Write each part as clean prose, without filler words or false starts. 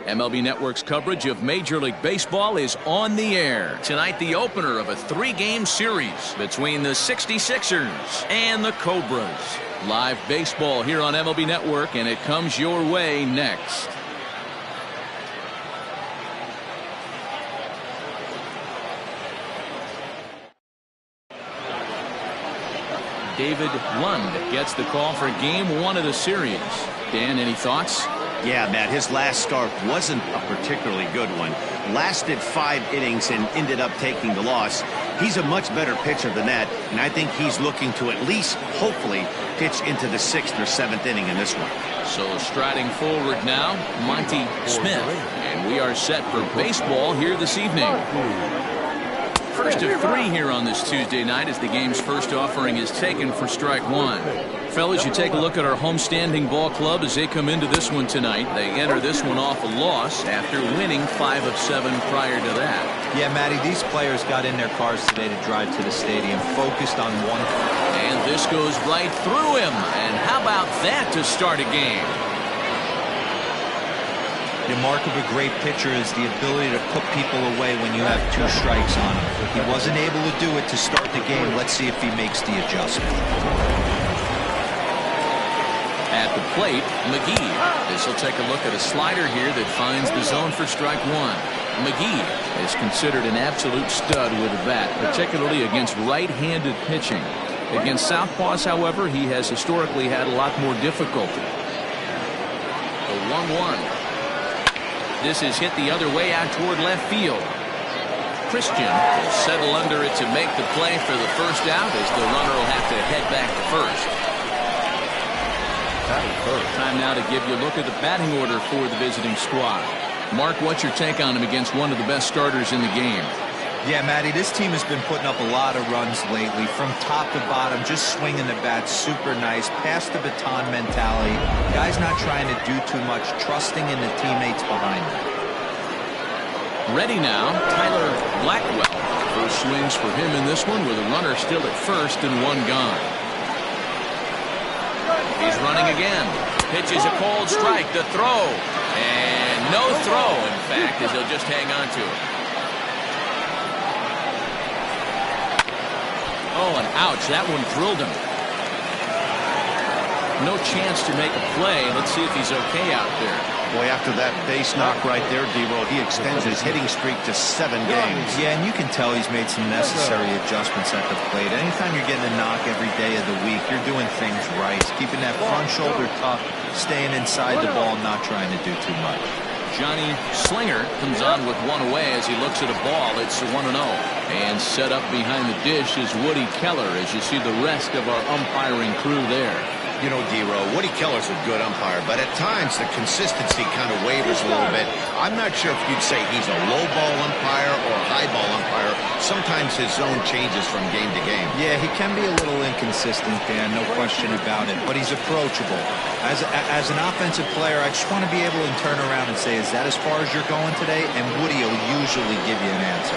MLB Network's coverage of Major League Baseball is on the air. Tonight, the opener of a 3-game series between the 66ers and the Cobras. Live baseball here on MLB Network, and it comes your way next. David Lund gets the call for game 1 of the series. Dan, any thoughts? Yeah, Matt, his last start wasn't a particularly good one. Lasted 5 innings and ended up taking the loss. He's a much better pitcher than that, and I think he's looking to at least, hopefully, pitch into the 6th or 7th inning in this one. So striding forward now, Monty Smith. And we are set for baseball here this evening. First of 3 here on this Tuesday night as the game's first offering is taken for strike 1. Fellas, you take a look at our homestanding ball club as they come into this one tonight. They enter this one off a loss after winning 5 of 7 prior to that. Yeah, Matty, these players got in their cars today to drive to the stadium, focused on one. And this goes right through him. And how about that to start a game? The mark of a great pitcher is the ability to put people away when you have 2 strikes on him. He wasn't able to do it to start the game. Let's see if he makes the adjustment. At the plate, McGee. This will take a look at a slider here that finds the zone for strike 1. McGee is considered an absolute stud with a bat, particularly against right-handed pitching. Against southpaws, however, he has historically had a lot more difficulty. The 1-1. This is hit the other way out toward left field. Christian will settle under it to make the play for the first out as the runner will have to head back to first. Time now to give you a look at the batting order for the visiting squad. Mark, what's your take on him against one of the best starters in the game? Yeah, Matty, this team has been putting up a lot of runs lately. From top to bottom, just swinging the bat, super nice. Pass the baton mentality. Guys not trying to do too much, trusting in the teammates behind them. Ready now, Tyler Blackwell. First swings for him in this one with a runner still at first and 1 gone. He's running again. Pitches a cold strike, the throw. And no throw, in fact, as he'll just hang on to it. Oh, and ouch, that one drilled him. No chance to make a play. Let's see if he's okay out there. Boy, after that base knock right there, D-Roll, he extends his hitting streak to 7 games. Yeah, and you can tell he's made some necessary adjustments at the plate. Anytime you're getting a knock every day of the week, you're doing things right. Keeping that front shoulder tough, staying inside the ball, not trying to do too much. Johnny Slinger comes on with 1 away as he looks at a ball. It's 1-0. And set up behind the dish is Woody Keller as you see the rest of our umpiring crew there. You know, D-Roll, Woody Keller's a good umpire, but at times the consistency kind of wavers a little bit. I'm not sure if you'd say he's a low ball umpire or a high ball umpire. Sometimes his zone changes from game to game. Yeah, he can be a little inconsistent, Dan, no question about it, but he's approachable. As an offensive player, I just want to be able to turn around and say, is that as far as you're going today? And Woody will usually give you an answer.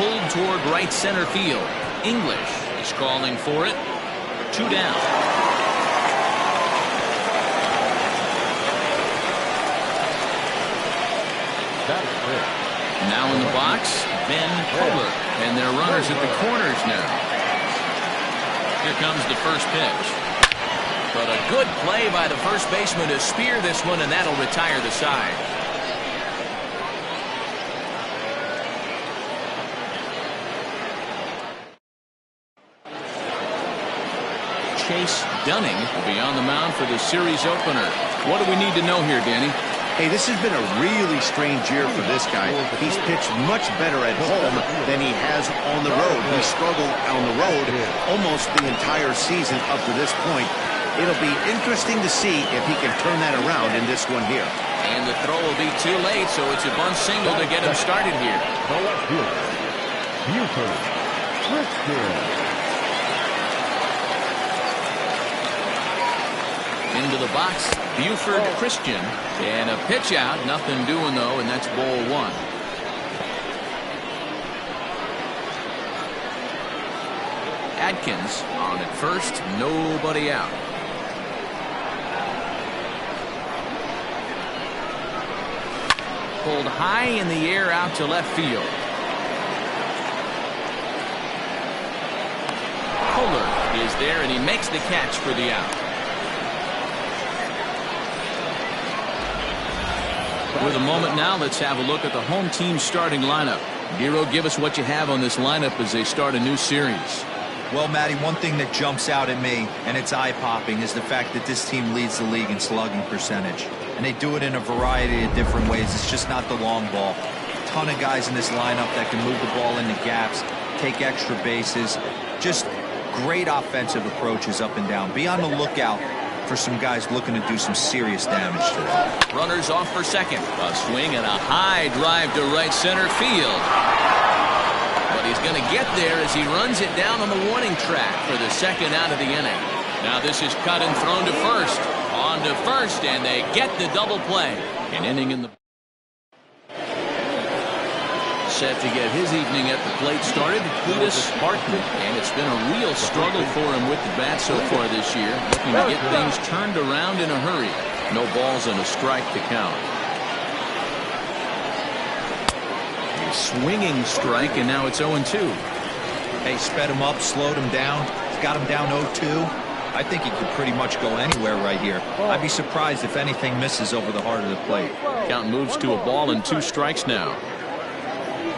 Pulled toward right center field. English is calling for it. 2 down. Now in the box, Ben Kohler, and their runners at the corners now. Here comes the first pitch. But a good play by the first baseman to spear this one, and that'll retire the side. Chase Dunning will be on the mound for the series opener. What do we need to know here, Danny? Hey, this has been a really strange year for this guy. He's pitched much better at home than he has on the road. He struggled on the road almost the entire season up to this point. It'll be interesting to see if he can turn that around in this one here. And the throw will be too late, so it's a bunt single to get him started here. Into the box, Buford Christian, and a pitch out, nothing doing though, and that's ball 1. Adkins on at first, nobody out. pulled high in the air out to left field. Kohler is there, and he makes the catch for the out. With a moment now, let's have a look at the home team starting lineup. Giro, give us what you have on this lineup as they start a new series. Well, Matty, one thing that jumps out at me, and it's eye-popping, is the fact that this team leads the league in slugging percentage. And they do it in a variety of different ways. It's just not the long ball. A ton of guys in this lineup that can move the ball into gaps, take extra bases. Just great offensive approaches up and down. Be on the lookout for some guys looking to do some serious damage today. Runners off for second. A swing and a high drive to right center field. But he's going to get there as he runs it down on the warning track for the second out of the inning. Now this is cut and thrown to first. On to first, and they get the double play. An inning in the set to get his evening at the plate started. Cobras Barton, and it's been a real struggle for him with the bat so far this year. Looking to get things turned around in a hurry. No balls and a strike to count. A swinging strike, and now it's 0-2. Hey, sped him up, slowed him down, got him down 0-2. I think he could pretty much go anywhere right here. I'd be surprised if anything misses over the heart of the plate. Count moves to a ball and 2 strikes now.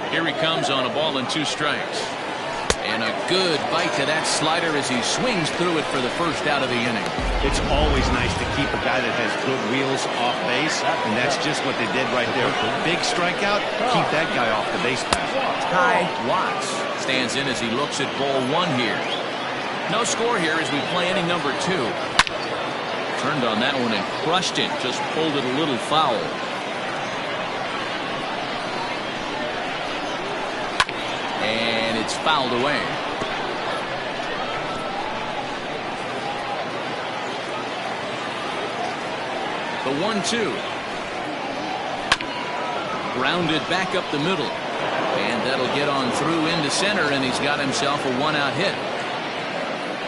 Here he comes on a ball and 2 strikes. And a good bite to that slider as he swings through it for the first out of the inning. It's always nice to keep a guy that has good wheels off base, and that's just what they did right there. Big strikeout, keep that guy off the base path. Ty Watts stands in as he looks at ball 1 here. No score here as we play inning number 2. Turned on that one and crushed it. Just pulled it a little foul. And it's fouled away. The 1-2. Grounded back up the middle. And that'll get on through into center, and he's got himself a 1-out hit.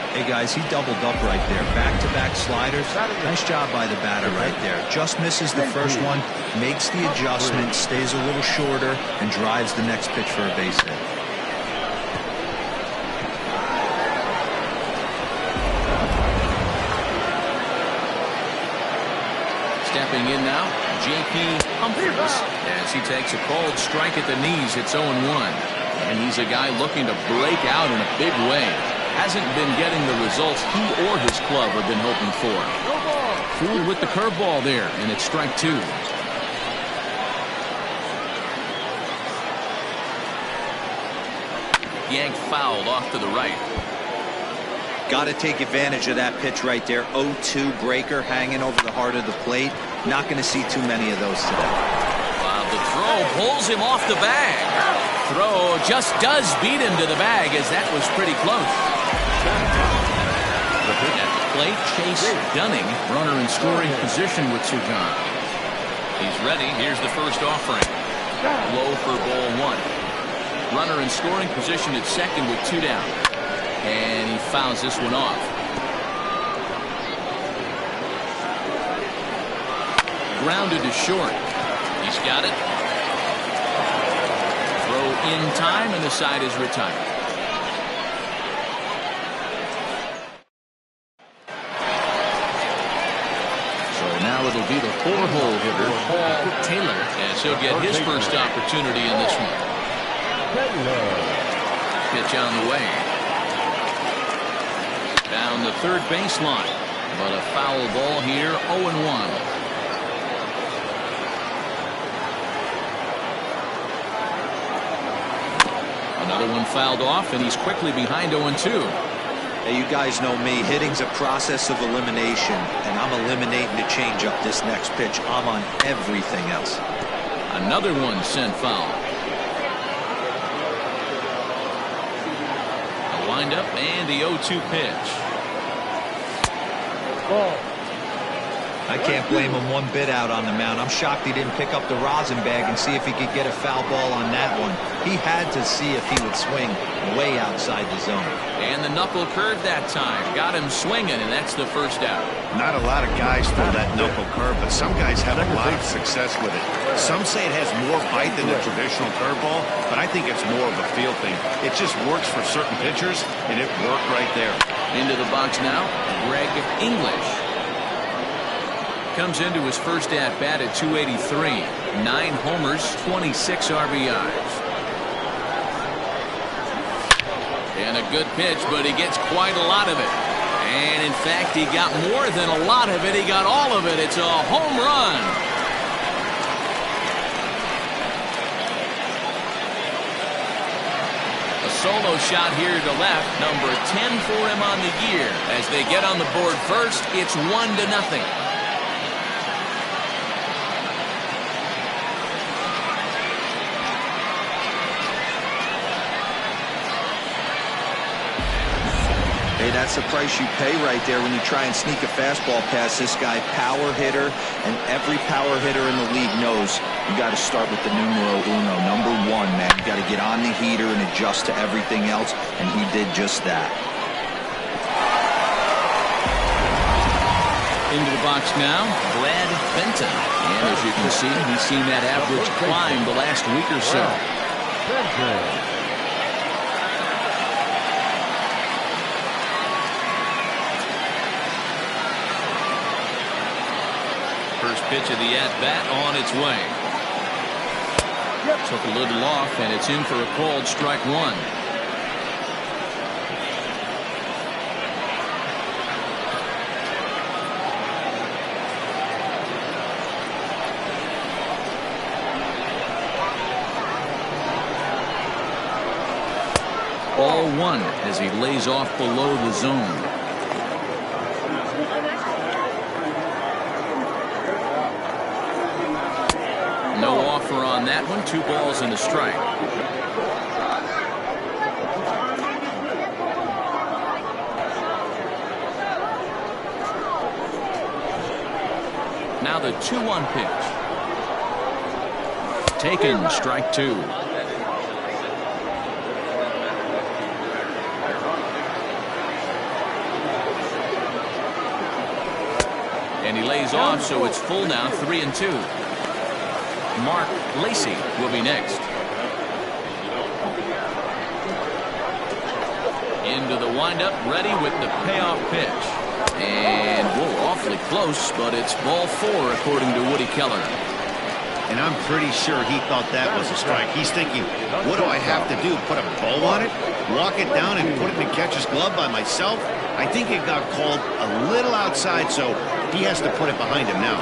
Hey guys, he doubled up right there. Back-to-back sliders. Nice job by the batter right there. Just misses the first one, makes the adjustment, stays a little shorter, and drives the next pitch for a base hit. Stepping in now, J.P. Humphries as he takes a called strike at the knees. It's 0-1. And he's a guy looking to break out in a big way. Hasn't been getting the results he or his club have been hoping for. Fooled with the curveball there, and it's strike 2. Yanked fouled off to the right. Got to take advantage of that pitch right there. 0-2 breaker hanging over the heart of the plate. Not going to see too many of those today. The throw pulls him off the bag. Throw just does beat him to the bag, as that was pretty close. At the plate, Chase Dunning, runner in scoring position with 2 gone. He's ready. Here's the first offering. Low for ball 1. Runner in scoring position at second with 2 down. And he fouls this one off. Grounded to short. He's got it. Throw in time, and the side is retired. So now it'll be the 4-hole hitter, Paul Taylor, as he'll get his first opportunity in this one. Pitch on the way. Down the third baseline, but a foul ball here, 0-1. Another one fouled off, and he's quickly behind 0-2. Hey, you guys know me. Hitting's a process of elimination, and I'm eliminating the changeup this next pitch. I'm on everything else. Another one sent foul. A windup and the 0-2 pitch. I can't blame him one bit out on the mound. I'm shocked he didn't pick up the rosin bag and see if he could get a foul ball on that one. He had to see if he would swing way outside the zone. And the knuckle curve that time. Got him swinging, and that's the first out. Not a lot of guys throw that knuckle curve, but some guys have a lot of success with it. Some say it has more bite than the traditional curveball, but I think it's more of a feel thing. It just works for certain pitchers, and it worked right there. Into the box now, Greg English. Comes into his first at-bat at 283. 9 homers, 26 RBIs. And a good pitch, but he gets quite a lot of it. And in fact, he got more than a lot of it. He got all of it. It's a home run. A solo shot here to left, number 10 for him on the year. As they get on the board first, it's 1-0. Hey, that's the price you pay right there when you try and sneak a fastball past this guy. Power hitter, and every power hitter in the league knows you got to start with the numero uno, number 1, man. You got to get on the heater and adjust to everything else, and he did just that. Into the box now, Brad Benton. And as you can see, he's seen that average climb the last week or so. First pitch of the at-bat on its way. Took a little off, and it's in for a called strike 1. Ball 1 as he lays off below the zone. No offer on that one. 2 balls and a strike. Now the 2-1 pitch. Taken, strike 2. And he lays off, so it's full now, 3-2. Mark Lacey will be next. Into the windup, ready with the payoff pitch. And, whoa, awfully close, but it's ball 4 according to Woody Keller. And I'm pretty sure he thought that was a strike. He's thinking, what do I have to do? Put a bow on it? Walk it down and put it in the catcher's glove by myself? I think it got called a little outside, so he has to put it behind him now.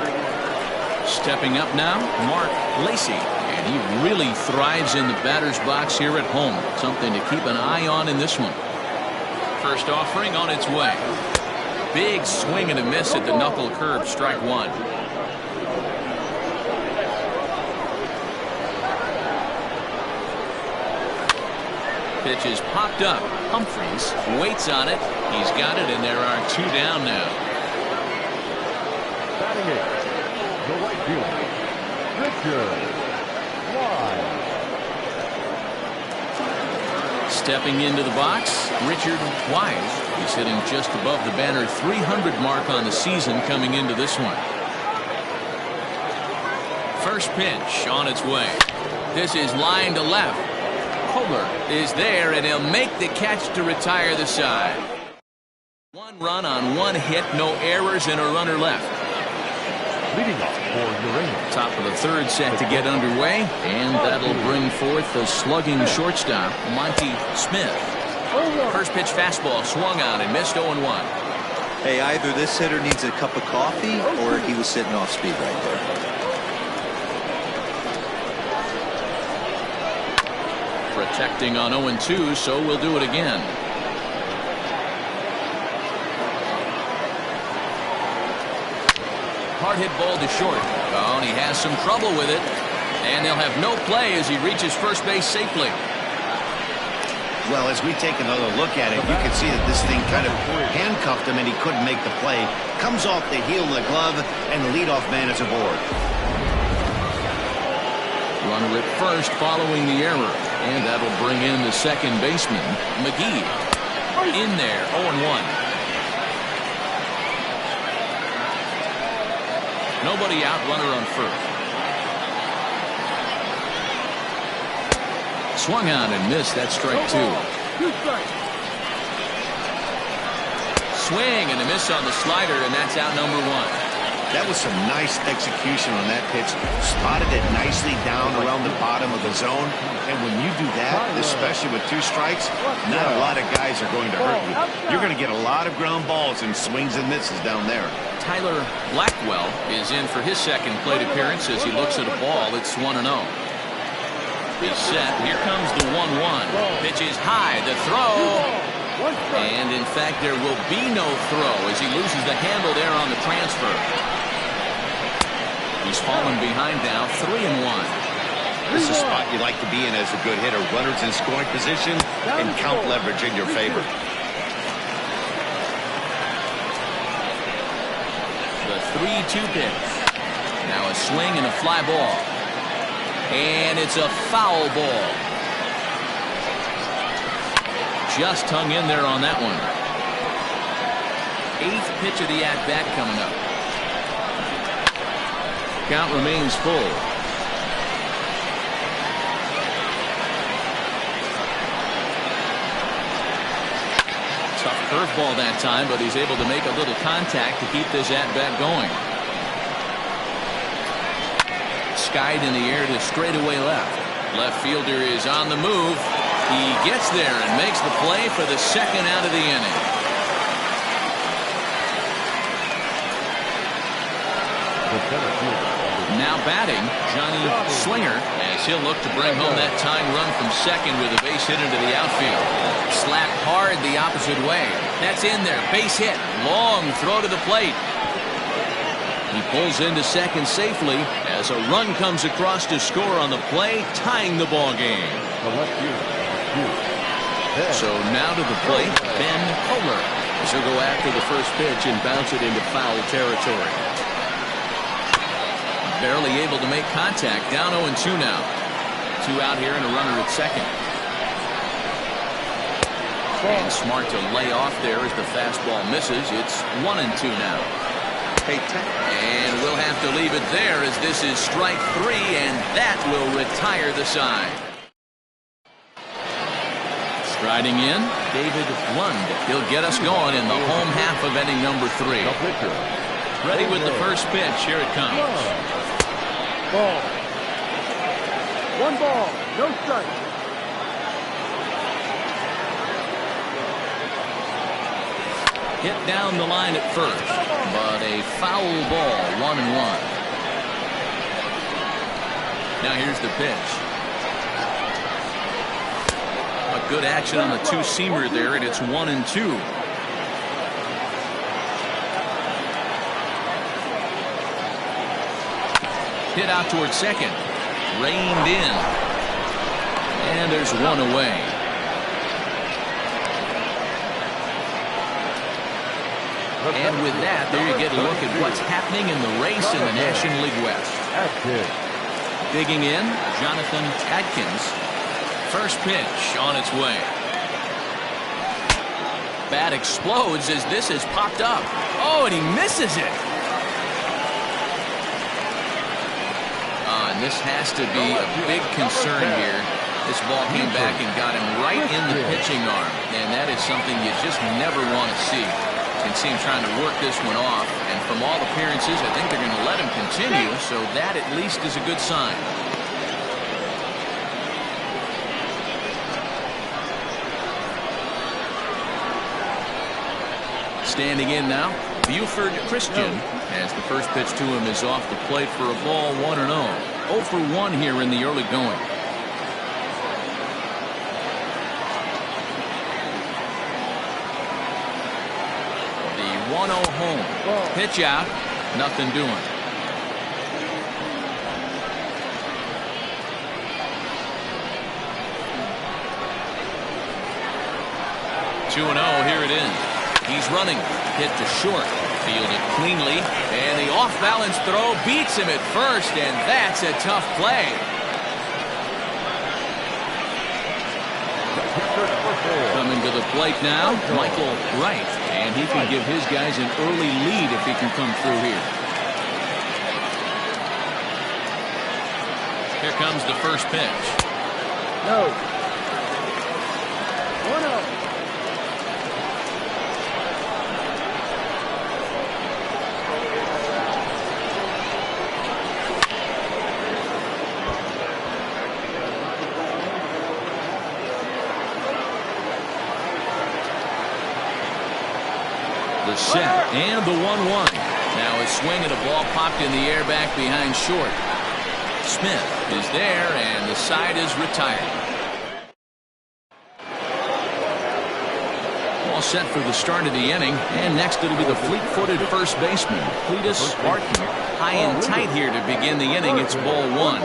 Stepping up now, Mark Lacey. And he really thrives in the batter's box here at home. Something to keep an eye on in this one. First offering on its way. Big swing and a miss at the knuckle curve, strike 1. Pitch is popped up. Humphries waits on it. He's got it, and there are 2 down now. Batting it, the right fielder, Richard Wise. Stepping into the box, Richard Wise. He's hitting just above the banner 300 mark on the season coming into this one. First pitch on its way. This is line to left. Cobras is there, and he'll make the catch to retire the side. 1 run on 1 hit, no errors, and a runner left. Leading off for Uranga. Top of the 3rd set to get underway, and that'll bring forth the slugging shortstop, Monty Smith. First pitch fastball swung on and missed 0-1. Hey, either this hitter needs a cup of coffee or he was sitting off speed right there. Protecting on 0-2, so we'll do it again. Hard hit ball to short. Oh, and he has some trouble with it. And they'll have no play as he reaches first base safely. Well, as we take another look at it, you can see that this thing kind of handcuffed him and he couldn't make the play. Comes off the heel of the glove, and the leadoff man is aboard. Runner at first following the error, and that'll bring in the second baseman, McGee. In there, 0-1. Nobody out, runner on first. Swung on and missed. That's strike 2. Swing and a miss on the slider, and that's out number 1. That was some nice execution on that pitch. Spotted it nicely down around the bottom of the zone. And when you do that, especially with 2 strikes, not a lot of guys are going to hurt you. You're going to get a lot of ground balls and swings and misses down there. Tyler Blackwell is in for his second plate appearance as he looks at a ball. It's 1-0. He's set. Here comes the 1-1. Pitch is high. The throw. And in fact, there will be no throw as he loses the handle there on the transfer. He's fallen behind now, 3-1. This is a spot you like to be in as a good hitter. Runners in scoring position and count leverage in your favor. The 3-2 pitch. Now a swing and a fly ball. And it's a foul ball. Just hung in there on that one. 8th pitch of the at-bat coming up. Count remains full. Tough curveball that time, but he's able to make a little contact to keep this at-bat going. Skied in the air to straightaway left. Left fielder is on the move. He gets there and makes the play for the second out of the inning. Now batting, Johnny Swinger, as he'll look to bring home that tying run from second with a base hit into the outfield. Slapped hard the opposite way. That's in there. Base hit. Long throw to the plate. He pulls into second safely as a run comes across to score on the play, tying the ball game. So now to the plate, Ben Kohler. He'll go after the first pitch and bounce it into foul territory. Barely able to make contact. Down 0-2 now. 2 out here and a runner at second. And smart to lay off there as the fastball misses. It's 1-2 now. And we'll have to leave it there as this is strike 3, and that will retire the side. Striding in, David Lund. He'll get us going in the home half of inning number 3. Ready with the first pitch. Here it comes. Ball. 1 ball, no strike. Hit down the line at first, but a foul ball, 1-1. Now here's the pitch. A good action on the 2-seamer there, and it's 1-2. Hit out towards second. Reined in. And there's 1 away. And with that, there you get a look at what's happening in the race in the National League West. Digging in, Jonathan Adkins. First pitch on its way. Bat explodes as this has popped up. Oh, and he misses it. And this has to be a big concern here. This ball came back and got him right in the pitching arm. And that is something you just never want to see. You can see him trying to work this one off, and from all appearances I think they're going to let him continue, so that at least is a good sign. Standing in now, Buford Christian, as the first pitch to him is off the plate for a ball, 1-0. 0 for 1 here in the early going. The 1-0 home. Pitch out. Nothing doing. 2-0, here it is. He's running, hit to short, fielded cleanly, and the off-balance throw beats him at first, and that's a tough play. Coming to the plate now, Michael Wright, and he can give his guys an early lead if he can come through here. Here comes the first pitch. No. 1-0. The set and the 1-1. Now a swing and a ball popped in the air back behind short. Smith is there, and the side is retired. All set for the start of the inning, and next it'll be the fleet-footed first baseman, Cletus Barton. High and tight here to begin the inning. It's ball one.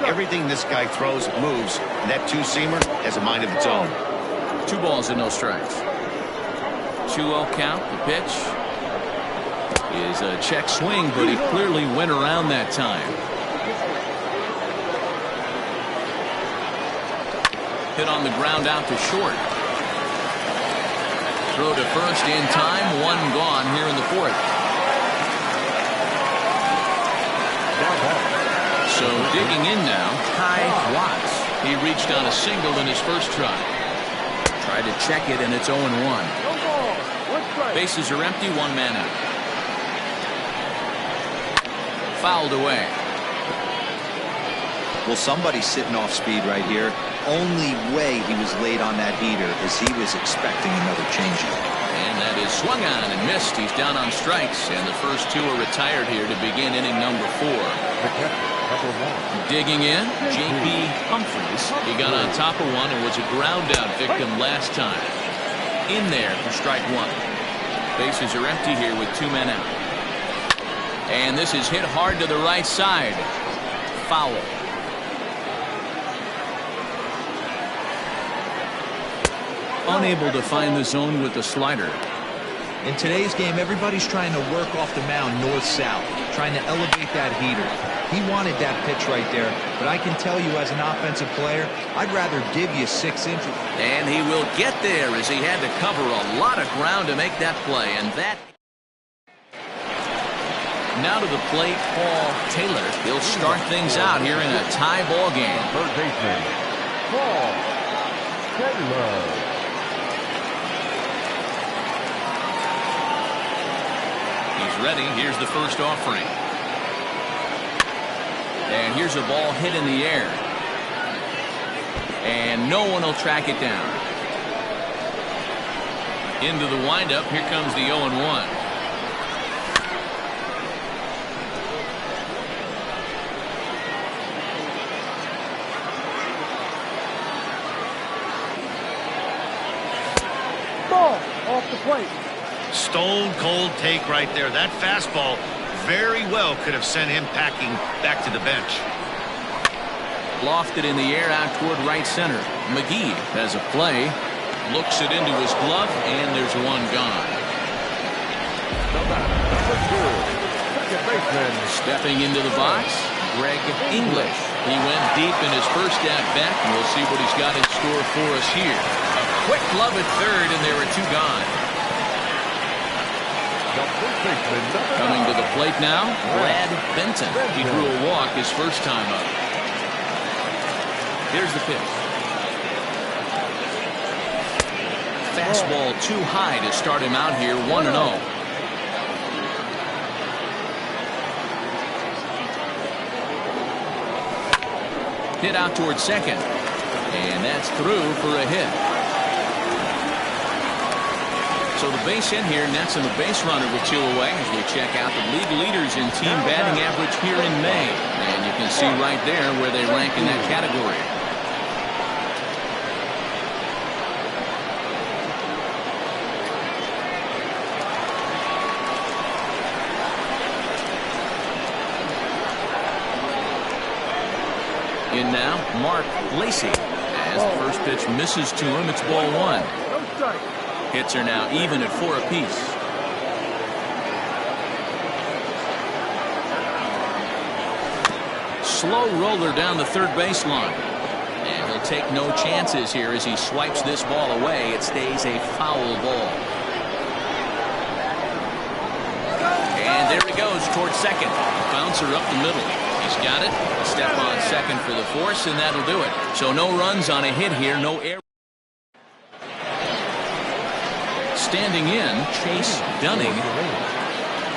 Everything this guy throws moves, and that two-seamer has a mind of its own. 2 balls and no strikes. 2-0 count. The pitch is a check swing, but he clearly went around that time. Hit on the ground out to short. Throw to first in time. 1 gone here in the 4th. So digging in now, Ty Watts. He reached on a single in his first try. Tried to check it, and it's 0-1. Bases are empty, 1 man out. Fouled away. Well, somebody's sitting off speed right here. Only way he was late on that heater is he was expecting another changeup. And that is swung on and missed. He's down on strikes, and the first 2 are retired here to begin inning number 4. Digging in, J.P. Humphries. He got on top of one and was a ground out victim last time. In there for strike 1. Bases are empty here with 2 men out. And this is hit hard to the right side. Foul. Unable to find the zone with the slider. In today's game, everybody's trying to work off the mound north-south, trying to elevate that heater. He wanted that pitch right there, but I can tell you as an offensive player, I'd rather give you 6 inches. And he will get there as he had to cover a lot of ground to make that play, and that. Now to the plate, Paul Taylor. He'll start things out here in a tie ball game. Third baseman, Paul Taylor. He's ready. Here's the first offering. And here's a ball hit in the air. And no one will track it down. Into the windup. Here comes the 0-1. Ball off the plate. Stone cold take right there. That fastball very well could have sent him packing back to the bench. Lofted in the air out toward right center. McGee has a play. Looks it into his glove, and there's 1 gone. Second baseman. Stepping into the box, Greg English. He went deep in his first at-bat, and we'll see what he's got in store for us here. A quick glove at third, and there are 2 gone. Coming to the plate now, Brad Benton. He drew a walk his first time up. Here's the pitch. Fastball too high to start him out here, 1-0. Hit out towards second. And that's through for a hit. So the base hit here nets him a base runner with 2 away as we check out the league leaders in team batting average here in May. And you can see right there where they rank in that category. In now, Mark Lacey. As the first pitch misses to him, it's ball 1. No strike. Hits are now even at 4 apiece. Slow roller down the third baseline. And he'll take no chances here as he swipes this ball away. It stays a foul ball. And there he goes towards second. Bouncer up the middle. He's got it. Step on second for the force, and that'll do it. So no runs on a hit here. No error. Standing in, Chase Dunning.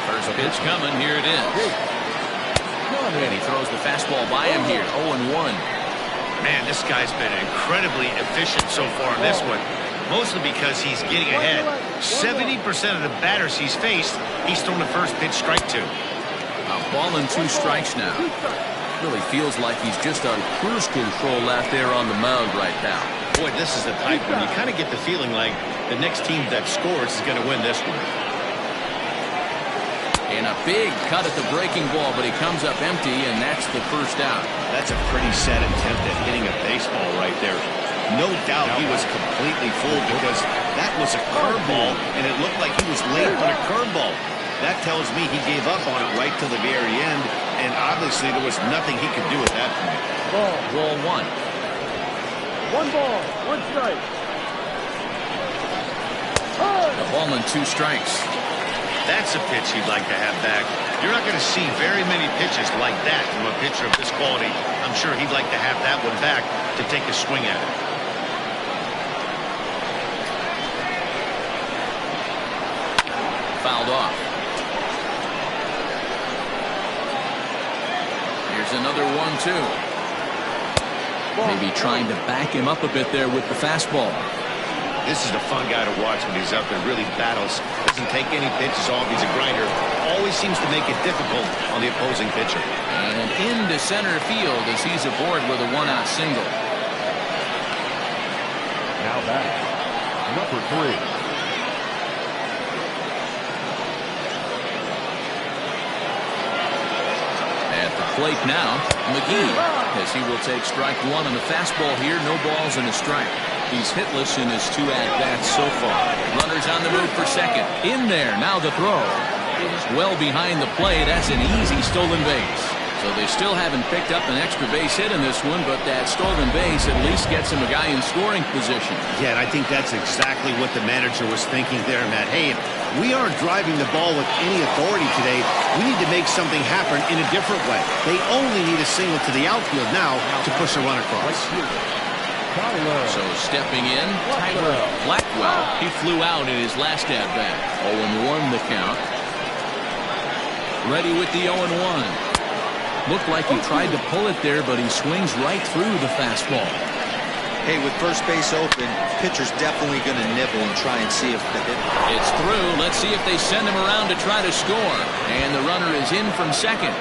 First pitch coming. Here it is. And he throws the fastball by him here. 0-1. Man, this guy's been incredibly efficient so far in this one. Mostly because he's getting ahead. 70% of the batters he's faced, he's thrown the first pitch strike to. A ball and 2 strikes now. Really feels like he's just on cruise control out there on the mound right now. Boy, this is the type when you kind of get the feeling like the next team that scores is going to win this one. And a big cut at the breaking ball, but he comes up empty, and that's the first out. That's a pretty sad attempt at hitting a baseball right there. No doubt he was completely fooled because that was a curveball, and it looked like he was late on a curveball. That tells me he gave up on it right till the very end, and obviously there was nothing he could do at that point. Ball 1. 1 ball, 1 strike. A ball and 2 strikes. That's a pitch he'd like to have back. You're not going to see very many pitches like that from a pitcher of this quality. I'm sure he'd like to have that one back to take a swing at it. Fouled off. Here's another 1-2. Maybe trying to back him up a bit there with the fastball. This is a fun guy to watch when he's up and really battles. Doesn't take any pitches off. He's a grinder. Always seems to make it difficult on the opposing pitcher. And into center field as he's aboard with a 1-out single. Now back, number 3. At the plate now, McGee, as he will take strike 1 on the fastball here. No balls and a strike. He's hitless in his 2 at-bats so far. Runners on the move for second. In there, now the throw. Well behind the play. That's an easy stolen base. So they still haven't picked up an extra base hit in this one, but that stolen base at least gets him a guy in scoring position. Yeah, and I think that's exactly what the manager was thinking there, Matt. Hey, if we aren't driving the ball with any authority today, we need to make something happen in a different way. They only need a single to the outfield now to push a run across. So stepping in, Tyler Blackwell. He flew out in his last at-bat. 0-1 the count. Ready with the 0-1. Looked like he tried to pull it there, but he swings right through the fastball. Hey, with first base open, pitcher's definitely going to nibble and try and see if the hit. It's through. Let's see if they send him around to try to score. And the runner is in from second.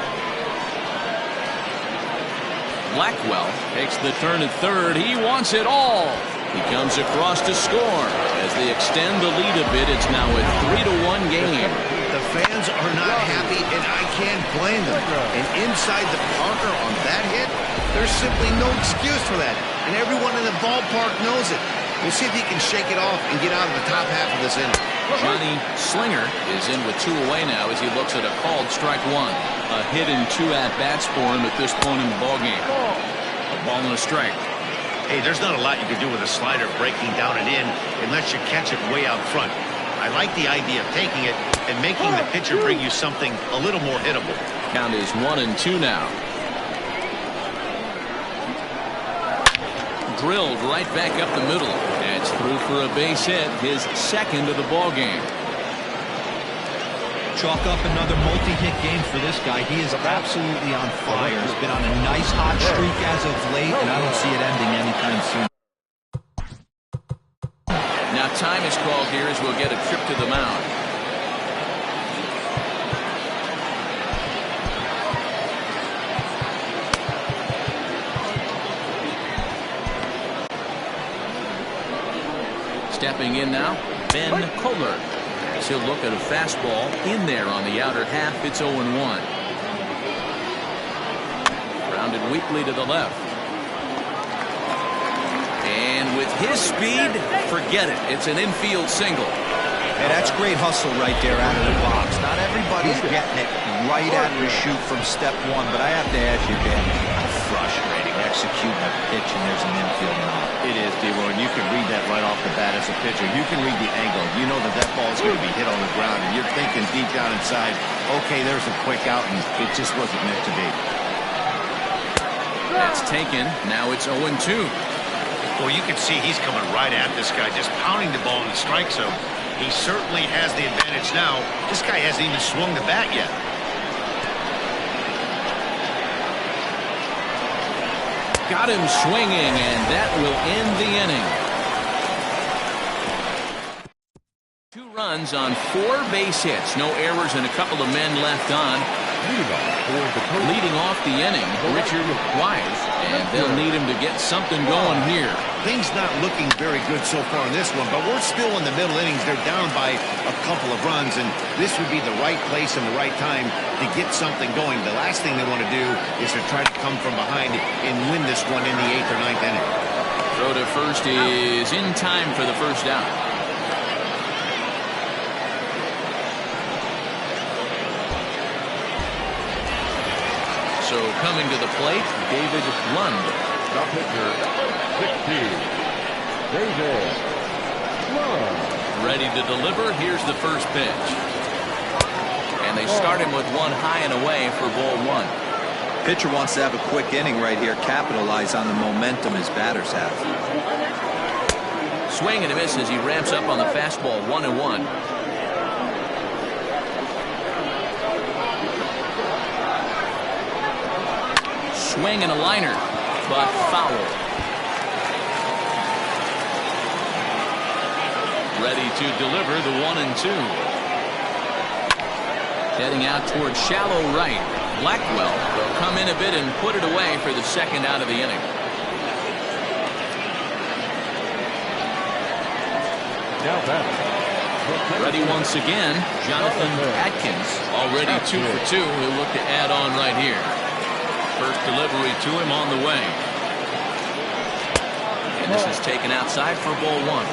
Blackwell takes the turn at third. He wants it all. He comes across to score. As they extend the lead a bit, it's now a 3-1 game. The fans are not happy, and I can't blame them. And inside the Parker on that hit, there's simply no excuse for that. And everyone in the ballpark knows it. We'll see if he can shake it off and get out of the top half of this inning. Johnny Slinger is in with 2 away now as he looks at a called strike 1. A hit in 2 at-bats for him at this point in the ballgame. A ball and a strike. Hey, there's not a lot you can do with a slider breaking down and in unless you catch it way out front. I like the idea of taking it and making the pitcher bring you something a little more hittable. Count is 1-2 now. Drilled right back up the middle. That's through for a base hit, his second of the ball game. Chalk up another multi-hit game for this guy. He is absolutely on fire. He's been on a nice hot streak as of late, and I don't see it ending anytime soon. Now time is called here as we'll get a trip to the mound. Stepping in now, Ben Kohler. As he'll look at a fastball in there on the outer half. It's 0-1. Rounded weakly to the left. And With his speed, forget it. It's an infield single. Hey, that's great hustle right there out of the box. Not everybody's getting it right out of the chute from step one, but I have to ask you, Ben, how frustrating executing a pitch and there's an infield knock. It is, D-Roy, and you can read that right off the bat as a pitcher. You can read the angle. You know that that ball is going to be hit on the ground, and you're thinking deep down inside, okay, there's a quick out, and it just wasn't meant to be. That's taken. Now it's 0-2. Well, you can see he's coming right at this guy, just pounding the ball in the strike zone. He certainly has the advantage now. This guy hasn't even swung the bat yet. Got him swinging, and that will end the inning. 2 runs on 4 base hits. No errors and a couple of men left on. Leading off the inning, Richard Wise, and they'll need him to get something going here. Things not looking very good so far in this one, but we're still in the middle innings. They're down by a couple of runs, and this would be the right place and the right time to get something going. The last thing they want to do is to try to come from behind and win this one in the 8th or 9th inning. Throw to first is in time for the first out. So coming to the plate, David Lund. The pitcher, 16, David Lund. Ready to deliver. Here's the first pitch. And they start him with one high and away for ball 1. Pitcher wants to have a quick inning right here, capitalize on the momentum his batters have. Swing and a miss as he ramps up on the fastball. 1-1. Swing and a liner, but foul. Ready to deliver the 1-2. Heading out towards shallow right. Blackwell will come in a bit and put it away for the second out of the inning. Now batting. Ready once again, Jonathan Atkins. Already 2 for 2. He'll look to add on right here. First delivery to him on the way. And this is taken outside for ball 1.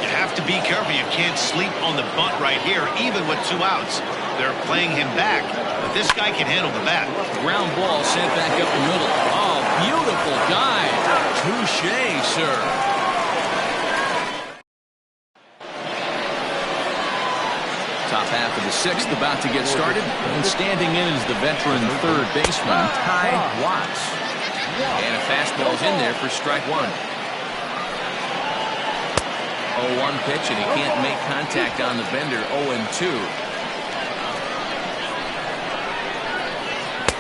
You have to be careful. You can't sleep on the bunt right here, even with 2 outs. They're playing him back, but this guy can handle the bat. Ground ball sent back up the middle. Oh, beautiful dive. Touché, sir. Top half of the 6th about to get started, and standing in is the veteran third baseman, Ty Watts. And a fastball's in there for strike 1. 0-1 pitch, and he can't make contact on the bender. 0-2.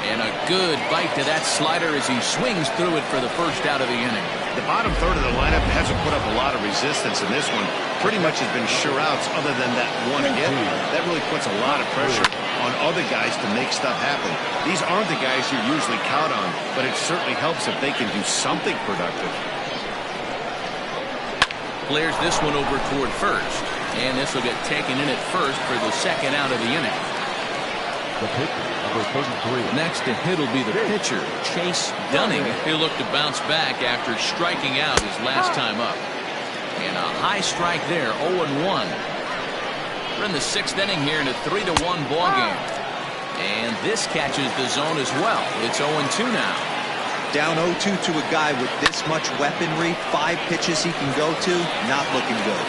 And a good bite to that slider as he swings through it for the first out of the inning. The bottom third of the lineup hasn't put up a lot of resistance in this one. Pretty much has been sure outs other than that one hit. That really puts a lot of pressure on other guys to make stuff happen. These aren't the guys you usually count on, but it certainly helps if they can do something productive. Clears this one over toward first. And this will get taken in at first for the second out of the inning. The pitcher, number 33. Next to hit will be the pitcher, Chase Dunning. He'll look to bounce back after striking out his last time up. And a high strike there, 0-1. We're in the 6th inning here in a 3-1 ball game. And this catches the zone as well. It's 0-2 now. Down 0-2 to a guy with this much weaponry, 5 pitches he can go to, not looking good.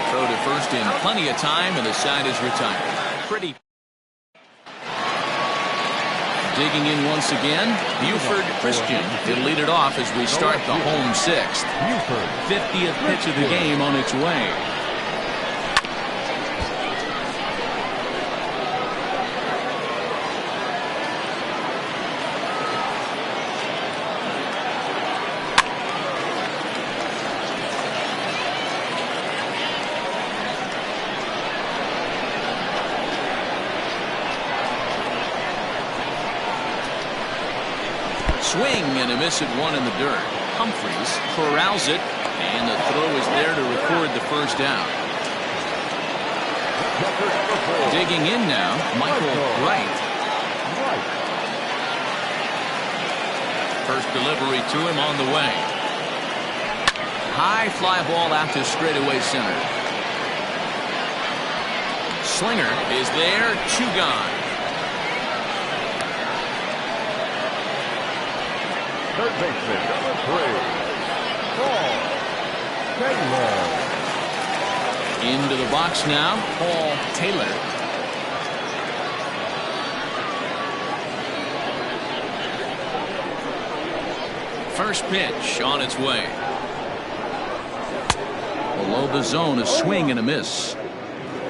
Throw to first in plenty of time, and the side is retired. Pretty. Digging in once again, Buford Christian. He'll lead it off as we start the home 6th. 50th pitch of the game on its way. Swing and a miss at 1 in the dirt. Humphreys corrals it, and the throw is there to record the first out. Digging in now, Michael Wright. First delivery to him on the way. High fly ball out to straightaway center. Slinger is there, 2 gone. Third baseman, number 3, Paul Taylor. Into the box now, Paul Taylor. First pitch on its way. Below the zone, a swing and a miss.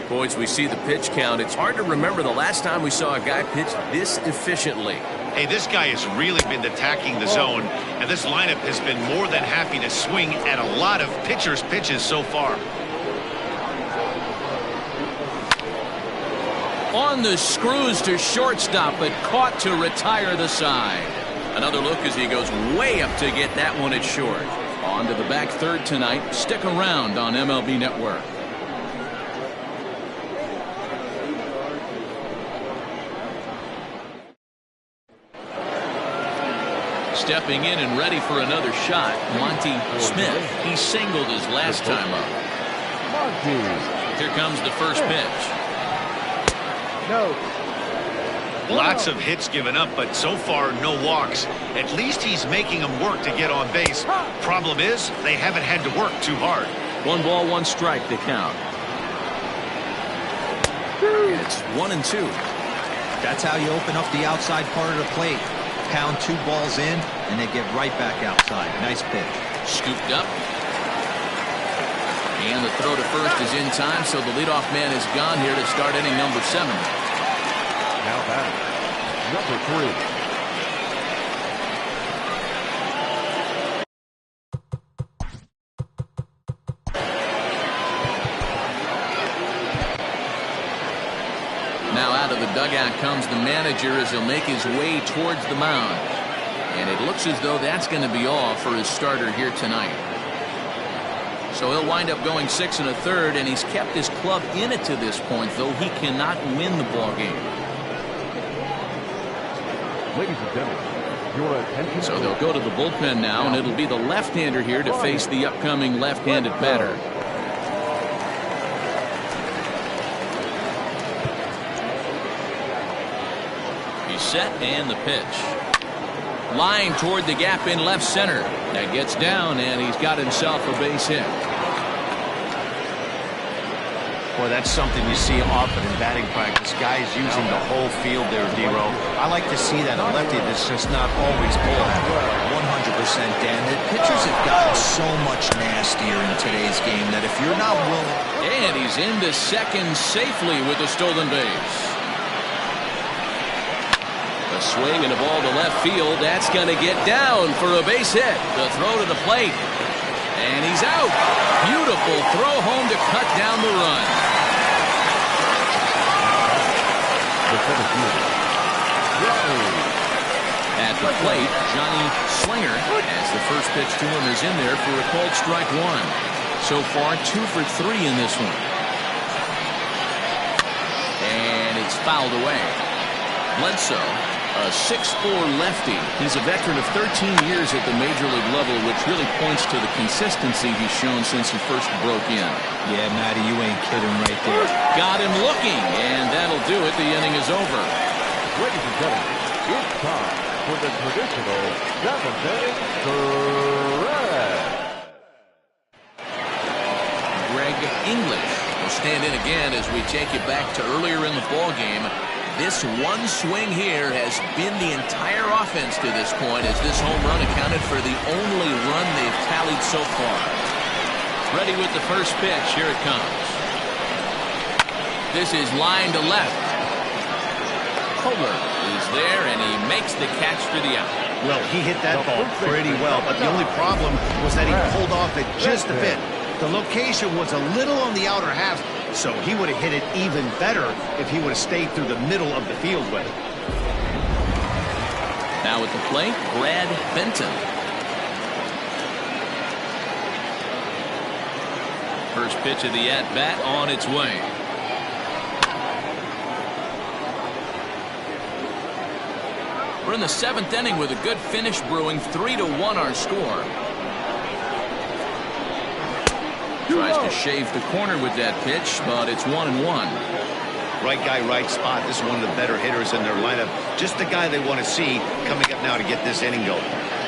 Boys, we see the pitch count. It's hard to remember the last time we saw a guy pitch this efficiently. Hey, this guy has really been attacking the zone, and this lineup has been more than happy to swing at a lot of pitchers' pitches so far. On the screws to shortstop, but caught to retire the side. Another look as he goes way up to get that one at short. On to the back third tonight. Stick around on MLB Network. Stepping in and ready for another shot, Monty Smith. He singled his last time up. Here comes the first pitch. No. Lots of hits given up, but so far no walks. At least he's making them work to get on base. Problem is, they haven't had to work too hard. 1 ball, 1 strike to count. It's 1-2. That's how you open up the outside part of the plate. Pound 2 balls in, and they get right back outside. Nice pitch. Scooped up. And the throw to first is in time, so the leadoff man is gone here to start inning number 7. Now batting, number 3. Now out of the dugout comes the manager as he'll make his way towards the mound. And it looks as though that's going to be all for his starter here tonight. So he'll wind up going 6 1/3, and he's kept his club in it to this point, though he cannot win the ball game. Ladies and gentlemen, your attention. So they'll go to the bullpen now, and it'll be the left-hander here to face the upcoming left-handed batter. He's set, and the pitch. Line toward the gap in left center. That gets down, and he's got himself a base hit. Boy, that's something you see often in batting practice. Guys using the whole field there, D-Row. I like to see that a lefty that's just not always pulled. 100%, Dan. The pitchers have gotten so much nastier in today's game that if you're not willing... And he's into second safely with the stolen base. A swing and a ball to left field. That's going to get down for a base hit. The throw to the plate. And he's out. Beautiful throw home to cut down the run. At the plate, Johnny Slinger, as the first pitch to him is in there for a called strike 1. So far, 2 for 3 in this one. And it's fouled away. Bledsoe, a 6'4" lefty. He's a veteran of 13 years at the major league level, which really points to the consistency he's shown since he first broke in. Yeah, Matty, you ain't kidding right there. Got him looking, and that'll do it. The inning is over. Ladies and gentlemen, it's time for the traditional 7th-inning stretch. Greg English will stand in again as we take you back to earlier in the ball game. This one swing here has been the entire offense to this point, as this home run accounted for the only run they've tallied so far. Ready with the first pitch. Here it comes. This is line to left. Cobras is there, and he makes the catch for the out. Well, he hit that ball pretty well, but the only problem was that he pulled off it just a bit. The location was a little on the outer half, so he would have hit it even better if he would have stayed through the middle of the field with it. Now at the plate, Brad Benton. First pitch of the at-bat on its way. We're in the 7th inning with a good finish brewing. 3-1 our score. Tries to shave the corner with that pitch, but it's 1-1. Right guy, right spot. This is one of the better hitters in their lineup. Just the guy they want to see coming up now to get this inning going.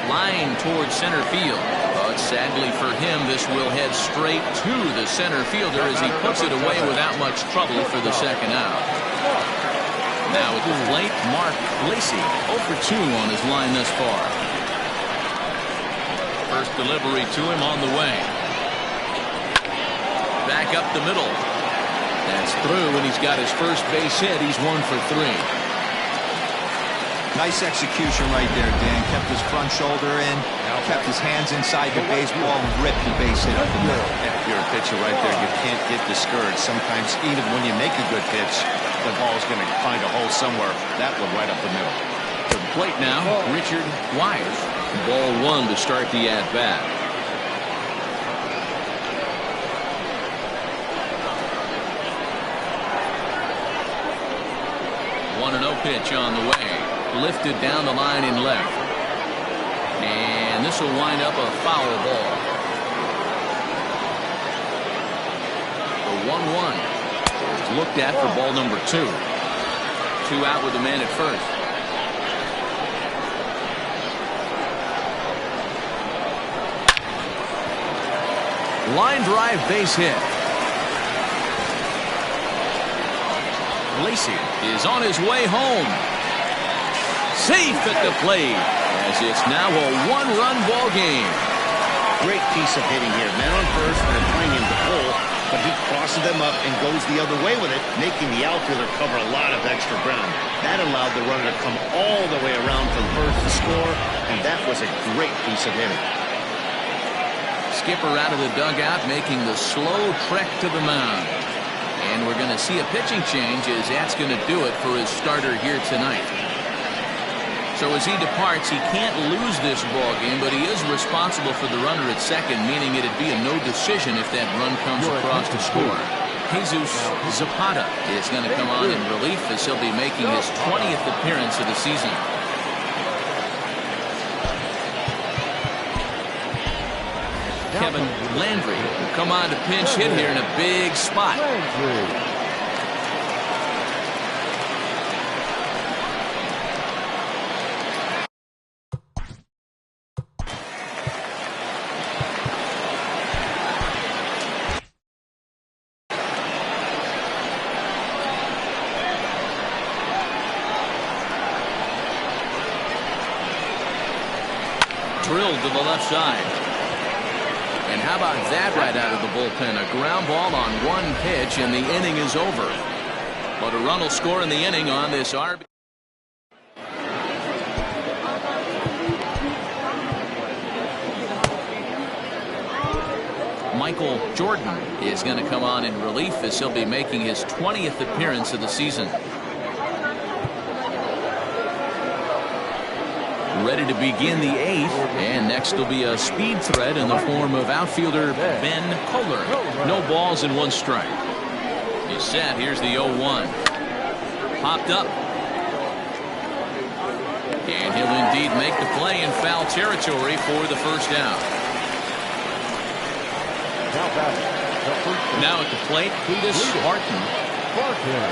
Line towards center field. But sadly for him, this will head straight to the center fielder as he puts it away without much trouble for the second out. Now at the plate, Mark Lacey, 0 for 2 on his line thus far. First delivery to him on the way. Back up the middle. That's through, and he's got his first base hit. He's 1 for 3. Nice execution right there, Dan. Kept his front shoulder in, kept his hands inside the baseball, and ripped the base hit up the middle. If you're a pitcher right there, you can't get discouraged. Sometimes even when you make a good pitch, the ball's going to find a hole somewhere. That one right up the middle. To the plate now, Richard Wise. Ball 1 to start the at-bat. Pitch on the way. Lifted down the line in left. And this will wind up a foul ball. The 1-1 is looked at for ball number 2. 2 out with the man at first. Line drive base hit. Lacey is on his way home. Safe at the plate as it's now a 1-run ball game. Great piece of hitting here. Man on first, they're playing him to pull, but he crosses them up and goes the other way with it, making the outfielder cover a lot of extra ground. That allowed the runner to come all the way around from first to score, and that was a great piece of hitting. Skipper out of the dugout, making the slow trek to the mound. And we're going to see a pitching change as that's going to do it for his starter here tonight. So as he departs, he can't lose this ball game, but he is responsible for the runner at second, meaning it'd be a no decision if that run comes across to score. Jesus Zapata is going to come on in relief as he'll be making his 20th appearance of the season. Kevin Landry will come on to pinch hit here in a big spot. Drilled to the left side. And how about that right out of the bullpen? A ground ball on one pitch, and the inning is over. But a run will score in the inning on this RB. Michael Jordan is going to come on in relief as he'll be making his 20th appearance of the season. Ready to begin the 8th, and next will be a speed threat in the form of outfielder Ben Kohler. No balls and 1 strike. He's set. Here's the 0-1. Popped up. And he'll indeed make the play in foul territory for the first out. Now at the plate, Cletus Barton.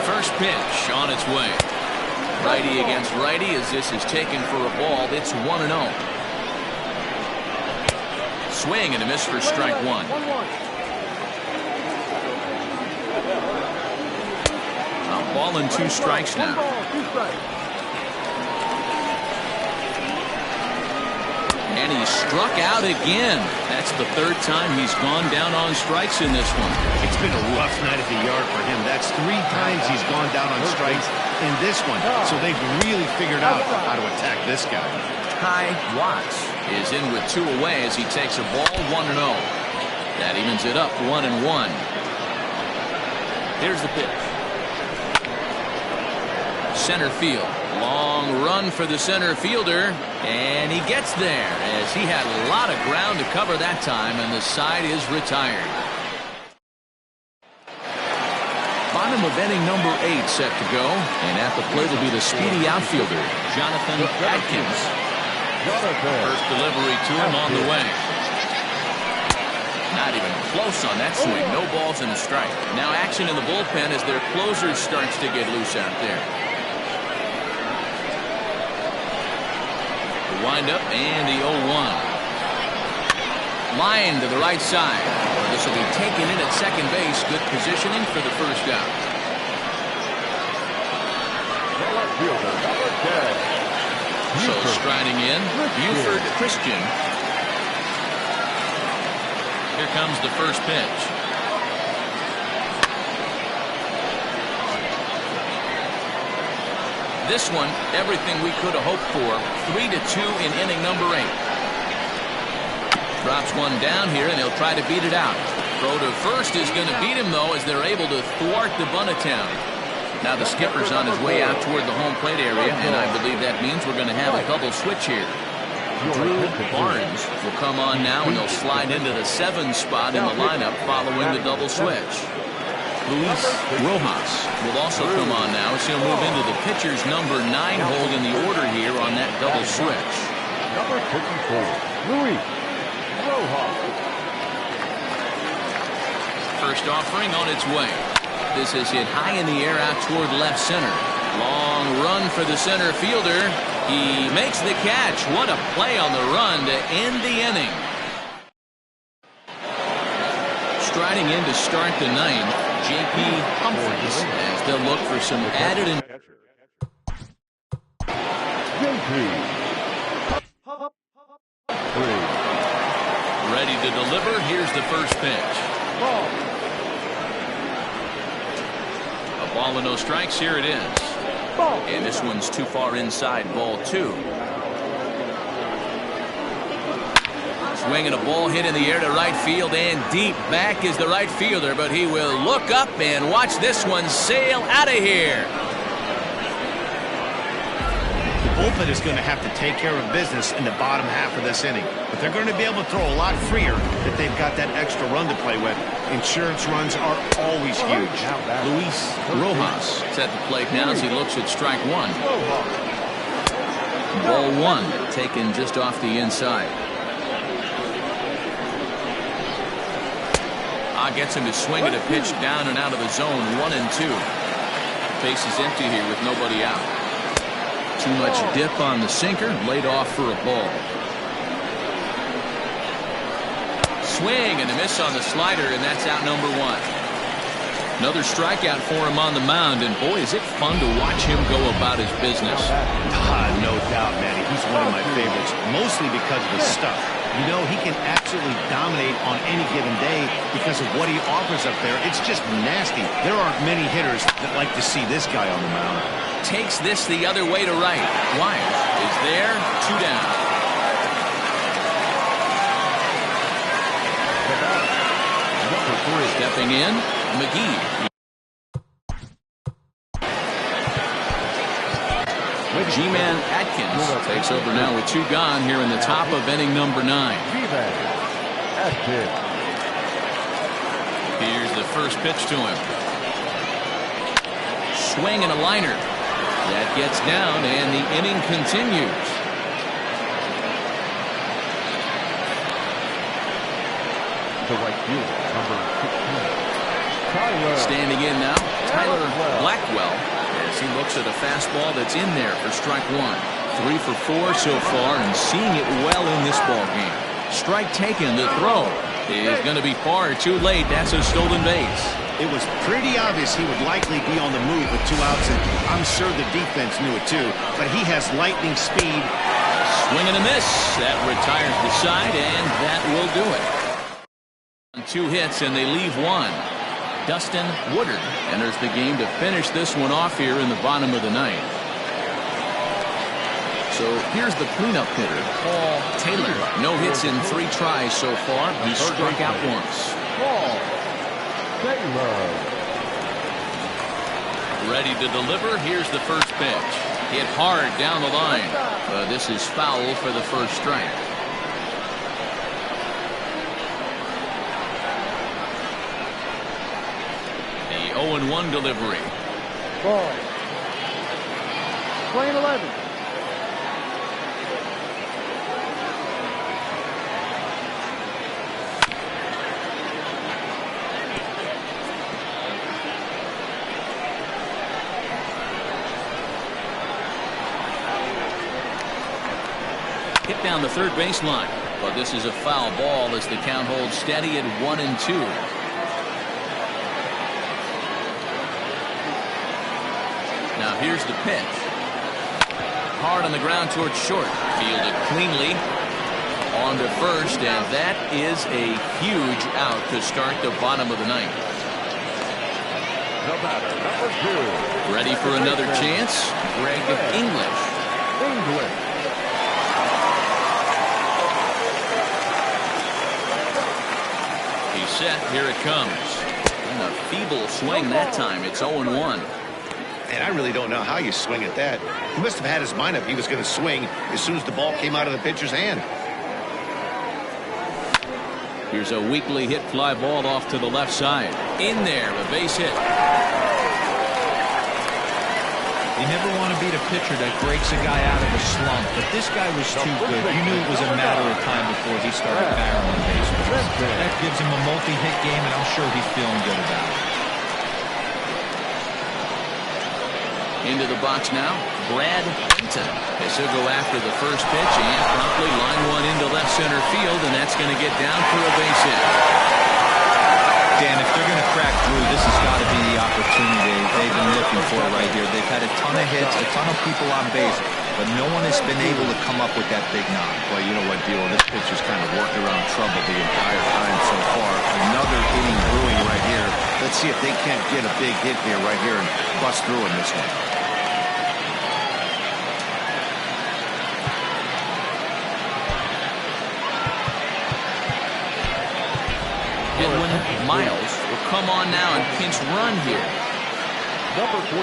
First pitch on its way. Righty against righty as this is taken for a ball. It's 1-0. Swing and a miss for strike 1. A ball and 2 strikes now. And he struck out again. That's the 3rd time he's gone down on strikes in this one. It's been a rough night at the yard for him. That's 3 times he's gone down on strikes in this one. So they've really figured out how to attack this guy. Ty Watts is in with 2 away as he takes a ball 1-0. That evens it up 1-1. Here's the pitch. Center field. Long run for the center fielder, and he gets there as he had a lot of ground to cover that time, and the side is retired. Bottom of inning number 8 set to go, and at the plate will be the speedy outfielder Jonathan Adkins. First delivery to him on the way. Not even close on that swing. No balls and a strike. Now action in the bullpen as their closer starts to get loose out there. The windup and the 0-1. Line to the right side. This will be taken in at second base. Good positioning for the first out. So striding in, Buford Christian. Here comes the first pitch. This one, everything we could have hoped for. 3-2 in inning number 8. Drops one down here, and he'll try to beat it out. Throw to first is going to beat him, though, as they're able to thwart the bunt attempt. Now the skipper's on his way out toward the home plate area, and I believe that means we're going to have a double switch here. Drew Barnes will come on now, and they'll slide into the 7 spot in the lineup following the double switch. Luis Rojas will also come on now as he'll move into the pitcher's number 9 hold in the order here on that double switch. Number 54, Luis Rojas. First offering on its way. This is hit high in the air out toward left center. Long run for the center fielder. He makes the catch. What a play on the run to end the inning. Striding in to start the 9th, J.P. Humphries, as they'll look for some added. Ready to deliver. Here's the first pitch. A ball and no strikes. Here it is. And this one's too far inside. Ball 2. Swinging a ball hit in the air to right field, and deep back is the right fielder, but he will look up and watch this one sail out of here. The bullpen is going to have to take care of business in the bottom half of this inning, but they're going to be able to throw a lot freer if they've got that extra run to play with. Insurance runs are always huge. Luis Rojas is at the plate now as he looks at strike 1. Ball 1 taken just off the inside. Gets him to swing at a pitch down and out of the zone. 1-2. Base is empty here with nobody out. Too much dip on the sinker. Laid off for a ball. Swing and a miss on the slider, and that's out number 1. Another strikeout for him on the mound, and boy, is it fun to watch him go about his business. No doubt, Manny. He's one of my favorites, mostly because of his stuff. You know, he can absolutely dominate on any given day because of what he offers up there. It's just nasty. There aren't many hitters that like to see this guy on the mound. Takes this the other way to right. Wyatt is there. 2 down. Number 3. Stepping in, McGee. G-Man Atkins takes over now with 2 gone here in the top of inning number 9. Here's the first pitch to him. Swing and a liner. That gets down, and the inning continues. The right fielder, number 16. Standing in now, Tyler Blackwell, as he looks at a fastball that's in there for strike 1. 3 for 4 so far, and seeing it well in this ball game. Strike taken. The throw is going to be far too late. That's a stolen base. It was pretty obvious he would likely be on the move with 2 outs, and I'm sure the defense knew it too. But he has lightning speed. Swing and a miss. That retires the side, and that will do it. 2 hits, and they leave 1. Dustin Woodard enters the game to finish this one off here in the bottom of the 9th. So here's the cleanup hitter, Paul Taylor. No hits in 3 tries so far. He struck out once. Paul Taylor. Ready to deliver. Here's the first pitch. Hit hard down the line. This is foul for the first strike. The 0-1 delivery. Ball. Plane 11. Hit down the third baseline. But this is a foul ball as the count holds steady at 1-2. Now here's the pitch. Hard on the ground towards short. Fielded cleanly. On to first, and that is a huge out to start the bottom of the ninth. The batter, number 2. Ready for another chance? Greg English. He's set. Here it comes. And a feeble swing that time. It's 0-1. And I really don't know how you swing at that. He must have had his mind up he was going to swing as soon as the ball came out of the pitcher's hand. Here's a weakly hit fly ball off to the left side. In there, a base hit. You never want to beat a pitcher that breaks a guy out of a slump, but this guy was too good. You knew it was a matter of time before he started barreling baseballs. That gives him a multi-hit game, and I'm sure he's feeling good about it. Into the box now, Brad Benton. As he'll go after the first pitch and promptly line one into left center field, and that's going to get down for a base hit. Dan, if they're going to crack through, this has got to be the opportunity they've been looking for right here. They've had a ton of hits, a ton of people on base, but no one has been able to come up with that big knock. Well, you know what, Dilo? This pitcher's kind of worked around trouble the entire time so far. Another inning brewing right here. Let's see if they can't get a big hit here right here and bust through in this one. Edwin Miles will come on now and pinch run here. Number 45.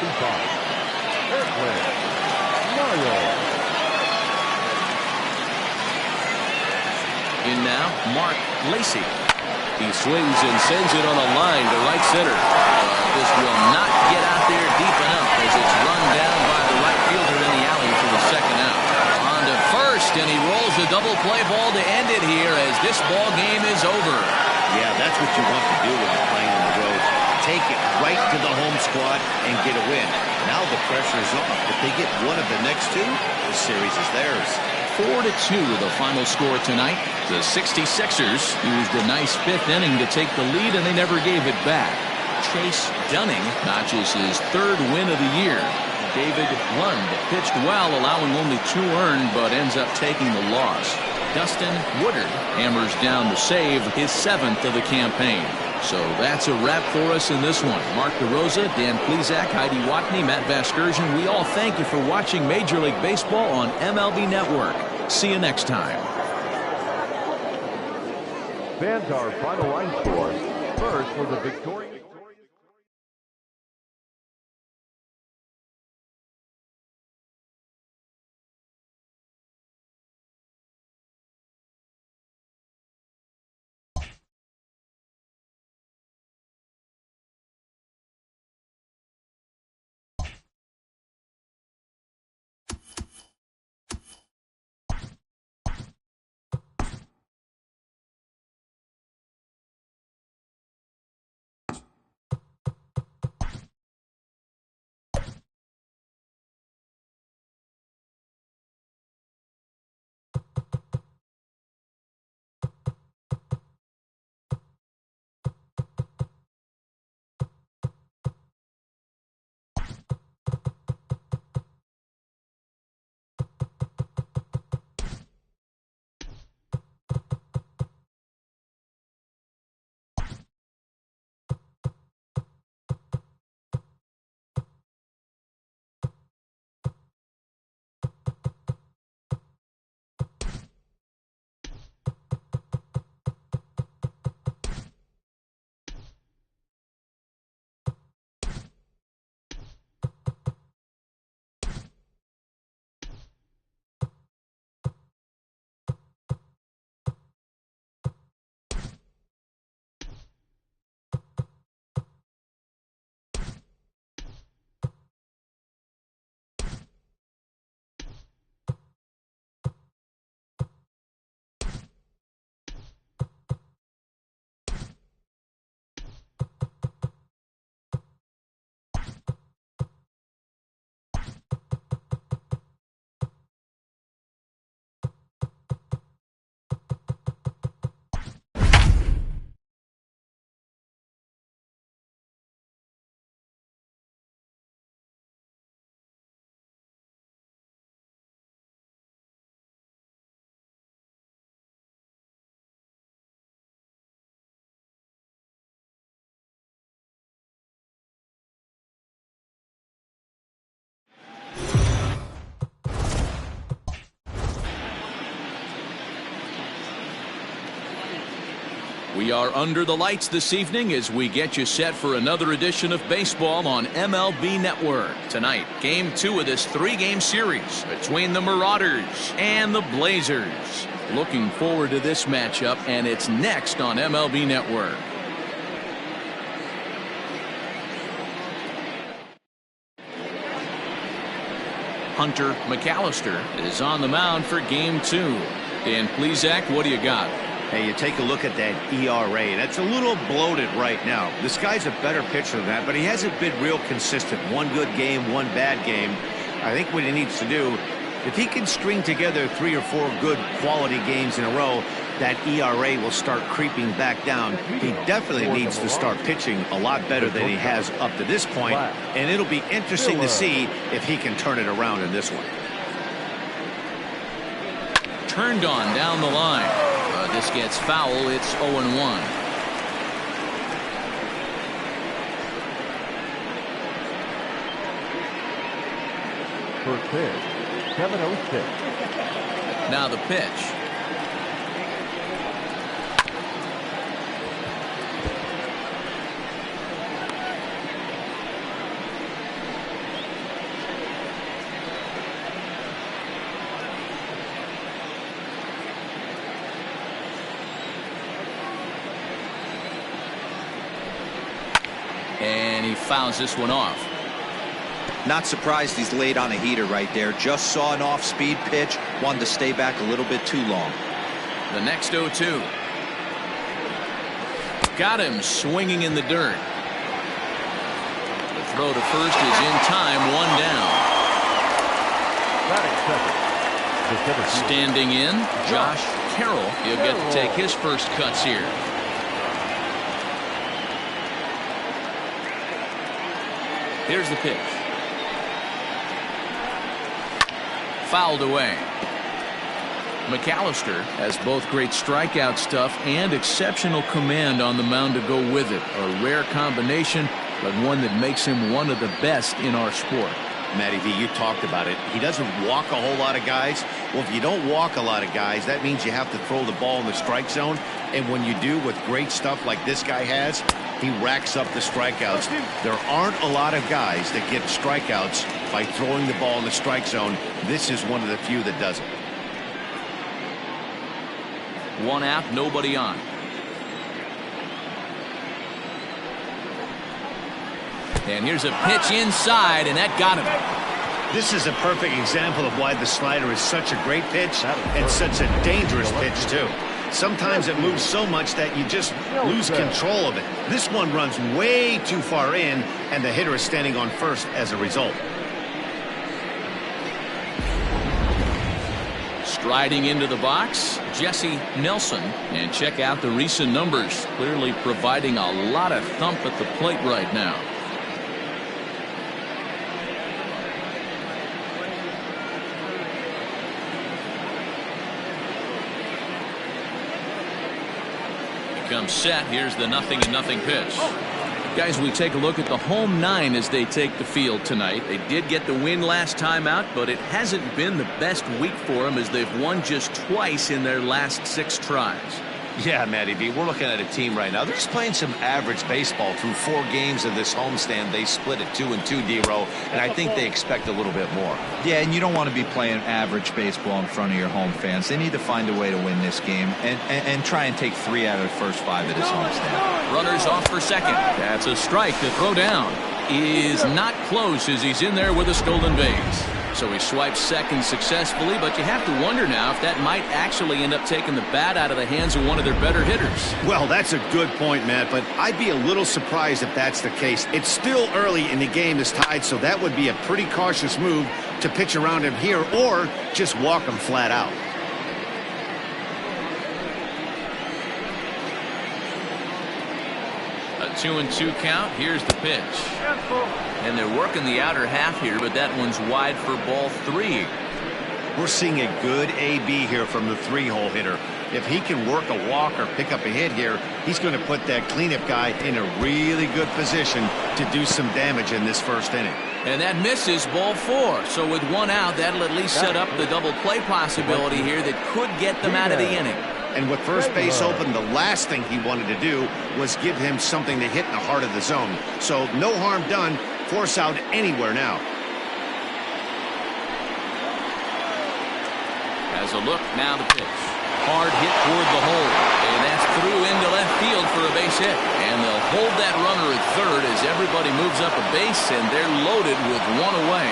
Edwin Miles. In now, Mark Lacey. He swings and sends it on a line to right center. This will not get out there deep enough as it's run down by the right fielder in the alley for the second out. On to first, and he rolls a double play ball to end it here as this ball game is over. Yeah, that's what you want to do when you're playing on the road. Take it right to the home squad and get a win. Now the pressure is off. If they get one of the next two, the series is theirs. 4-2 the final score tonight. The 66ers used a nice fifth inning to take the lead, and they never gave it back. Chase Dunning notches his third win of the year. David Lund pitched well, allowing only 2 earned, but ends up taking the loss. Dustin Woodard hammers down the save, his 7th of the campaign. So that's a wrap for us in this one. Mark DeRosa, Dan Plesac, Heidi Watney, Matt Vasgersian, we all thank you for watching Major League Baseball on MLB Network. See you next time. Fans, our final line score. First for the victorious. We are under the lights this evening as we get you set for another edition of baseball on MLB Network. Tonight, Game 2 of this 3-game series between the Marauders and the Blazers. Looking forward to this matchup, and it's next on MLB Network. Hunter McAllister is on the mound for Game 2. And please, Zach, what do you got? Hey, you take a look at that ERA. That's a little bloated right now. This guy's a better pitcher than that, but he hasn't been real consistent. One good game, one bad game. I think what he needs to do, if he can string together 3 or 4 good quality games in a row, that ERA will start creeping back down. He definitely needs to start pitching a lot better than he has up to this point, and it'll be interesting to see if he can turn it around in this one. Turned on down the line. This gets foul. It's 0-1. First pitch, 7-0-6. Now the pitch. And he fouls this one off. Not surprised he's laid on a heater right there. Just saw an off-speed pitch. Wanted to stay back a little bit too long. The next 0-2. Got him swinging in the dirt. The throw to first is in time. 1 down. Standing in, Josh Carroll. He'll get to take his first cuts here. Here's the pitch. Fouled away. McAllister has both great strikeout stuff and exceptional command on the mound to go with it. A rare combination, but one that makes him one of the best in our sport. Matty V, you talked about it. He doesn't walk a whole lot of guys. Well, if you don't walk a lot of guys, that means you have to throw the ball in the strike zone. And when you do with great stuff like this guy has, he racks up the strikeouts. There aren't a lot of guys that get strikeouts by throwing the ball in the strike zone. This is one of the few that does it. 1 out, nobody on. And here's a pitch inside, and that got him. This is a perfect example of why the slider is such a great pitch and such a dangerous pitch, too. Sometimes it moves so much that you just lose control of it. This one runs way too far in, and the hitter is standing on first as a result. Striding into the box, Jesse Nelson. And check out the recent numbers. Clearly providing a lot of thump at the plate right now. Comes set. Here's the 0-0 pitch. Guys, we take a look at the home 9 as they take the field tonight. They did get the win last time out, but it hasn't been the best week for them as they've won just twice in their last 6 tries. Yeah, Matty B, we're looking at a team right now. They're just playing some average baseball through 4 games of this homestand. They split at 2-2, D-Row, and I think they expect a little bit more. Yeah, and you don't want to be playing average baseball in front of your home fans. They need to find a way to win this game and try and take 3 out of the first 5 of this homestand. Runners off for second. That's a strike. The throw down is not close as he's in there with a stolen base. So he swipes second successfully, but you have to wonder now if that might actually end up taking the bat out of the hands of one of their better hitters. Well, that's a good point, Matt, but I'd be a little surprised if that's the case. It's still early in the game is tied, so that would be a pretty cautious move to pitch around him here or just walk him flat out. A 2-2 count. Here's the pitch. And they're working the outer half here, but that one's wide for ball 3. We're seeing a good AB here from the 3-hole hitter. If he can work a walk or pick up a hit here, he's going to put that cleanup guy in a really good position to do some damage in this first inning. And that misses ball 4. So with 1 out, that'll at least set up the double play possibility here that could get them out of the inning. And with first base open, the last thing he wanted to do was give him something to hit in the heart of the zone. So no harm done. Force out anywhere now. As a look, now the pitch. Hard hit toward the hole, and that's through into left field for a base hit. And they'll hold that runner at third as everybody moves up a base, and they're loaded with one away.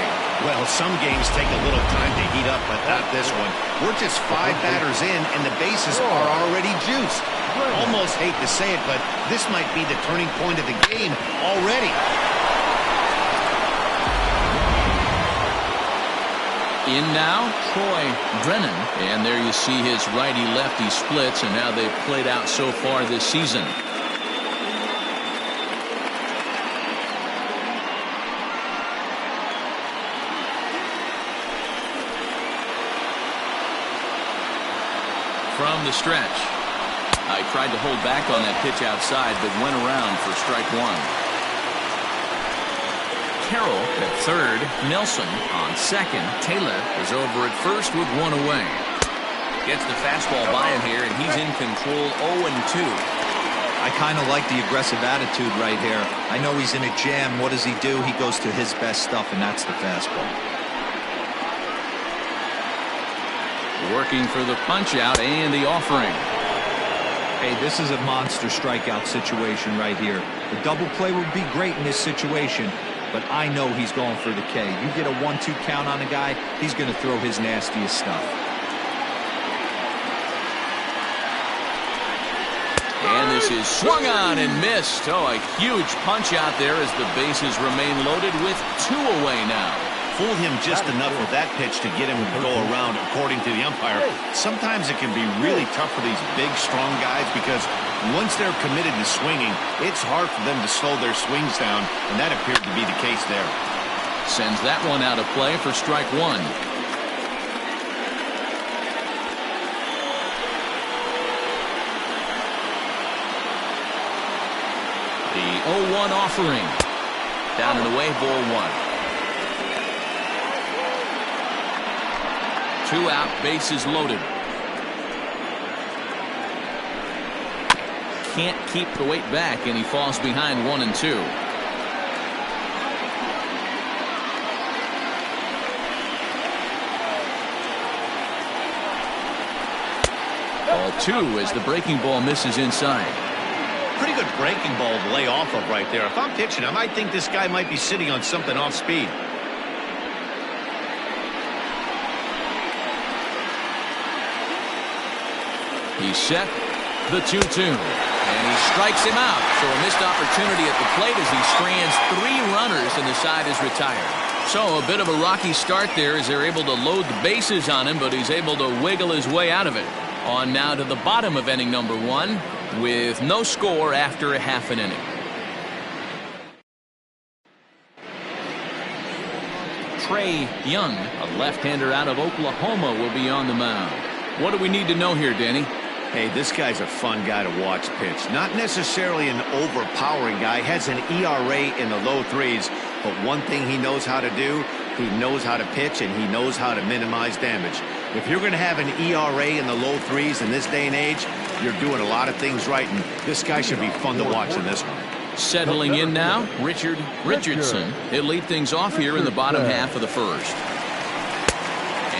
Well, some games take a little time to heat up, but not this one. We're just 5 batters in, and the bases are already juiced. Almost hate to say it, but this might be the turning point of the game already. In now, Troy Brennan. And there you see his righty-lefty splits and how they've played out so far this season. From the stretch. I tried to hold back on that pitch outside, but went around for strike one. Carroll at third, Nelson on second. Taylor is over at first with one away. Gets the fastball by him here, and he's in control 0-2. I kind of like the aggressive attitude right here. I know he's in a jam. What does he do? He goes to his best stuff, and that's the fastball. Working for the punch-out and the offering. Hey, this is a monster strikeout situation right here. The double play would be great in this situation, but I know he's going for the K. You get a 1-2 count on a guy, he's going to throw his nastiest stuff. And this is swung on and missed. Oh, a huge punch out there as the bases remain loaded with 2 away now. Fooled him just enough with that pitch to get him to go around, according to the umpire. Sometimes it can be really tough for these big, strong guys because once they're committed to swinging, it's hard for them to slow their swings down, and that appeared to be the case there. Sends that one out of play for strike one. The 0-1 offering. Down and away, ball one. 2 out, bases loaded. Can't keep the weight back, and he falls behind 1-2. Ball 2 as the breaking ball misses inside. Pretty good breaking ball to lay off of right there. If I'm pitching, I might think this guy might be sitting on something off speed. He's set the 2-2, and he strikes him out. So a missed opportunity at the plate as he strands 3 runners, and the side is retired. So a bit of a rocky start there as they're able to load the bases on him, but he's able to wiggle his way out of it. On now to the bottom of inning number 1 with no score after a half an inning. Trey Young, a left-hander out of Oklahoma, will be on the mound. What do we need to know here, Danny? Hey, this guy's a fun guy to watch pitch. Not necessarily an overpowering guy. Has an ERA in the low 3s. But one thing he knows how to do, he knows how to pitch, and he knows how to minimize damage. If you're going to have an ERA in the low 3s in this day and age, you're doing a lot of things right, and this guy should be fun to watch in this one. Settling in now, Richard Richardson. He'll lead things off here in the bottom half of the first.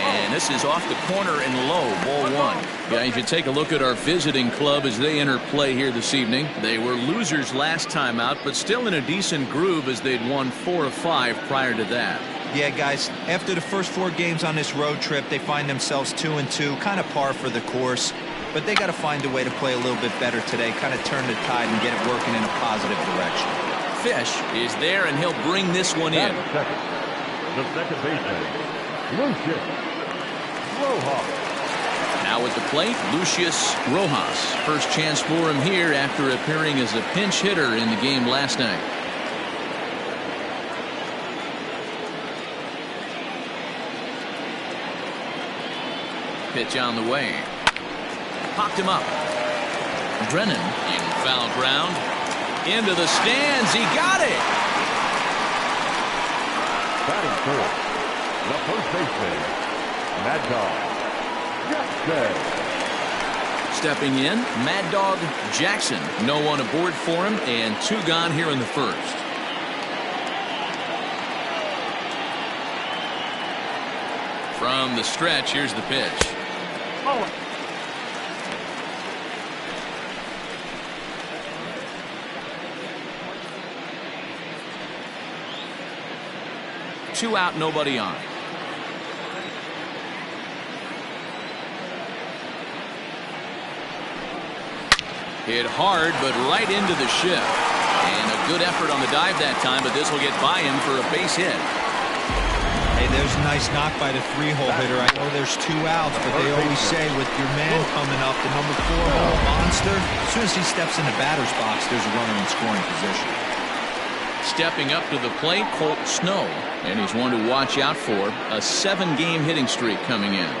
And this is off the corner and low, ball 1. Guys, you take a look at our visiting club as they enter play here this evening. They were losers last time out, but still in a decent groove as they'd won 4 of 5 prior to that. Yeah, guys, after the first 4 games on this road trip, they find themselves 2-2, kind of par for the course. But they got to find a way to play a little bit better today, kind of turn the tide and get it working in a positive direction. Fish is there, and he'll bring this one in. The second baseman, Lucius Rojas. Now at the plate, Lucius Rojas. First chance for him here after appearing as a pinch hitter in the game last night. Pitch on the way. Popped him up. Brennan in foul ground. Into the stands. He got it. Batting fourth, the first baseman, Mad Dog Jackson. Stepping in, Mad Dog Jackson. No one aboard for him, and 2 gone here in the first. From the stretch, here's the pitch. Oh. 2 out, nobody on. Hit hard, but right into the shift. And a good effort on the dive that time, but this will get by him for a base hit. Hey, there's a nice knock by the 3-hole hitter. I know there's 2 outs, but they always say with your man coming up, the number 4-hole monster, as soon as he steps in the batter's box, there's a runner in scoring position. Stepping up to the plate, Colt Snow. And he's one to watch out for. A 7-game hitting streak coming in.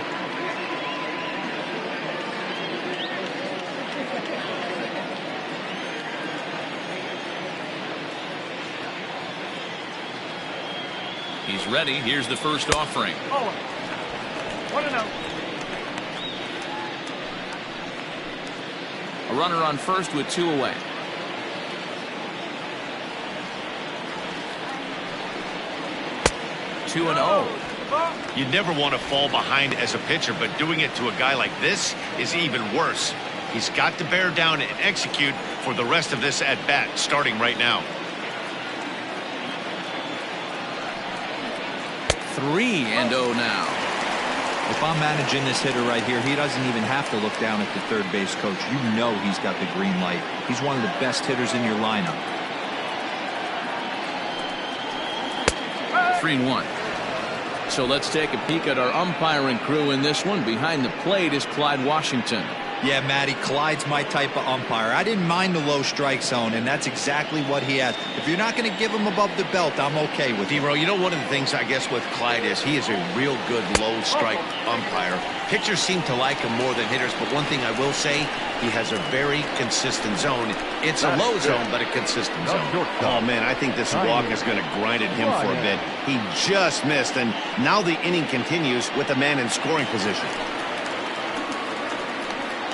He's ready. Here's the first offering. Oh. 1-0. A runner on first with 2 away. Two and 0. You never want to fall behind as a pitcher, but doing it to a guy like this is even worse. He's got to bear down and execute for the rest of this at bat, starting right now. 3-0 now. If I'm managing this hitter right here, he doesn't even have to look down at the third base coach. You know he's got the green light. He's one of the best hitters in your lineup. 3-1. So let's take a peek at our umpiring crew in this one. Behind the plate is Clyde Washington. Yeah, Matty, Clyde's my type of umpire. I didn't mind the low strike zone, and that's exactly what he has. If you're not going to give him above the belt, I'm okay with it. D-Row, you know, one of the things I guess with Clyde is he is a real good low strike umpire. Pitchers seem to like him more than hitters, but one thing I will say, he has a very consistent zone. It's a low zone, but a consistent zone. Oh, man, I think this walk is going to grind at him for a bit. He just missed, and now the inning continues with a man in scoring position.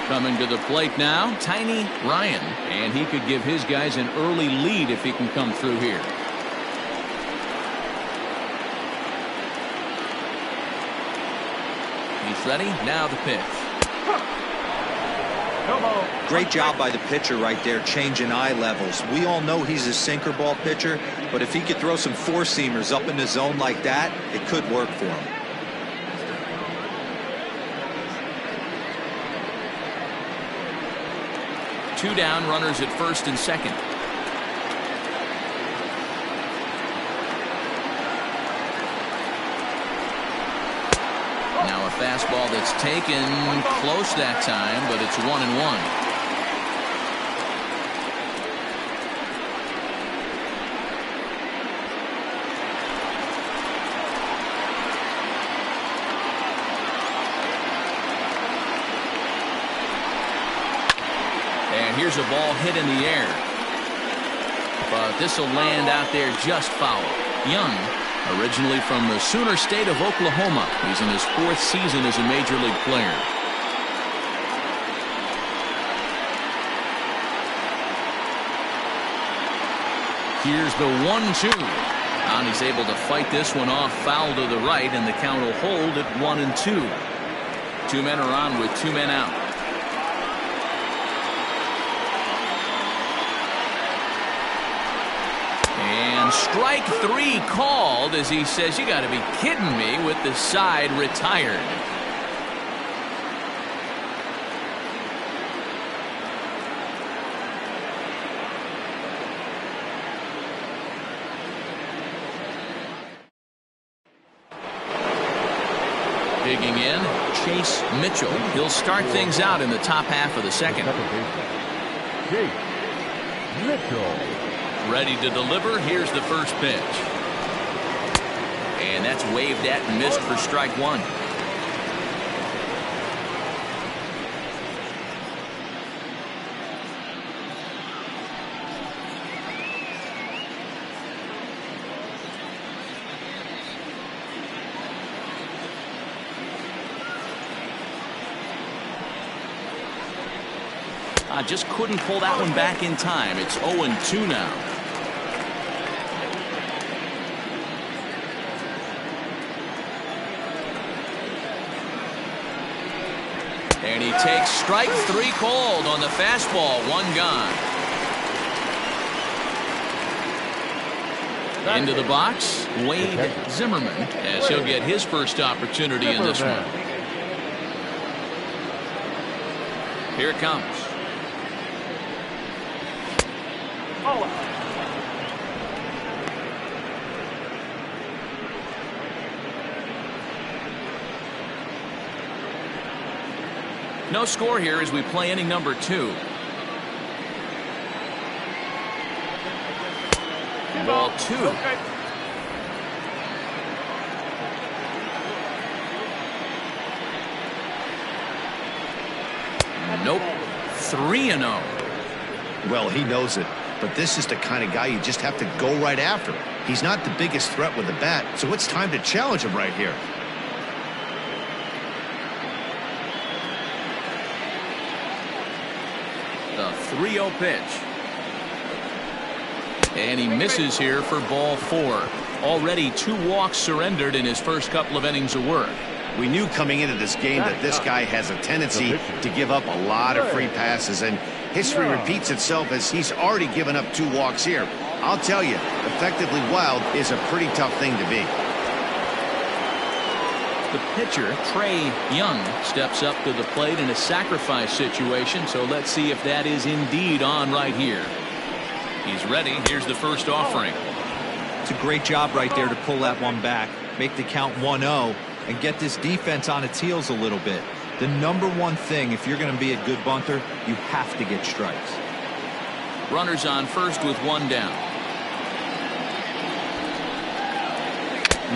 Coming to the plate now, Tiny Ryan, and he could give his guys an early lead if he can come through here. He's ready. Now the pitch. Great job by the pitcher right there, changing eye levels. We all know he's a sinker ball pitcher, but if he could throw some four-seamers up in the zone like that, it could work for him. Two down, runners at first and second. Now a fastball that's taken close that time, but it's 1-1. And here's a ball hit in the air. But this will land out there just foul. Young, originally from the Sooner State of Oklahoma. He's in his 4th season as a major league player. Here's the 1-2. And he's able to fight this one off, foul to the right, and the count will hold at 1-2. 2 men are on with 2 men out. And strike 3 called as he says, you got to be kidding me, with the side retired. Digging in, Chase Mitchell. He'll start things out in the top half of the second. Chase Mitchell. Ready to deliver. Here's the first pitch. And that's waved at and missed for strike 1. Just couldn't pull that one back in time. It's 0-2 now. And he takes strike 3 called on the fastball. 1 gone. Into the box, Wade Zimmerman, as he'll get his first opportunity in this one. Here it comes. No score here as we play inning number 2. Ball 2. Okay. Nope. 3-0. Well, he knows it, but this is the kind of guy you just have to go right after. He's not the biggest threat with the bat, so it's time to challenge him right here. The 3-0 pitch. And he misses here for ball 4. Already 2 walks surrendered in his first couple of innings of work. We knew coming into this game that this guy has a tendency to give up a lot of free passes, and history repeats itself as he's already given up 2 walks here. I'll tell you, effectively wild is a pretty tough thing to be. The pitcher, Trey Young, steps up to the plate in a sacrifice situation, so let's see if that is indeed on right here. He's ready. Here's the first offering. It's a great job right there to pull that one back, make the count 1-0, and get this defense on its heels a little bit. The number one thing, if you're going to be a good bunter, you have to get strikes. Runners on first with 1 down.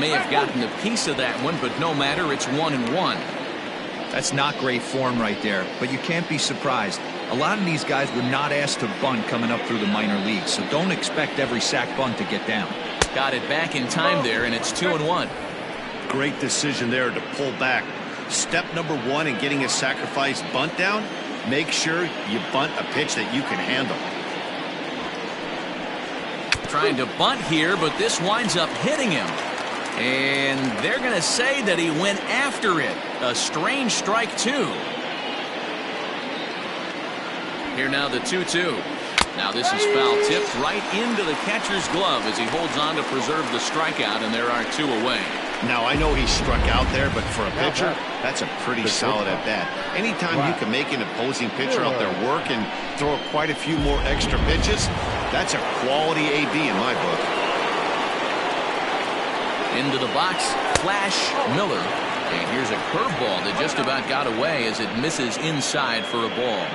May have gotten a piece of that one, but no matter, it's 1-1. That's not great form right there, but you can't be surprised. A lot of these guys were not asked to bunt coming up through the minor leagues, so don't expect every sack bunt to get down. Got it back in time there, and it's 2-1. Great decision there to pull back. Step number 1 in getting a sacrifice bunt down, make sure you bunt a pitch that you can handle. Trying to bunt here, but this winds up hitting him. And they're going to say that he went after it. A strange strike, too. Here now the 2-2. Now this is foul tipped right into the catcher's glove as he holds on to preserve the strikeout, and there are 2 away. Now, I know he struck out there, but for a pitcher, that's a pretty solid at bat. Anytime you can make an opposing pitcher out there work and throw quite a few more extra pitches, that's a quality AB in my book. Into the box, Flash Miller. And here's a curveball that just about got away as it misses inside for a ball.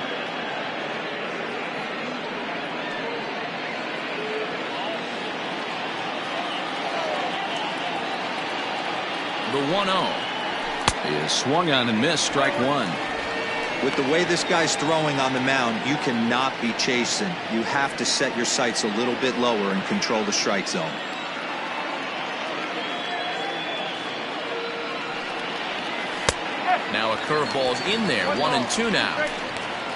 The 1-0 is swung on and missed, strike 1. With the way this guy's throwing on the mound, you cannot be chasing. You have to set your sights a little bit lower and control the strike zone. Now a curveball's in there, 1-2 now.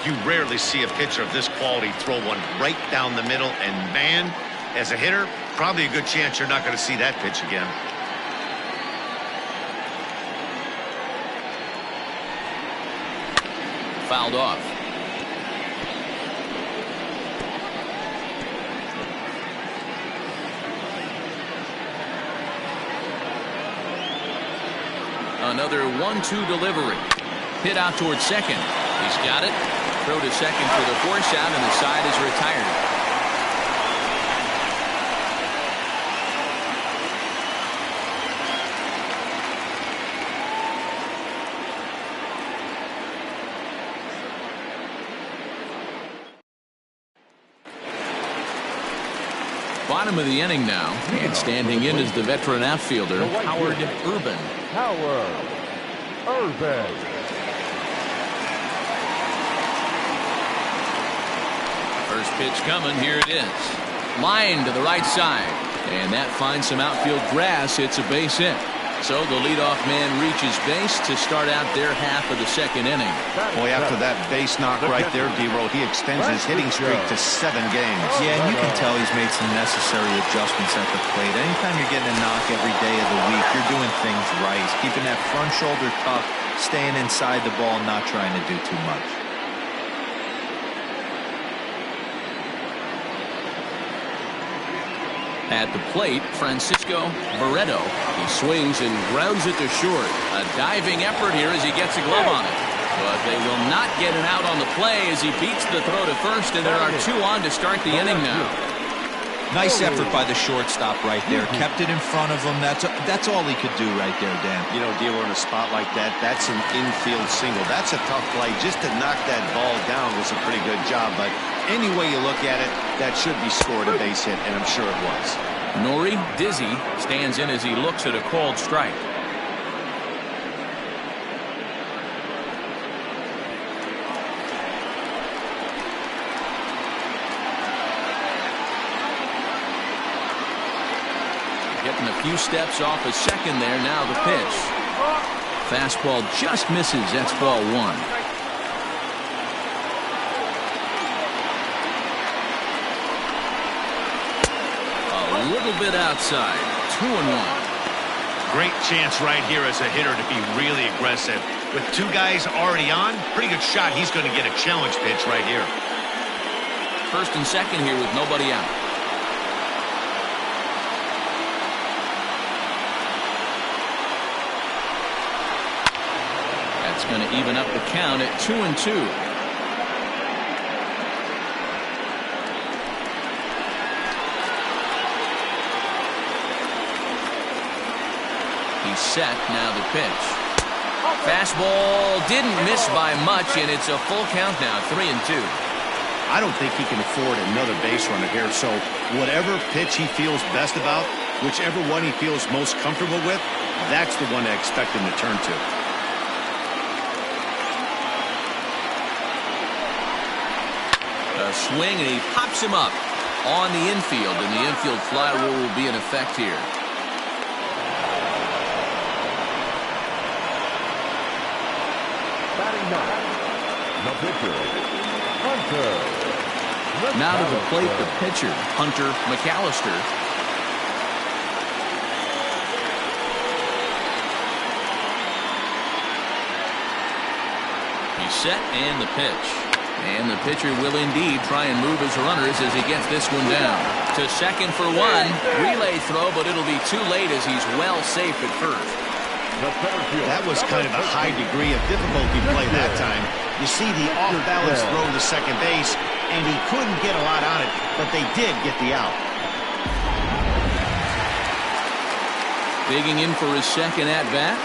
You rarely see a pitcher of this quality throw one right down the middle, and man, as a hitter, probably a good chance you're not going to see that pitch again. Fouled off. Another 1-2 delivery. Hit out towards second. He's got it. Throw to second for the force out, and the side is retired. Bottom of the inning now, and standing in is the veteran outfielder, Howard Urban. Howard Urban. First pitch coming, here it is. Line to the right side, and that finds some outfield grass. It's a base hit. So the leadoff man reaches base to start out their half of the second inning. Boy, after that base knock right there, D-Roll, he extends his hitting streak to 7 games. Yeah, and you can tell he's made some necessary adjustments at the plate. Anytime you're getting a knock every day of the week, you're doing things right. He's keeping that front shoulder tough, staying inside the ball, not trying to do too much. At the plate, Francisco Barreto. He swings and grounds it to short. A diving effort here as he gets a glove on it. But they will not get it out on the play as he beats the throw to first, and there are 2 on to start the inning now. Nice effort by the shortstop right there. Kept it in front of him. That's all he could do right there, Dan. You know, dealer in a spot like that, that's an infield single. That's a tough play. Just to knock that ball down was a pretty good job. But any way you look at it, that should be scored a base hit, and I'm sure it was. Nori Dizzy stands in as he looks at a called strike. Getting a few steps off a second there. Now the pitch. Fastball just misses. That's ball 1. A little bit outside. 2-1. Great chance right here as a hitter to be really aggressive. With 2 guys already on, pretty good shot. He's going to get a challenge pitch right here. First and second here with nobody out. That's going to even up the count at 2-2. Set. Now the pitch. Fastball didn't miss by much, and it's a full count now. 3-2. I don't think he can afford another base runner here, so whatever pitch he feels best about, whichever one he feels most comfortable with, that's the one I expect him to turn to. A swing, and he pops him up on the infield, and the infield fly rule will be in effect here. Now to the plate, the pitcher, Hunter McAllister. He's set, and the pitch. And the pitcher will indeed try and move his runners as he gets this one down. To second for 1. Relay throw, but it'll be too late as he's well safe at first. That was kind of a high degree of difficulty play that time. You see the off-balance throw to second base, and he couldn't get a lot on it, but they did get the out. Digging in for his second at-bat,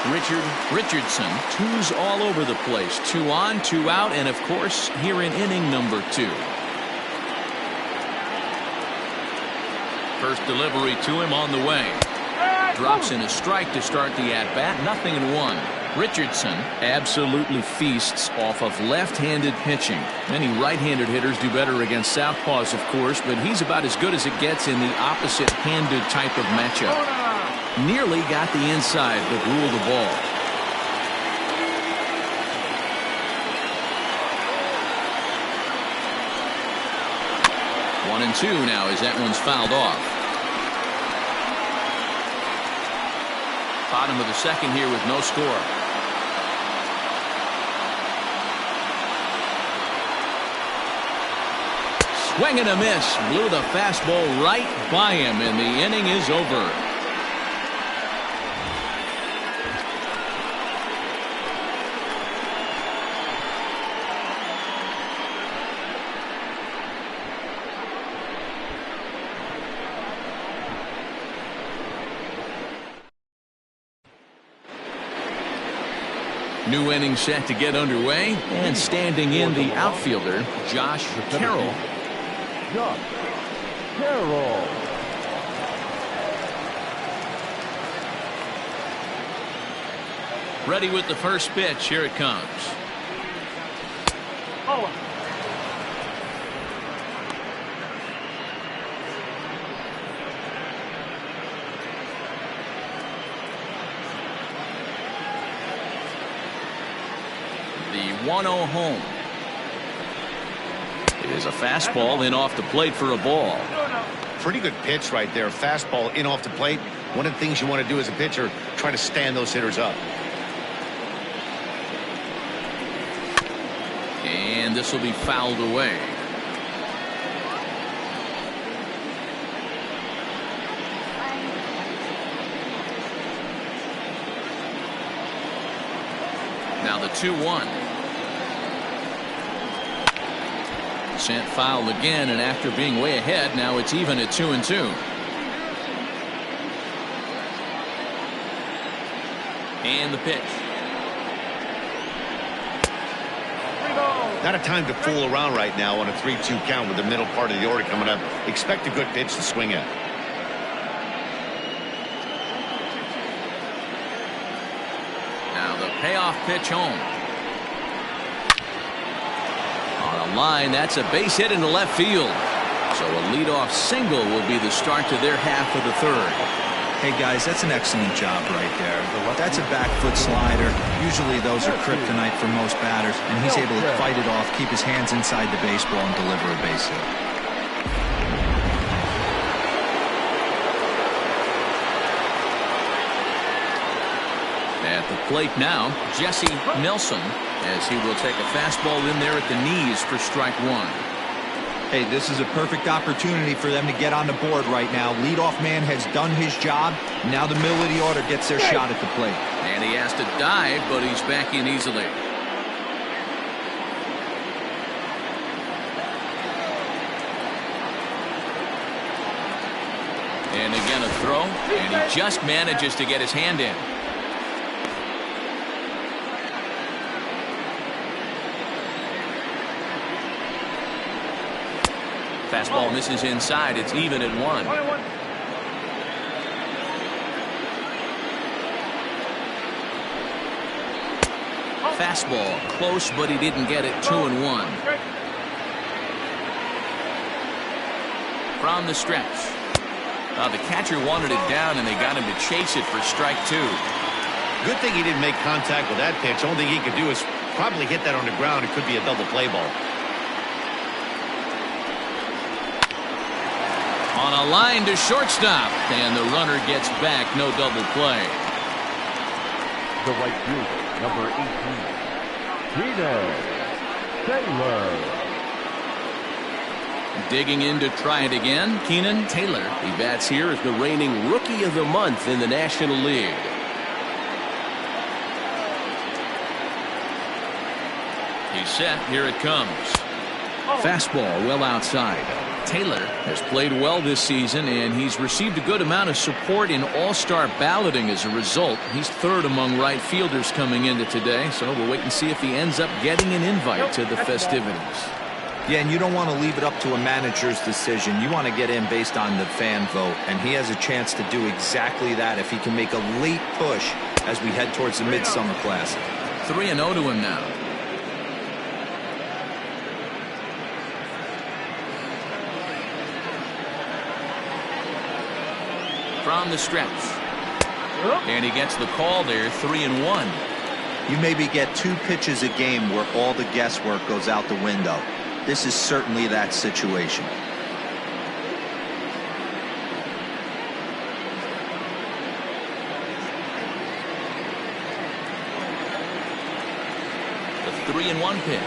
Richardson. 2's all over the place. 2 on, 2 out, and of course, here in inning number 2. First delivery to him on the way. Drops in a strike to start the at-bat. 0-1. Richardson absolutely feasts off of left-handed pitching. Many right-handed hitters do better against southpaws, of course, but he's about as good as it gets in the opposite-handed type of matchup. Nearly got the inside, but ruled the ball. One and 2 now as that one's fouled off. Bottom of the second here with no score. Swing and a miss. Blew the fastball right by him, and the inning is over. New inning set to get underway, and standing in the outfielder, Josh Carroll. Josh Carroll. Ready with the first pitch. Here it comes. Oh. 1-0 home. It is a fastball in off the plate for a ball. Pretty good pitch right there. Fastball in off the plate. One of the things you want to do as a pitcher, try to stand those hitters up. And this will be fouled away. Now the 2-1. Sent foul again, and after being way ahead, now it's even at 2-2. And the pitch. Not a time to fool around right now on a 3-2 count with the middle part of the order coming up. Expect a good pitch to swing at. Now the payoff pitch home. On a line, that's a base hit into left field. So a leadoff single will be the start to their half of the third. Hey guys, that's an excellent job right there. That's a back foot slider. Usually those are kryptonite for most batters, and he's able to fight it off, keep his hands inside the baseball, and deliver a base hit. At the plate now, Jesse Nelson, as he will take a fastball in there at the knees for strike one. Hey, this is a perfect opportunity for them to get on the board right now. Leadoff man has done his job. Now the middle of the order gets their shot at the plate. And he has to dive, but he's back in easily. And again a throw, and he just manages to get his hand in. Fastball misses inside. It's even at 1. Fastball close, but he didn't get it. 2-1. From the stretch. The catcher wanted it down, and they got him to chase it for strike 2. Good thing he didn't make contact with that pitch. Only thing he could do is probably hit that on the ground. It could be a double play ball. On a line to shortstop, and the runner gets back. No double play. The right fielder, number 18, Taylor. Digging in to try it again, Keenan Taylor. He bats here as the reigning Rookie of the Month in the National League. He's set. Here it comes. Fastball well outside. Taylor has played well this season, and he's received a good amount of support in all-star balloting as a result. He's third among right fielders coming into today, so we'll wait and see if he ends up getting an invite to the festivities. Yeah, and you don't want to leave it up to a manager's decision. You want to get in based on the fan vote, and he has a chance to do exactly that if he can make a late push as we head towards the Midsummer Classic. 3-0 to him now. From the stretch. And he gets the call there. 3-1. You maybe get 2 pitches a game where all the guesswork goes out the window. This is certainly that situation. The 3-1 pitch.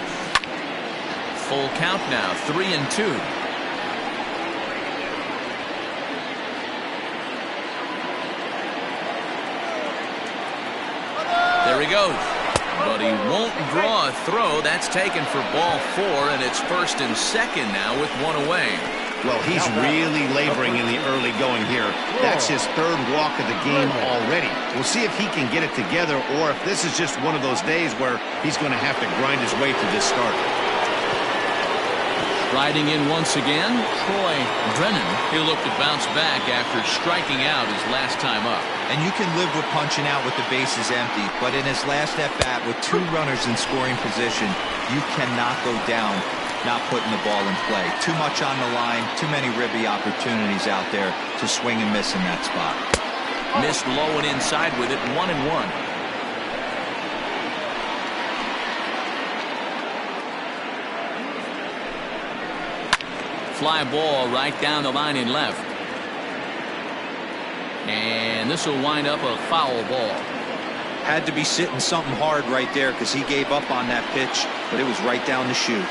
Full count now. 3-2. There he goes. But he won't draw a throw. That's taken for ball 4, and it's first and second now with 1 away. Well, he's really laboring in the early going here. That's his 3rd walk of the game already. We'll see if he can get it together, or if this is just one of those days where he's going to have to grind his way through this start. Riding in once again, Troy Brennan. He'll look to bounce back after striking out his last time up. And you can live with punching out with the bases empty, but in his last at-bat with 2 runners in scoring position, you cannot go down not putting the ball in play. Too much on the line, too many ribby opportunities out there to swing and miss in that spot. Missed low and inside with it. 1-1. Fly ball right down the line in left. And this will wind up a foul ball. Had to be sitting something hard right there because he gave up on that pitch, but it was right down the chute.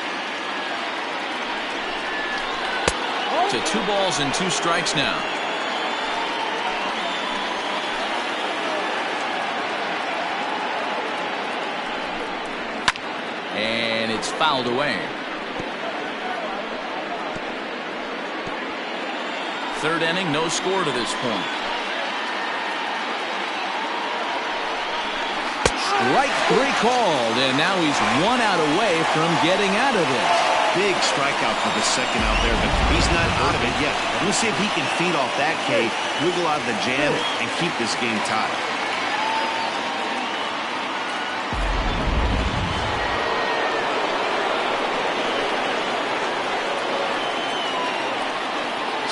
To 2 balls and 2 strikes now. And it's fouled away. Third inning, no score to this point. Strike 3 called, and now he's 1 out away from getting out of this. Big strikeout for the second out there, but he's not out of it yet. We'll see if he can feed off that K, wiggle out of the jam, and keep this game tied.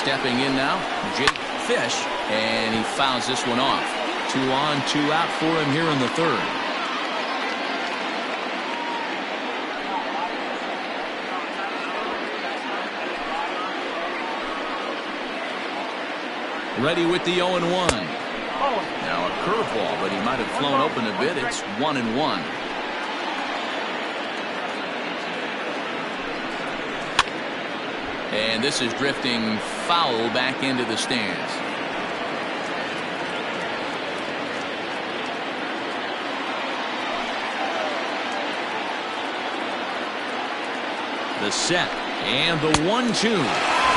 Stepping in now, Jake Fish, and he fouls this one off. 2 on, 2 out for him here in the third. Ready with the 0-1. Now a curveball, but he might have flown open a bit. It's 1-1. And this is drifting foul back into the stands. The set and the 1-2.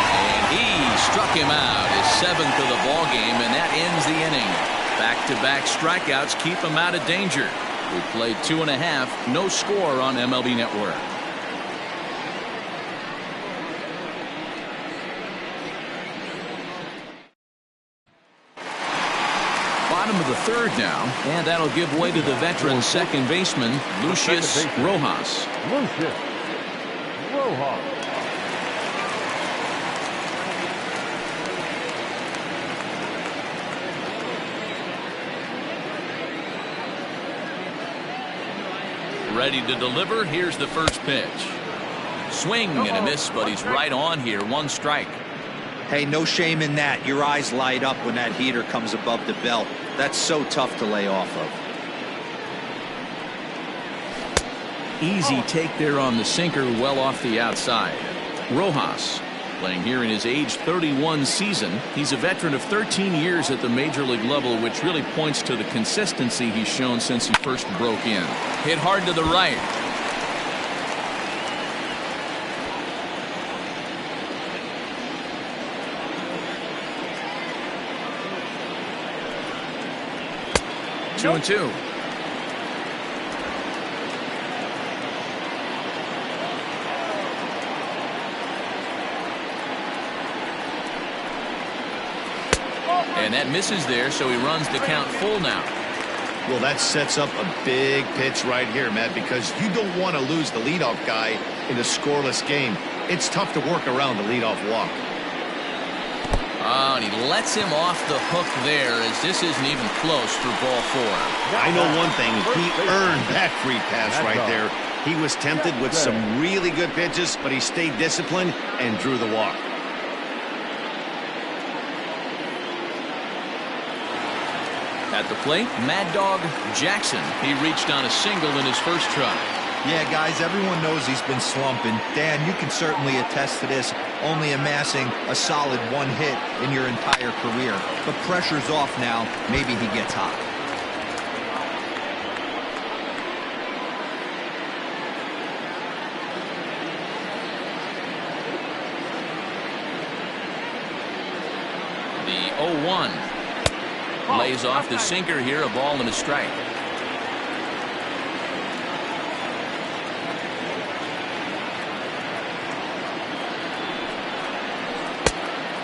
And he struck him out, his 7th of the ball game, and that ends the inning. Back-to-back strikeouts keep him out of danger. We played 2.5, no score on MLB Network. Bottom of the third now, and that'll give way to the veteran second baseman, Lucius Rojas. Lucius Rojas. Ready to deliver. Here's the first pitch. Swing and a miss, but he's right on here. 1 strike. Hey, no shame in that. Your eyes light up when that heater comes above the belt. That's so tough to lay off of. Easy take there on the sinker, well off the outside. Rojas playing here in his age 31 season. He's a veteran of 13 years at the major league level, which really points to the consistency he's shown since he first broke in. Hit hard to the right. Two and 2. And that misses there, so he runs the count full now. Well, that sets up a big pitch right here, Matt, because you don't want to lose the leadoff guy in a scoreless game. It's tough to work around the leadoff walk. Oh, and he lets him off the hook there, as this isn't even close for ball 4. I know one thing. He earned that free pass right there. He was tempted with some really good pitches, but he stayed disciplined and drew the walk. At the plate, Mad Dog Jackson. He reached on a single in his first try. Yeah, guys, everyone knows he's been slumping. Dan, you can certainly attest to this, only amassing a solid 1 hit in your entire career. But pressure's off now. Maybe he gets hot. The 0-1. Lays off the sinker here, a ball and a strike.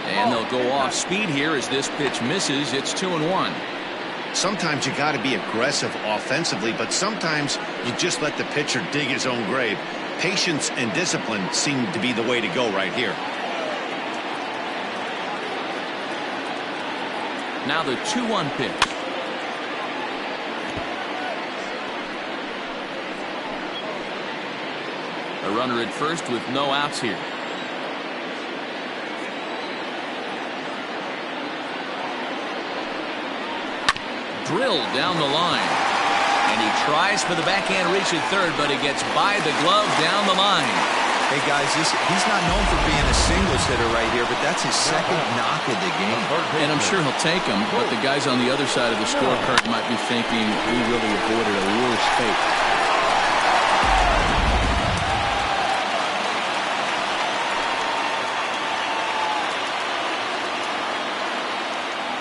And they'll go off speed here as this pitch misses. It's 2-1. Sometimes you got to be aggressive offensively, but sometimes you just let the pitcher dig his own grave. Patience and discipline seem to be the way to go right here. Now the 2-1 pitch. A runner at first with no outs here. Drilled down the line. And he tries for the backhand reach at third, but he gets by the glove down the line. Hey, guys, he's not known for being a singles hitter right here, but that's his second knock of the game. And I'm sure he'll take him, but the guys on the other side of the scorecard might be thinking we really avoided a worse fate.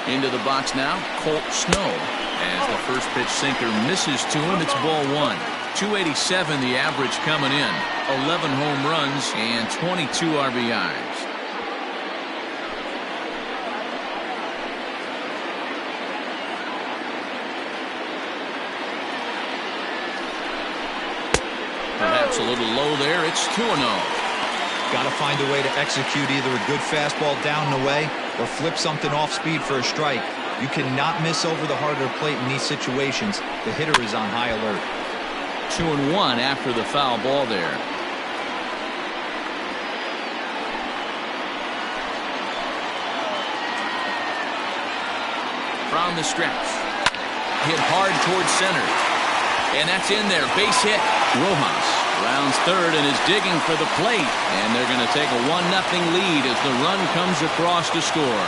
Into the box now, Colt Snow. As the first pitch sinker misses to him, it's ball one. 287 the average coming in. 11 home runs and 22 RBIs. Perhaps a little low there. It's 2-0. Got to find a way to execute either a good fastball down and away or flip something off speed for a strike. You cannot miss over the heart of the plate in these situations. The hitter is on high alert. 2-1 after the foul ball there. From the stretch. Hit hard towards center. And that's in there. Base hit. Rojas rounds third and is digging for the plate. And they're going to take a 1-0 lead as the run comes across to score.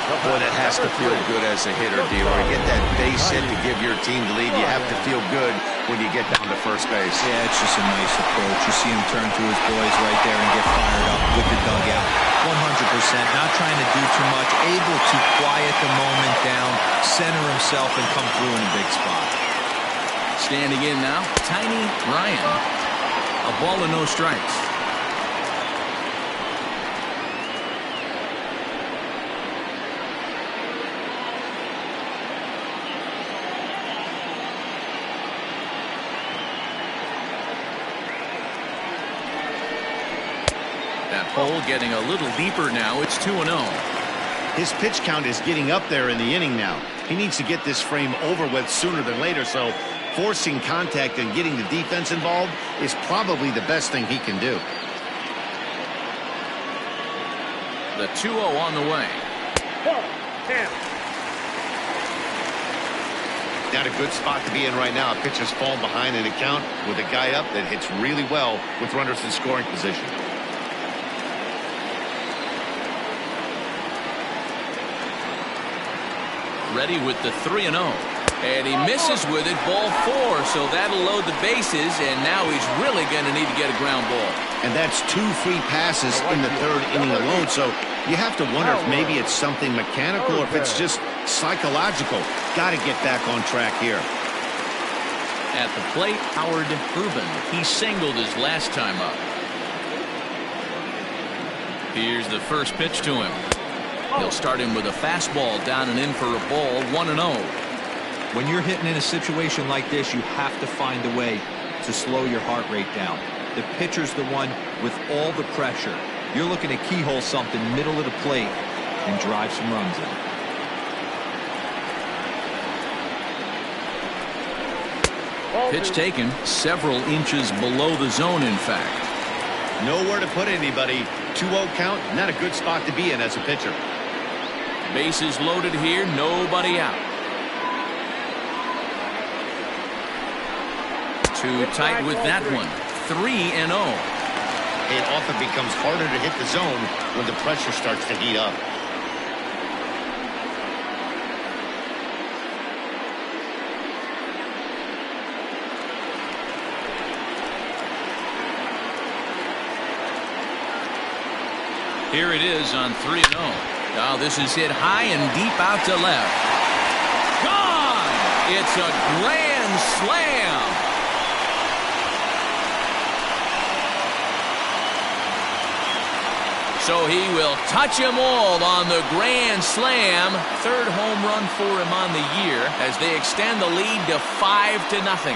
Boy, that has to feel good as a hitter, D.R. Get that base hit to give your team the lead. You have to feel good when you get down to first base. Yeah, it's just a nice approach. You see him turn to his boys right there and get fired up with the dugout. 100%. Not trying to do too much. Able to quiet the moment down, center himself, and come through in a big spot. Standing in now, Tiny Ryan. A ball and no strikes. That hole getting a little deeper now. It's 2-0. His pitch count is getting up there in the inning now. He needs to get this frame over with sooner than later, so forcing contact and getting the defense involved is probably the best thing he can do. The 2-0 on the way. Not a good spot to be in right now. Pitcher's falling behind in a count with a guy up that hits really well with runners in scoring position. Ready with the 3-0. And he misses with it, ball 4, so that'll load the bases, and now he's really going to need to get a ground ball. And that's 2 free passes in the third inning alone, so you have to wonder if maybe it's something mechanical or if it's just psychological. Got to get back on track here. At the plate, Howard Rubin. He singled his last time up. Here's the first pitch to him. He'll start him with a fastball down and in for a ball. 1-0. When you're hitting in a situation like this, you have to find a way to slow your heart rate down. The pitcher's the one with all the pressure. You're looking to keyhole something middle of the plate and drive some runs in. Pitch taken several inches below the zone, in fact. Nowhere to put anybody. 2-0 count, not a good spot to be in as a pitcher. Bases loaded here, nobody out. Too tight with that one. 3-0. It often becomes harder to hit the zone when the pressure starts to heat up. Here it is on 3-0. Now this is hit high and deep out to left. Gone! It's a grand slam. So he will touch them all on the grand slam. Third home run for him on the year as they extend the lead to 5-0.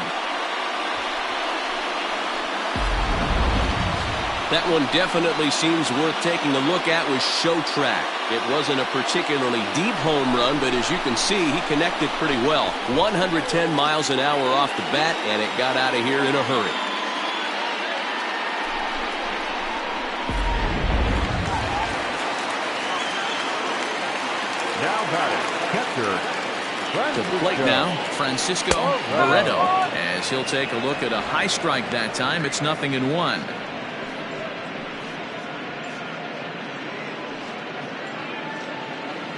That one definitely seems worth taking a look at with Show Track. It wasn't a particularly deep home run, but as you can see, he connected pretty well. 110 miles an hour off the bat, and it got out of here in a hurry. Now batting, catcher, To the plate now, Francisco Barreto, as he'll take a look at a high strike that time. It's 0-1.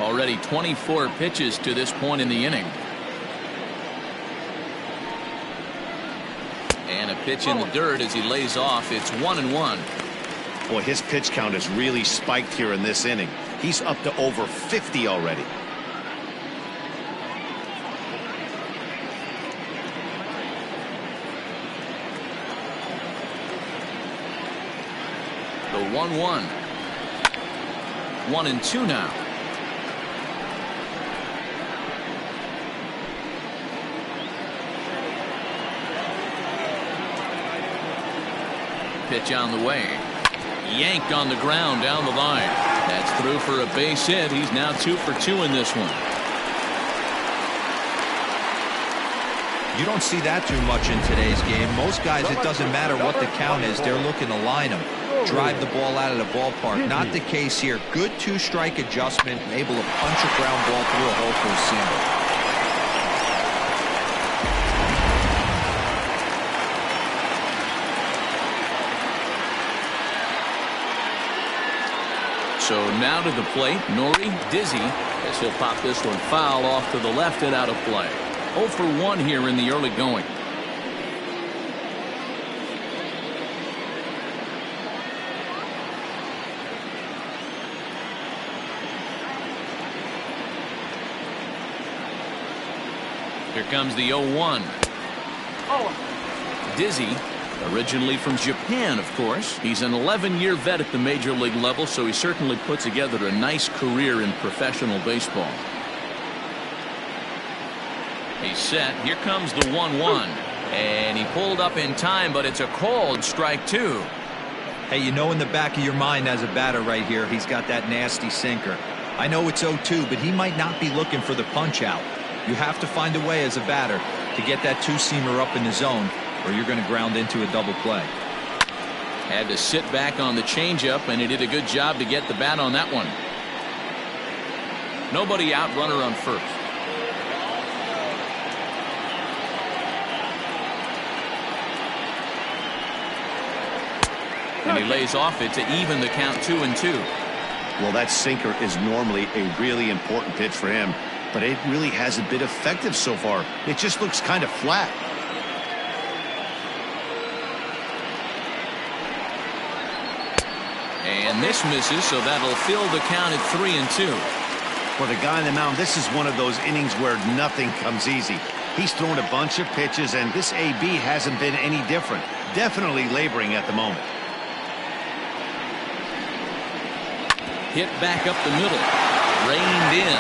Already 24 pitches to this point in the inning. And a pitch in the dirt as he lays off. It's 1-1. Boy, his pitch count has really spiked here in this inning. He's up to over 50 already. The 1-1. 1-2 now. Pitch on the way. Yanked on the ground down the line. That's through for a base hit. He's now 2 for 2 in this one. You don't see that too much in today's game. Most guys, it doesn't matter what the count is. They're looking to line them, drive the ball out of the ballpark. Not the case here. Good 2-strike adjustment, able to punch a ground ball through a hole for a single. So now to the plate, Nori Dizzy, as he'll pop this one foul off to the left and out of play. 0 for 1 here in the early going. Here comes the 0-1. Dizzy, originally from Japan, of course. He's an 11-year vet at the major league level, so he certainly put together a nice career in professional baseball. He's set. Here comes the 1-1. And he pulled up in time, but it's a called strike 2. Hey, you know in the back of your mind as a batter right here, he's got that nasty sinker. I know it's 0-2, but he might not be looking for the punch out. You have to find a way as a batter to get that 2-seamer up in the zone, or you're going to ground into a double play. Had to sit back on the changeup, and he did a good job to get the bat on that one. Nobody out, runner on first. And he lays off it to even the count 2-2. Well, that sinker is normally a really important pitch for him, but it really hasn't been effective so far. It just looks kind of flat. And this misses, so that'll fill the count at 3-2. For the guy on the mound, this is one of those innings where nothing comes easy. He's thrown a bunch of pitches, and this AB hasn't been any different. Definitely laboring at the moment. Hit back up the middle. Reined in.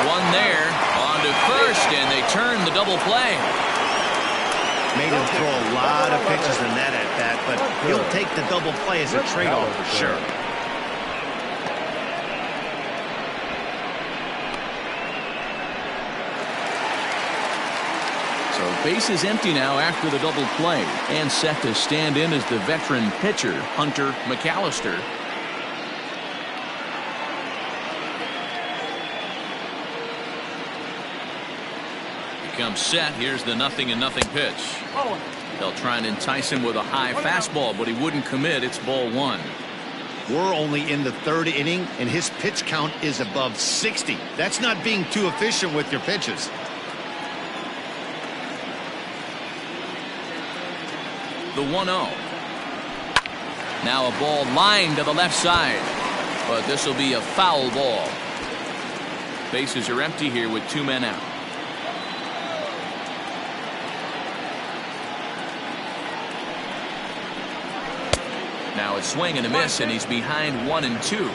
One there. On to first, and they turn the double play. Made him throw a lot of pitches in that at bat, but he'll take the double play as a trade-off for sure. So base is empty now after the double play, and set to stand in as the veteran pitcher, Hunter McAllister. Comes set. Here's the 0-0 pitch. They'll try and entice him with a high fastball, but he wouldn't commit. It's ball 1. We're only in the 3rd inning, and his pitch count is above 60. That's not being too efficient with your pitches. The 1-0. Now a ball lined to the left side, but this will be a foul ball. Bases are empty here with 2 men out. Now a swing and a miss, and he's behind 1-2.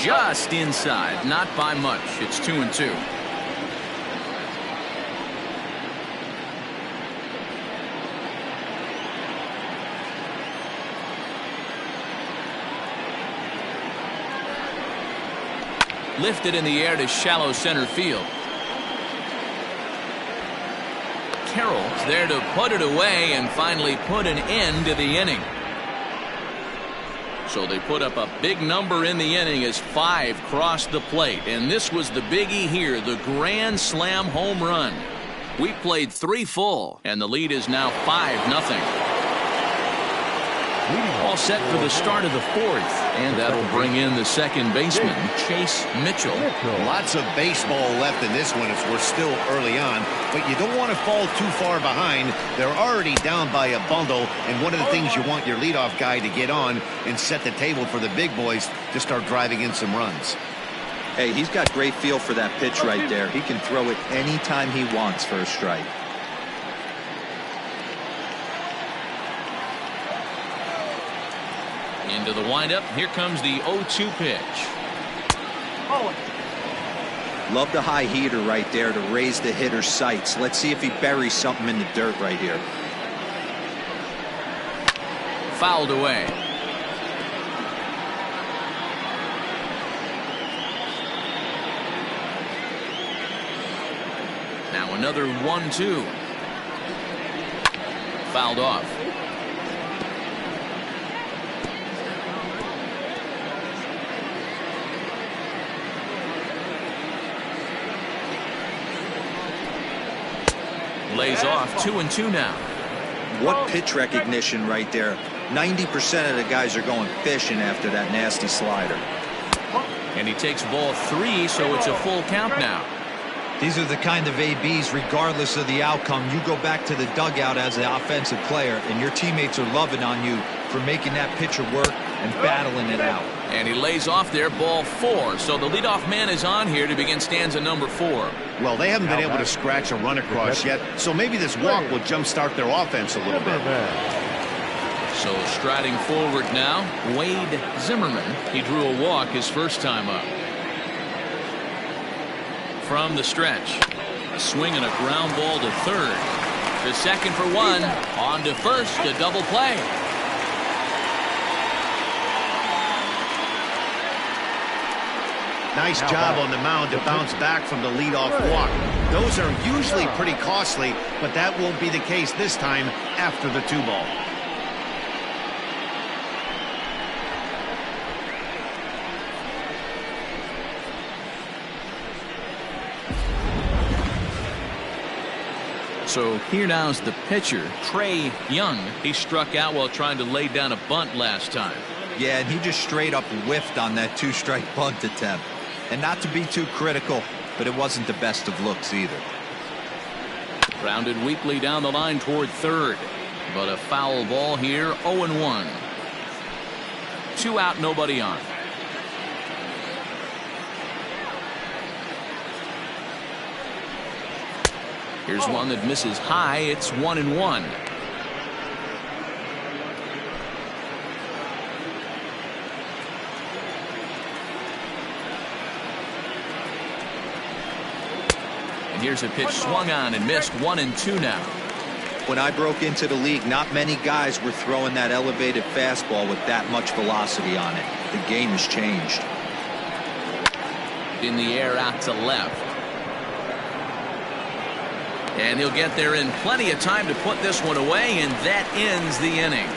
Just inside, not by much. It's 2-2. Lifted in the air to shallow center field. Carroll's there to put it away and finally put an end to the inning. So they put up a big number in the inning as 5 crossed the plate. And this was the biggie here, the grand slam home run. We played 3 full, and the lead is now 5-0. All set for the start of the 4th, and that'll bring in the second baseman, Chase Mitchell. Lots of baseball left in this one as we're still early on, but you don't want to fall too far behind. They're already down by a bundle, and one of the things you want your leadoff guy to get on and set the table for the big boys to start driving in some runs. Hey, he's got great feel for that pitch right there. He can throw it anytime he wants for a strike. Into the windup. Here comes the 0-2 pitch. Love the high heater right there to raise the hitter's sights. Let's see if he buries something in the dirt right here. Fouled away. Now another 1-2. Fouled off. Lays off. 2-2 now. What pitch recognition right there. 90% of the guys are going fishing after that nasty slider. And he takes ball 3, so it's a full count now. These are the kind of ABs, regardless of the outcome. You go back to the dugout as an offensive player, and your teammates are loving on you for making that pitcher work and battling it out. And he lays off there, ball 4. So the leadoff man is on here to begin stanza number 4. Well, they haven't been able to scratch a run across yet, so maybe this walk will jumpstart their offense a little bit. So striding forward now, Wade Zimmerman. He drew a walk his first time up. From the stretch, a swing and a ground ball to third. To second for 1. On to first, a double play. Nice job on the mound to bounce back from the leadoff walk. Those are usually pretty costly, but that won't be the case this time after the 2-ball. So here now is the pitcher, Trey Young. He struck out while trying to lay down a bunt last time. Yeah, and he just straight up whiffed on that 2-strike bunt attempt. And not to be too critical, but it wasn't the best of looks either. Grounded weakly down the line toward third. But a foul ball here, 0-1. 2 out, nobody on. Here's one that misses high. It's 1-1. And here's a pitch swung on and missed. 1-2 now. When I broke into the league, not many guys were throwing that elevated fastball with that much velocity on it. The game has changed. In the air out to left. And he'll get there in plenty of time to put this one away, and that ends the inning.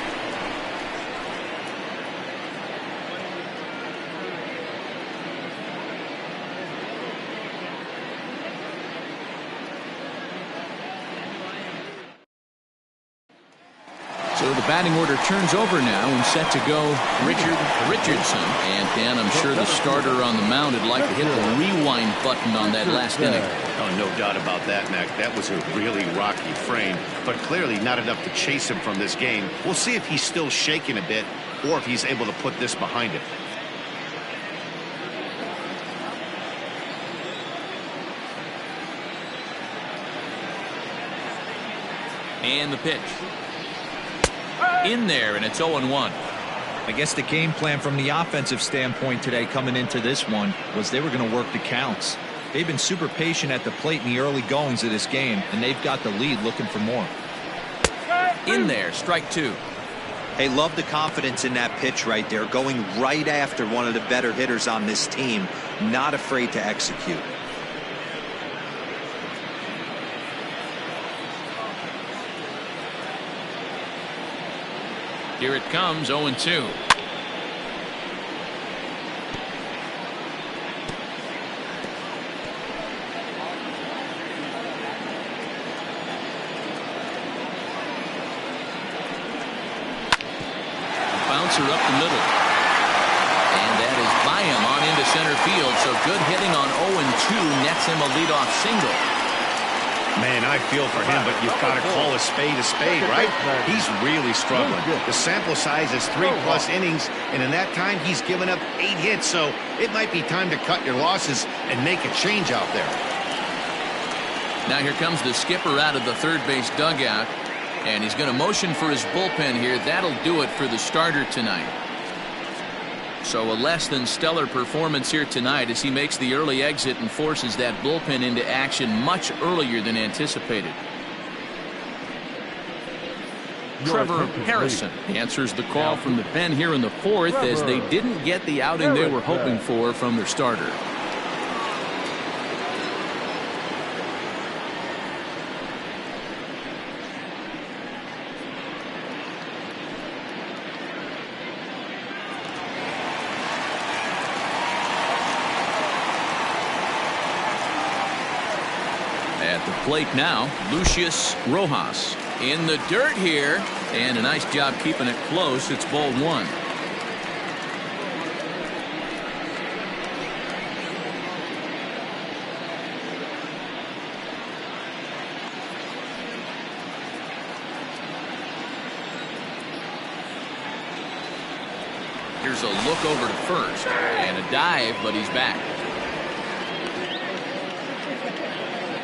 So the batting order turns over now and set to go Richard Richardson. And Dan, I'm sure the starter on the mound would like to hit the rewind button on that last inning. Oh, no doubt about that, Mac. That was a really rocky frame, but clearly not enough to chase him from this game. We'll see if he's still shaking a bit or if he's able to put this behind him. And the pitch. In there, and it's 0-1. I guess the game plan from the offensive standpoint today coming into this one was they were going to work the counts. They've been super patient at the plate in the early goings of this game, and they've got the lead looking for more. In there, strike 2. Hey, love the confidence in that pitch right there, going right after one of the better hitters on this team, not afraid to execute. Here it comes, 0-2. slicer up the middle. And that is by him on into center field. So good hitting on 0-2 nets him a leadoff single. Man, I feel for him, but you've got to call a spade, right? He's really struggling. The sample size is 3+ innings, and in that time, he's given up 8 hits. So it might be time to cut your losses and make a change out there. Now here comes the skipper out of the third base dugout, and he's going to motion for his bullpen here. That'll do it for the starter tonight. So a less than stellar performance here tonight as he makes the early exit and forces that bullpen into action much earlier than anticipated. Trevor Harrison answers the call from the pen here in the fourth as they didn't get the outing they were hoping for from their starter. At the plate now, Lucius Rojas in the dirt here, and a nice job keeping it close. It's ball 1. Here's a look over to first and a dive, but he's back.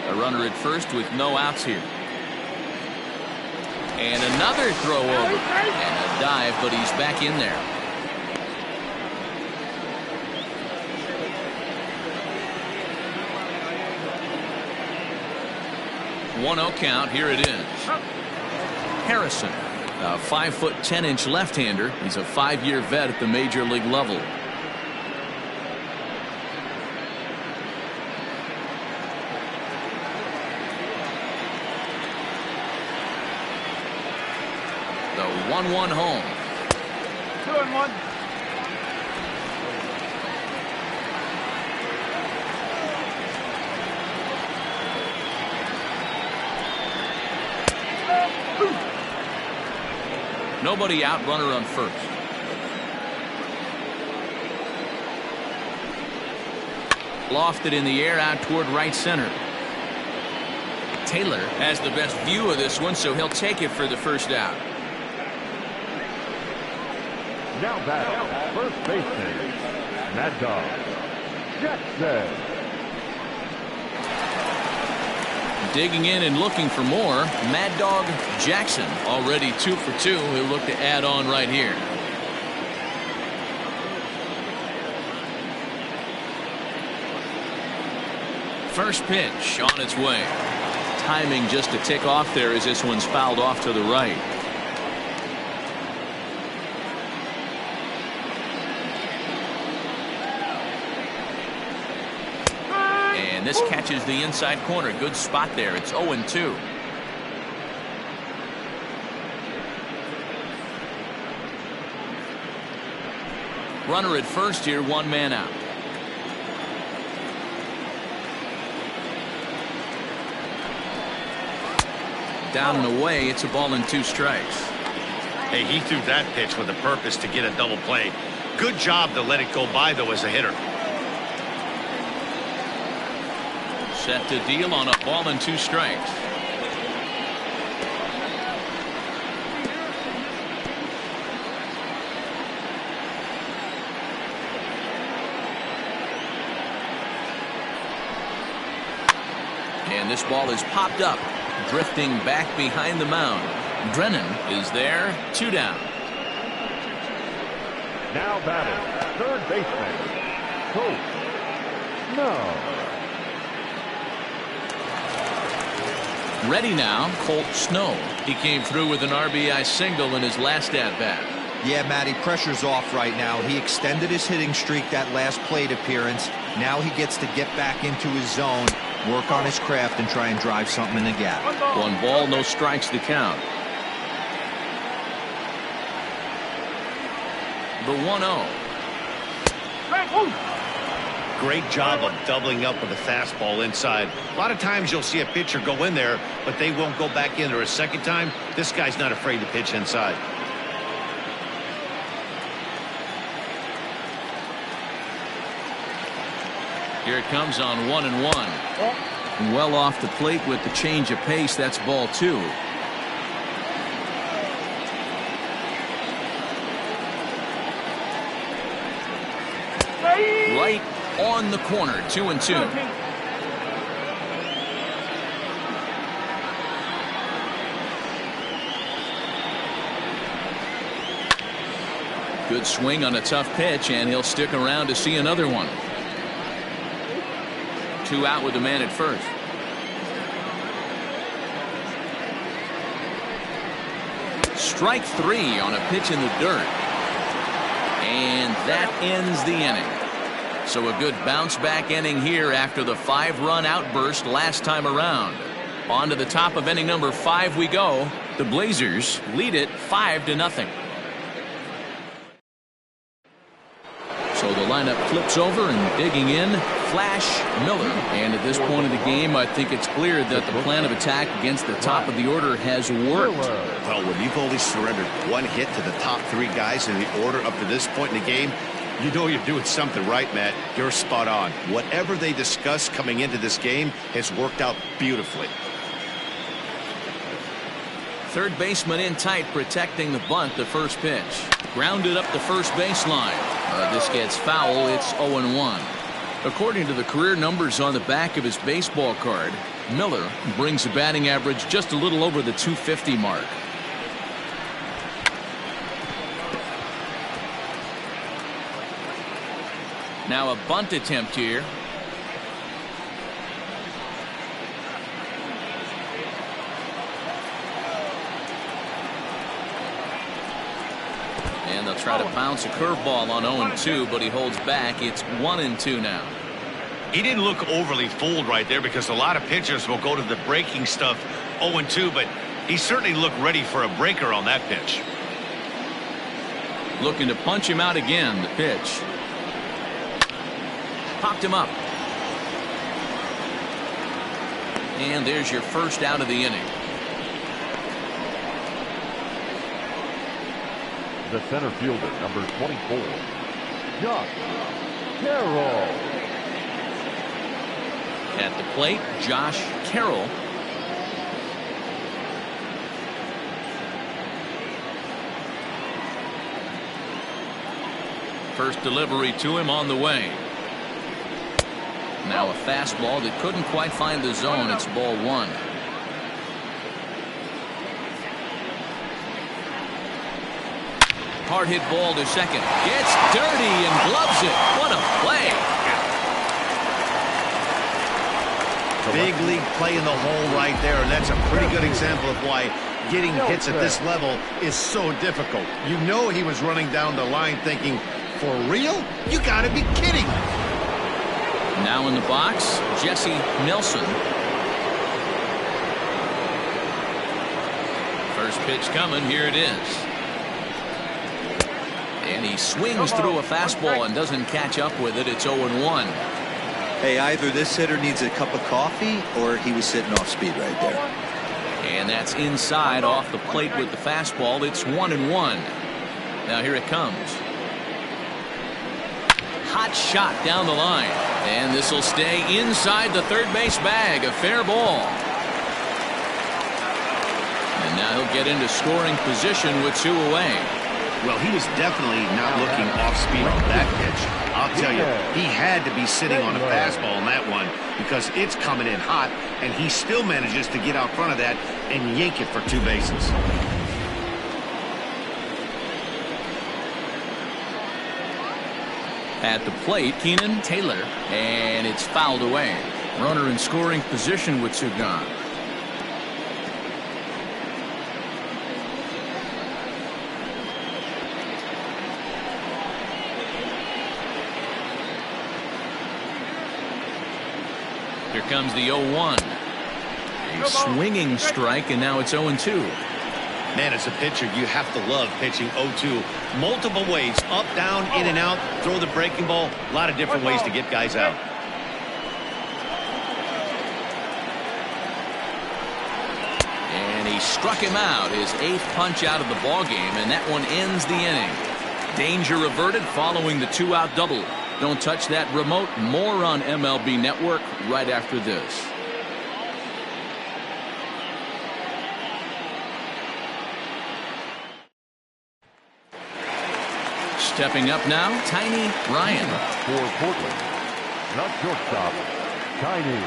A runner at first with no outs here. And another throw over. And a dive, but he's back in there. One-0 count. Here it is. Harrison, a 5'10" left-hander. He's a 5-year vet at the major league level. The 1-1 home. 2-1. Nobody out, runner on first. Lofted in the air out toward right center. Taylor has the best view of this one, so he'll take it for the first out. Now back, first baseman, Mad Dog Jackson. Digging in and looking for more, Mad Dog Jackson, already 2 for 2. He'll look to add on right here. First pitch on its way. Timing just a tick off there as this one's fouled off to the right. And this catches the inside corner. Good spot there. It's 0-2. Runner at first here, 1 man out. Down and away. It's a ball and 2 strikes. Hey, he threw that pitch with a purpose to get a double play. Good job to let it go by, though, as a hitter. Set to deal on a ball and 2 strikes. And this ball is popped up, drifting back behind the mound. Drennan is there, 2 down. Now batting, third baseman, Coach Snow. Ready now, Colt Snow. He came through with an RBI single in his last at-bat. Yeah, Matty, pressure's off right now. He extended his hitting streak that last plate appearance. Now he gets to get back into his zone, work on his craft, and try and drive something in the gap. 1 ball, no strikes to count. The 1-0. Great job of doubling up with a fastball inside. A lot of times you'll see a pitcher go in there, but they won't go back in there a second time. This guy's not afraid to pitch inside. Here it comes on 1-1. Well off the plate with the change of pace. That's ball 2. Right on the corner. 2-2. Good swing on a tough pitch, and he'll stick around to see another one. 2 out with the man at first. Strike 3 on a pitch in the dirt. And that ends the inning. So a good bounce back inning here after the 5-run outburst last time around. On to the top of inning number 5 we go. The Blazers lead it 5-0. So the lineup flips over, and digging in, Flash Miller. And at this point of the game, I think it's clear that the plan of attack against the top of the order has worked. Well, when you've only surrendered 1 hit to the top 3 guys in the order up to this point in the game, you know you're doing something right, Matt. You're spot on. Whatever they discussed coming into this game has worked out beautifully. Third baseman in tight, protecting the bunt. The first pitch grounded up the first baseline. This gets foul. It's 0-1. According to the career numbers on the back of his baseball card, Miller brings a batting average just a little over the 250 mark. Now a bunt attempt here. And they'll try to bounce a curveball on 0-2, but he holds back. It's 1-2 now. He didn't look overly fooled right there, because a lot of pitchers will go to the breaking stuff 0-2, but he certainly looked ready for a breaker on that pitch. Looking to punch him out again. The pitch popped him up. And there's your first out of the inning. The center fielder, number 24, Josh Carroll. At the plate, Josh Carroll. First delivery to him on the way. Now a fastball that couldn't quite find the zone. It's ball 1. Hard hit ball to second. Gets dirty and gloves it. What a play. Big league play in the hole right there, and that's a pretty good example of why getting hits at this level is so difficult. You know he was running down the line thinking, for real? You gotta be kidding. Now in the box, Jesse Nelson. First pitch coming. Here it is. And he swings through a fastball and doesn't catch up with it. It's 0-1. Hey, either this hitter needs a cup of coffee or he was sitting off speed right there. And that's inside off the plate with the fastball. It's 1-1. Now here it comes. Hot shot down the line. And this will stay inside the third base bag. A fair ball. And now he'll get into scoring position with 2 away. Well, he was definitely not looking off speed on that pitch. I'll tell you, he had to be sitting on a fastball on that one, because it's coming in hot, and he still manages to get out front of that and yank it for 2 bases. At the plate, Keenan Taylor, and it's fouled away. Runner in scoring position with 2 gone. Here comes the 0-1. A swinging strike, and now it's 0-2. Man, as a pitcher, you have to love pitching 0-2 multiple ways. Up, down, in and out, throw the breaking ball. A lot of different ways to get guys out. And he struck him out. His 8th punch out of the ball game, and that one ends the inning. Danger averted following the 2-out double. Don't touch that remote. More on MLB Network right after this. Stepping up now, Tiny Ryan. For Portland, not shortstop, Tiny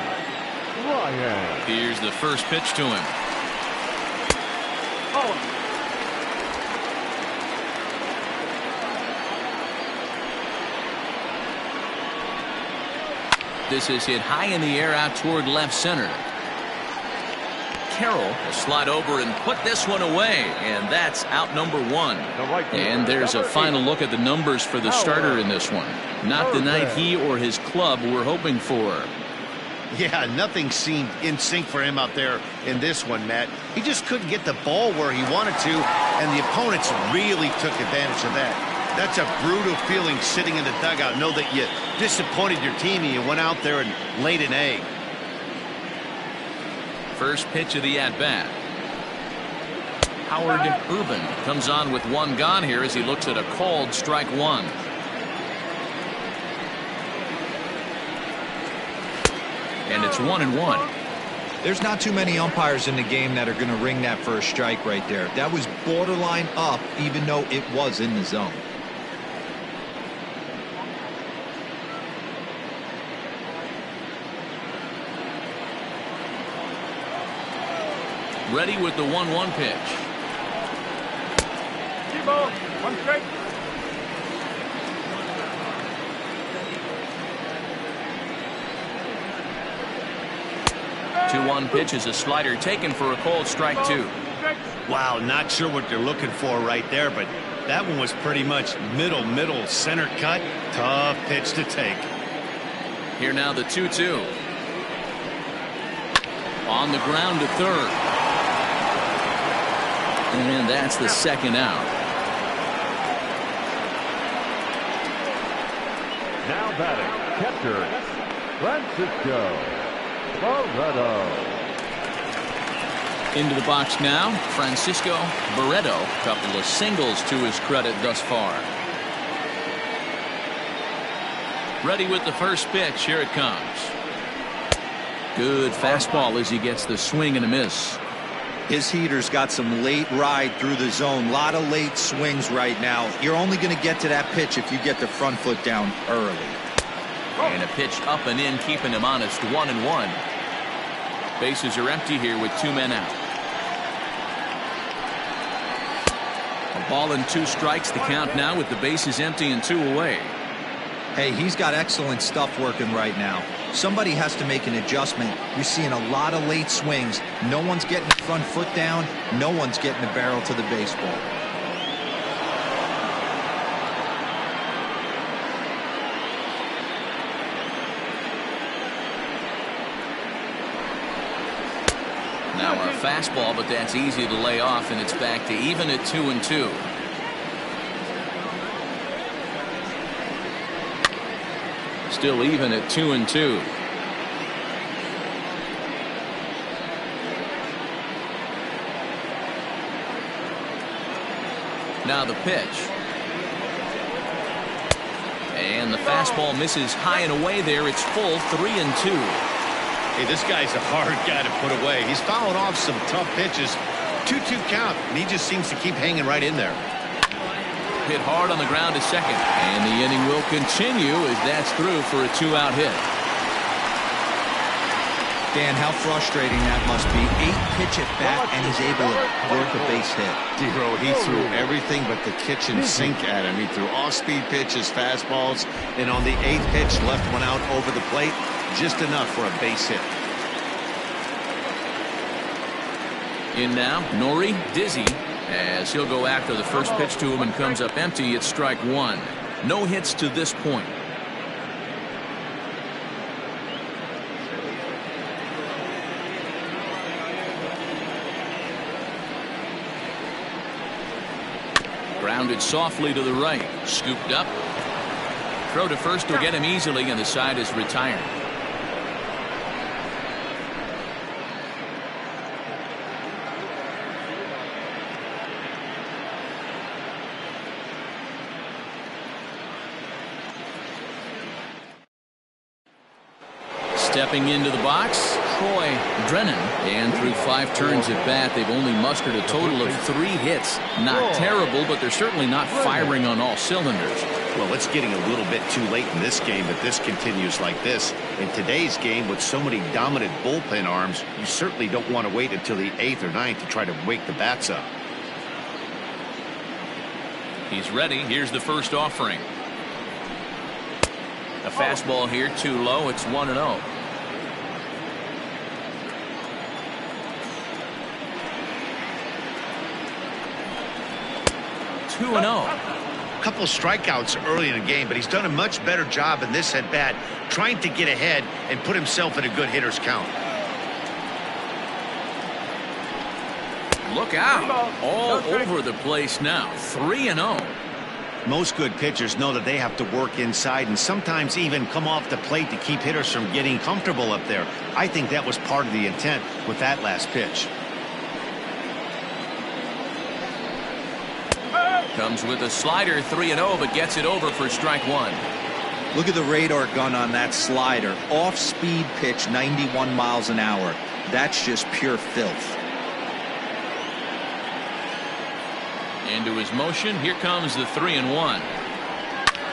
Ryan. Here's the first pitch to him. This is hit high in the air out toward left center. Carroll will slide over and put this one away, and that's out number 1. And there's a final look at the numbers for the starter in this one. Not the night he or his club were hoping for. Yeah, nothing seemed in sync for him out there in this one, Matt. He just couldn't get the ball where he wanted to, and the opponents really took advantage of that. That's a brutal feeling sitting in the dugout. Know that you disappointed your team and you went out there and laid an egg. First pitch of the at-bat. Howard Urban comes on with one gone here as he looks at a called strike 1. And it's 1-1. There's not too many umpires in the game that are going to ring that first strike right there. That was borderline up, even though it was in the zone. Ready with the 1-1 pitch. T-ball, 1 strike. 2-1 pitch is a slider taken for a called strike 2. Wow, not sure what they're looking for right there, but that one was pretty much middle center cut. Tough pitch to take. Here now the 2-2. On the ground to third. And that's the second out. Now batting, catcher, Francisco Barreto. Into the box now, Francisco Barreto. Couple of singles to his credit thus far. Ready with the first pitch. Here it comes. Good fastball as he gets the swing and a miss. His heater's got some late ride through the zone. A lot of late swings right now. You're only going to get to that pitch if you get the front foot down early. And a pitch up and in, keeping him honest. 1-1. Bases are empty here with 2 men out. A ball and 2 strikes. The count now with the bases empty and 2 away. Hey, he's got excellent stuff working right now. Somebody has to make an adjustment. You're seeing a lot of late swings. No one's getting the front foot down. No one's getting the barrel to the baseball. Now a fastball, but that's easy to lay off, and it's back to even at 2-2. Still even at 2-2. Now the pitch. And the fastball misses high and away there. It's full 3-2. Hey, this guy's a hard guy to put away. He's fouling off some tough pitches. 2-2 count, and he just seems to keep hanging right in there. Hit hard on the ground to second, and the inning will continue as that's through for a 2-out hit. Dan, how frustrating that must be. 8-pitch at bat, and he's able to work a base hit. Dero, he threw everything but the kitchen sink at him. He threw off-speed pitches, fastballs, and on the 8th pitch, left one out over the plate, just enough for a base hit. In now, Nori Dizzy, as he'll go after the first pitch to him and comes up empty. It's strike 1. No hits to this point. Grounded softly to the right. Scooped up. Throw to first will get him easily, and the side is retired. Stepping into the box, Troy Drennan. And through 5 turns at bat, they've only mustered a total of 3 hits. Not terrible, but they're certainly not firing on all cylinders. Well, it's getting a little bit too late in this game if this continues like this. In today's game, with so many dominant bullpen arms, you certainly don't want to wait until the 8th or 9th to try to wake the bats up. He's ready. Here's the first offering. A fastball here, too low. It's 1-0. A couple of strikeouts early in the game, but he's done a much better job in this at bat trying to get ahead and put himself in a good hitter's count. Look out. All over the place now. 3-0. Most good pitchers know that they have to work inside and sometimes even come off the plate to keep hitters from getting comfortable up there. I think that was part of the intent with that last pitch. Comes with a slider, 3-0, but gets it over for strike 1. Look at the radar gun on that slider. Off-speed pitch, 91 miles an hour. That's just pure filth. Into his motion. Here comes the 3-1.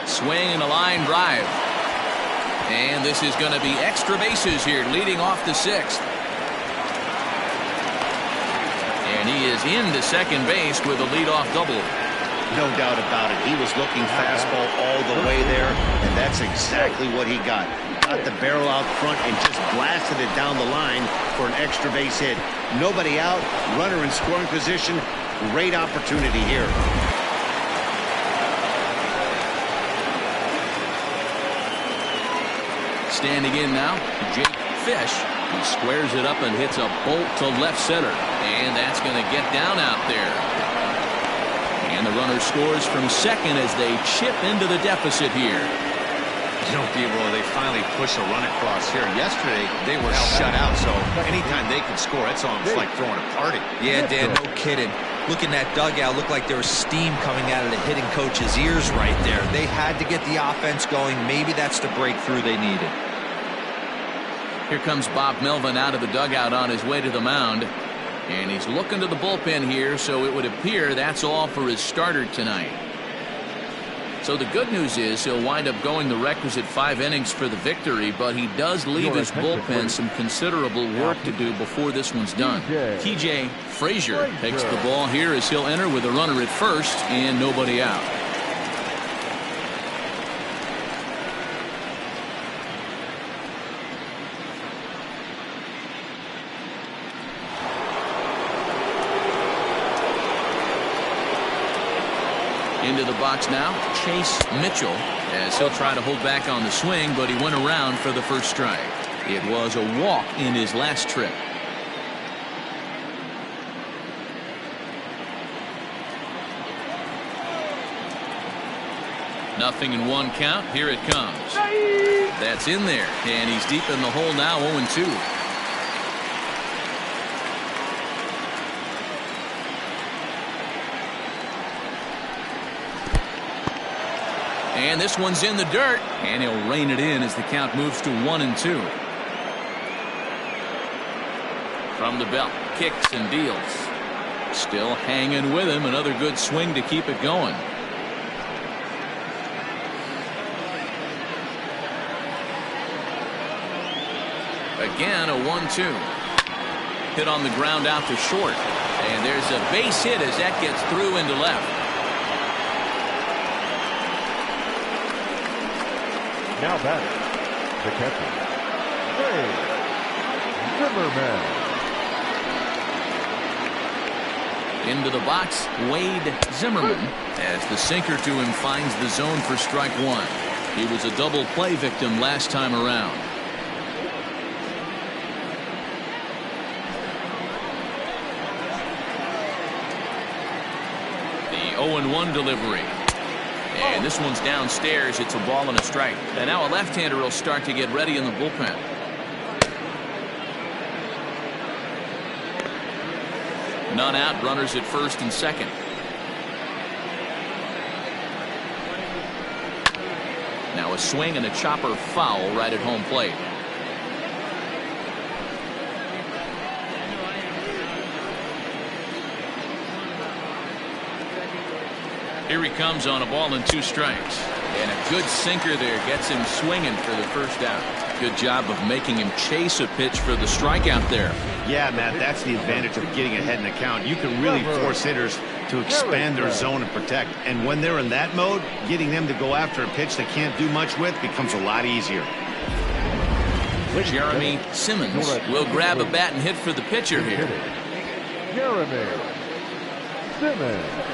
Swing and a line drive. And this is going to be extra bases here, leading off the 6th. And he is into second base with a leadoff double. No doubt about it. He was looking fastball all the way there, and that's exactly what he got. Got the barrel out front and just blasted it down the line for an extra base hit. Nobody out, runner in scoring position. Great opportunity here. Standing in now, Jake Fish. He squares it up and hits a bolt to left center. And that's going to get down out there. And the runner scores from second as they chip into the deficit here. You know, Gabriel, they finally push a run across here. Yesterday, they were shut out, so anytime they can score, it's almost like throwing a party. Yeah, Dan, no kidding. Look in that dugout. Looked like there was steam coming out of the hitting coach's ears right there. They had to get the offense going. Maybe that's the breakthrough they needed. Here comes Bob Melvin out of the dugout on his way to the mound. And he's looking to the bullpen here, so it would appear that's all for his starter tonight. So the good news is he'll wind up going the requisite 5 innings for the victory, but he does leave his bullpen some considerable work to do before this one's done. TJ Frazier takes the ball here as he'll enter with a runner at first and nobody out. Into the box now, Chase Mitchell, as he'll try to hold back on the swing, but he went around for the first strike. It was a walk in his last trip. Nothing in 1 count. Here it comes. That's in there, and he's deep in the hole now, 0-2. And this one's in the dirt, and he'll rein it in as the count moves to 1-2. From the belt, kicks and deals. Still hanging with him. Another good swing to keep it going. Again, a 1-2. Hit on the ground out to short. And there's a base hit as that gets through into left. Now batting, the catcher, Wade Zimmerman. Into the box, Wade Zimmerman, as the sinker to him finds the zone for strike 1. He was a double play victim last time around. The 0-1 delivery. And this one's downstairs. It's a ball and a strike. And now a left-hander will start to get ready in the bullpen. None out. Runners at first and second. Now a swing and a chopper foul right at home plate. Here he comes on a ball and 2 strikes. And a good sinker there gets him swinging for the first out. Good job of making him chase a pitch for the strikeout there. Yeah, Matt, that's the advantage of getting ahead in the count. You can really force hitters to expand their zone and protect. And when they're in that mode, getting them to go after a pitch they can't do much with becomes a lot easier. Jeremy Simmons will grab a bat and hit for the pitcher here. Jeremy Simmons.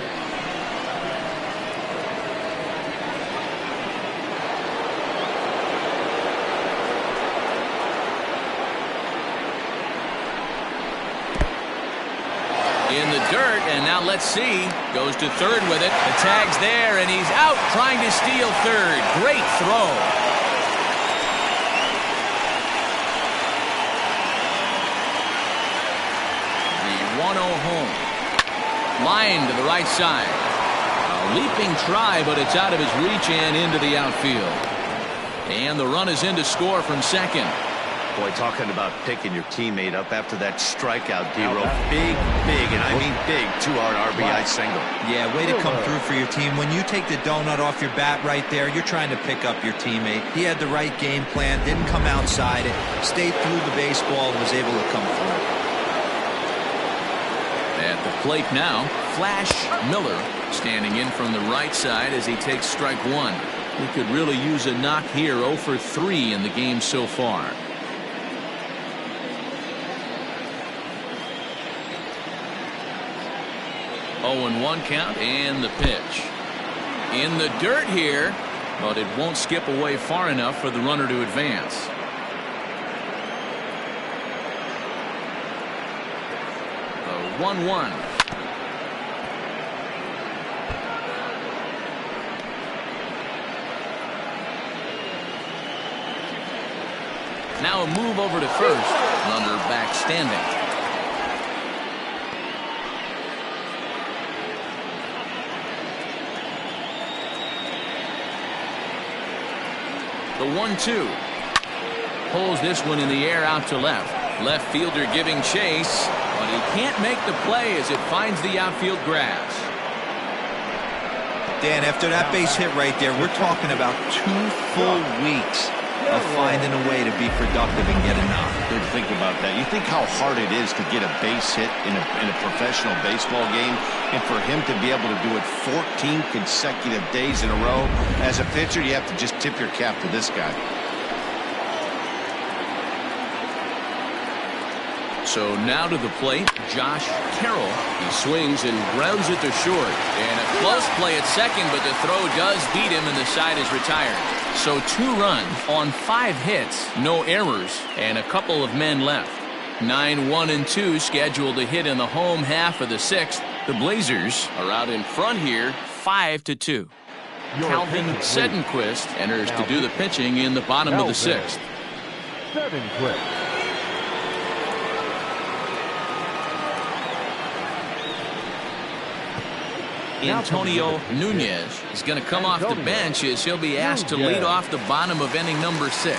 In the dirt, and now let's see. Goes to third with it. The tag's there, and he's out trying to steal third. Great throw. The 1-0 home. Line to the right side. A leaping try, but it's out of his reach and into the outfield. And the run is in to score from second. Boy, talking about picking your teammate up after that strikeout, D-Row. Big, and I mean big, 2-hard RBI single. Yeah, way to come through for your team. When you take the donut off your bat right there, you're trying to pick up your teammate. He had the right game plan, didn't come outside it, stayed through the baseball, and was able to come through. At the plate now, Flash Miller standing in from the right side as he takes strike 1. He could really use a knock here. 0 for 3 in the game so far. 0-1 count, and the pitch. In the dirt here, but it won't skip away far enough for the runner to advance. The 1-1. Now a move over to first. Runner back standing. The 1-2. Pulls this one in the air out to left. Left fielder giving chase, but he can't make the play as it finds the outfield grass. Dan, after that base hit right there, we're talking about 2 full weeks of finding a way to be productive and get a knock. Dude, think about that. You think how hard it is to get a base hit in a professional baseball game, and for him to be able to do it 14 consecutive days in a row. As a pitcher, you have to just tip your cap to this guy. So now to the plate, Josh Carroll. He swings and grounds it to short. And a close play at second, but the throw does beat him and the side is retired. So 2 runs on 5 hits, no errors, and a couple of men left. 9-1-2 scheduled to hit in the home half of the 6th. The Blazers are out in front here, 5-2. Calvin Sedenquist enters to do the pitching in the bottom of the 6th. Sedenquist. Antonio Nunez is going to come off the bench as he'll be asked to lead off the bottom of inning number 6.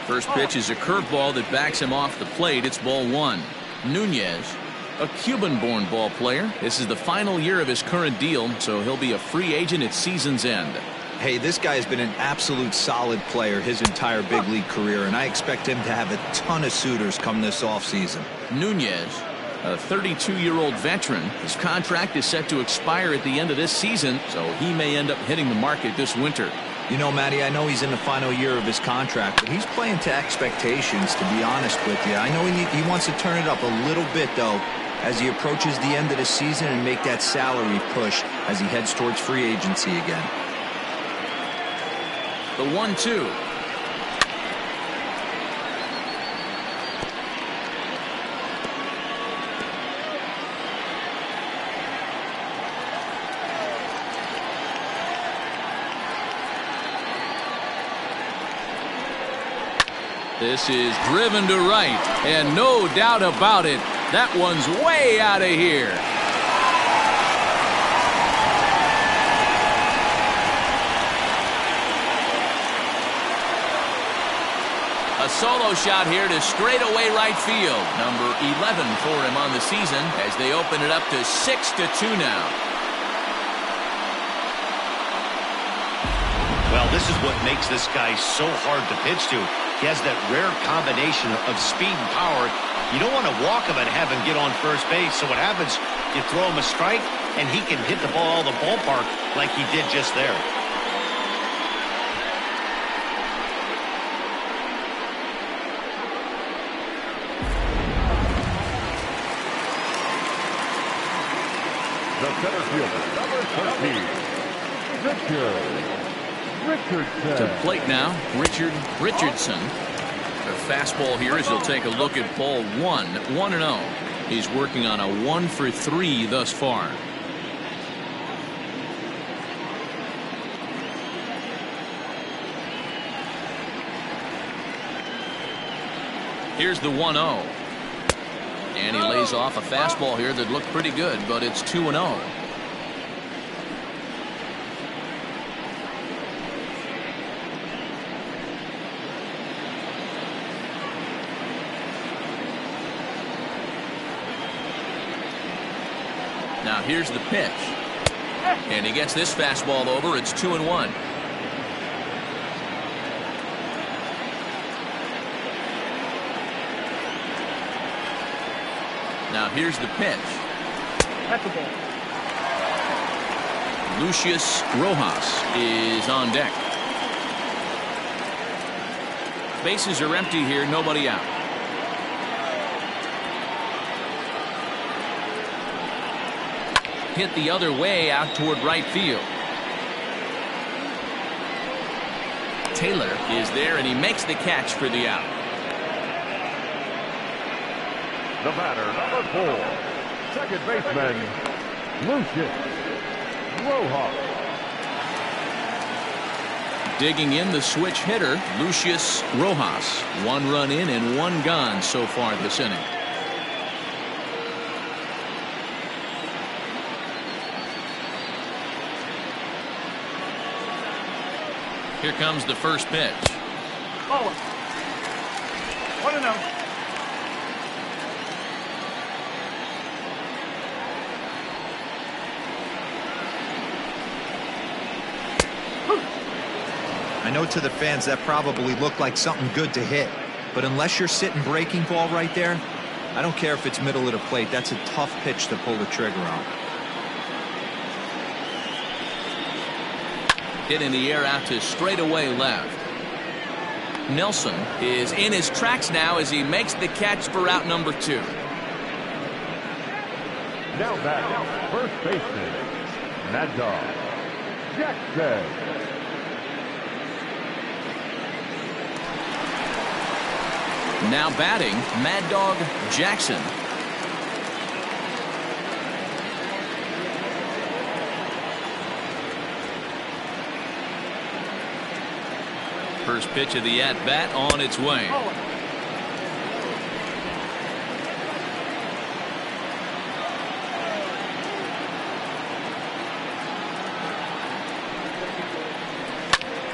First pitch is a curveball that backs him off the plate. It's ball 1. Nunez, a Cuban-born ball player. This is the final year of his current deal, so he'll be a free agent at season's end. Hey, this guy has been an absolute solid player his entire big league career, and I expect him to have a ton of suitors come this offseason. Nunez, a 32-year-old veteran. His contract is set to expire at the end of this season, so he may end up hitting the market this winter. You know, Matty, I know he's in the final year of his contract, but he's playing to expectations, to be honest with you. I know he wants to turn it up a little bit, though, as he approaches the end of the season and make that salary push as he heads towards free agency again. The 1-2. This is driven to right, and no doubt about it, that one's way out of here. A solo shot here to straightaway right field. Number 11 for him on the season as they open it up to 6-2 now. Well, this is what makes this guy so hard to pitch to. He has that rare combination of speed and power. You don't want to walk him and have him get on first base. So what happens, you throw him a strike, and he can hit the ball out of the ballpark like he did just there. The center fielder, number 13, Richardson. To plate now, Richardson. A fastball here as he'll take a look at ball 1-0. He's working on a 1-for-3 thus far. Here's the 1-0. And he lays off a fastball here that looked pretty good, but it's 2-0. Now here's the pitch. And he gets this fastball over. It's 2-1. Now here's the pitch. That's a ball. Lucius Rojas is on deck. Bases are empty here, nobody out. Hit the other way out toward right field. Taylor is there and he makes the catch for the out. The batter, number 4, second baseman, Lucius Rojas. Digging in the switch hitter, Lucius Rojas. 1 run in and 1 gone so far this inning. Here comes the first pitch. Oh. 1-0. I know to the fans that probably looked like something good to hit, but unless you're sitting breaking ball right there, I don't care if it's middle of the plate. That's a tough pitch to pull the trigger on. Hit in the air out to straightaway left. Nelson is in his tracks now as he makes the catch for out number 2. Now back, first baseman, Mad Dog Jackson. Now batting, Mad Dog Jackson. First pitch of the at-bat on its way.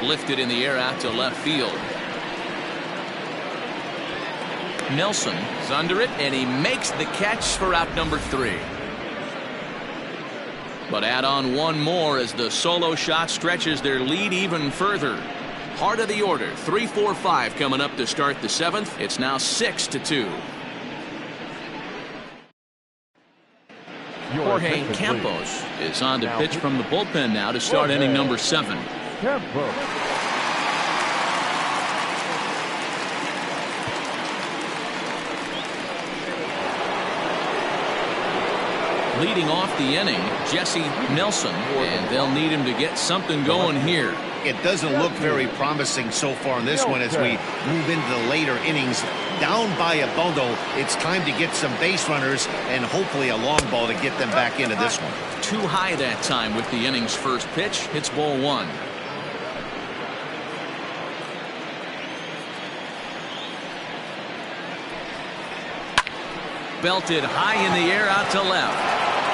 Lifted in the air out to left field. Nelson is under it, and he makes the catch for out number 3. But add on one more as the solo shot stretches their lead even further. Heart of the order, 3-4-5 coming up to start the 7th. It's now 6-2. Jorge Campos is on to pitch from the bullpen now to start inning number 7. Campos. Leading off the inning, Jesse Nelson, and they'll need him to get something going here. It doesn't look very promising so far in this one as we move into the later innings. Down by a bundle, it's time to get some base runners and hopefully a long ball to get them back into this one. Too high that time with the inning's first pitch. It's ball 1. Belted high in the air out to left.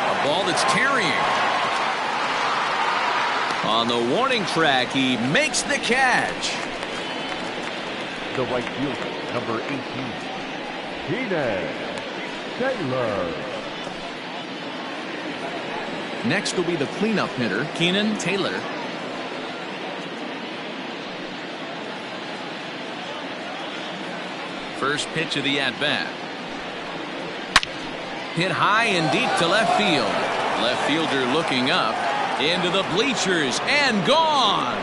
A ball that's carrying. On the warning track, he makes the catch. the right fielder, number 18, Keenan Taylor. Next will be the cleanup hitter, Keenan Taylor. First pitch of the at-bat. Hit high and deep to left field. Left fielder looking up into the bleachers and gone.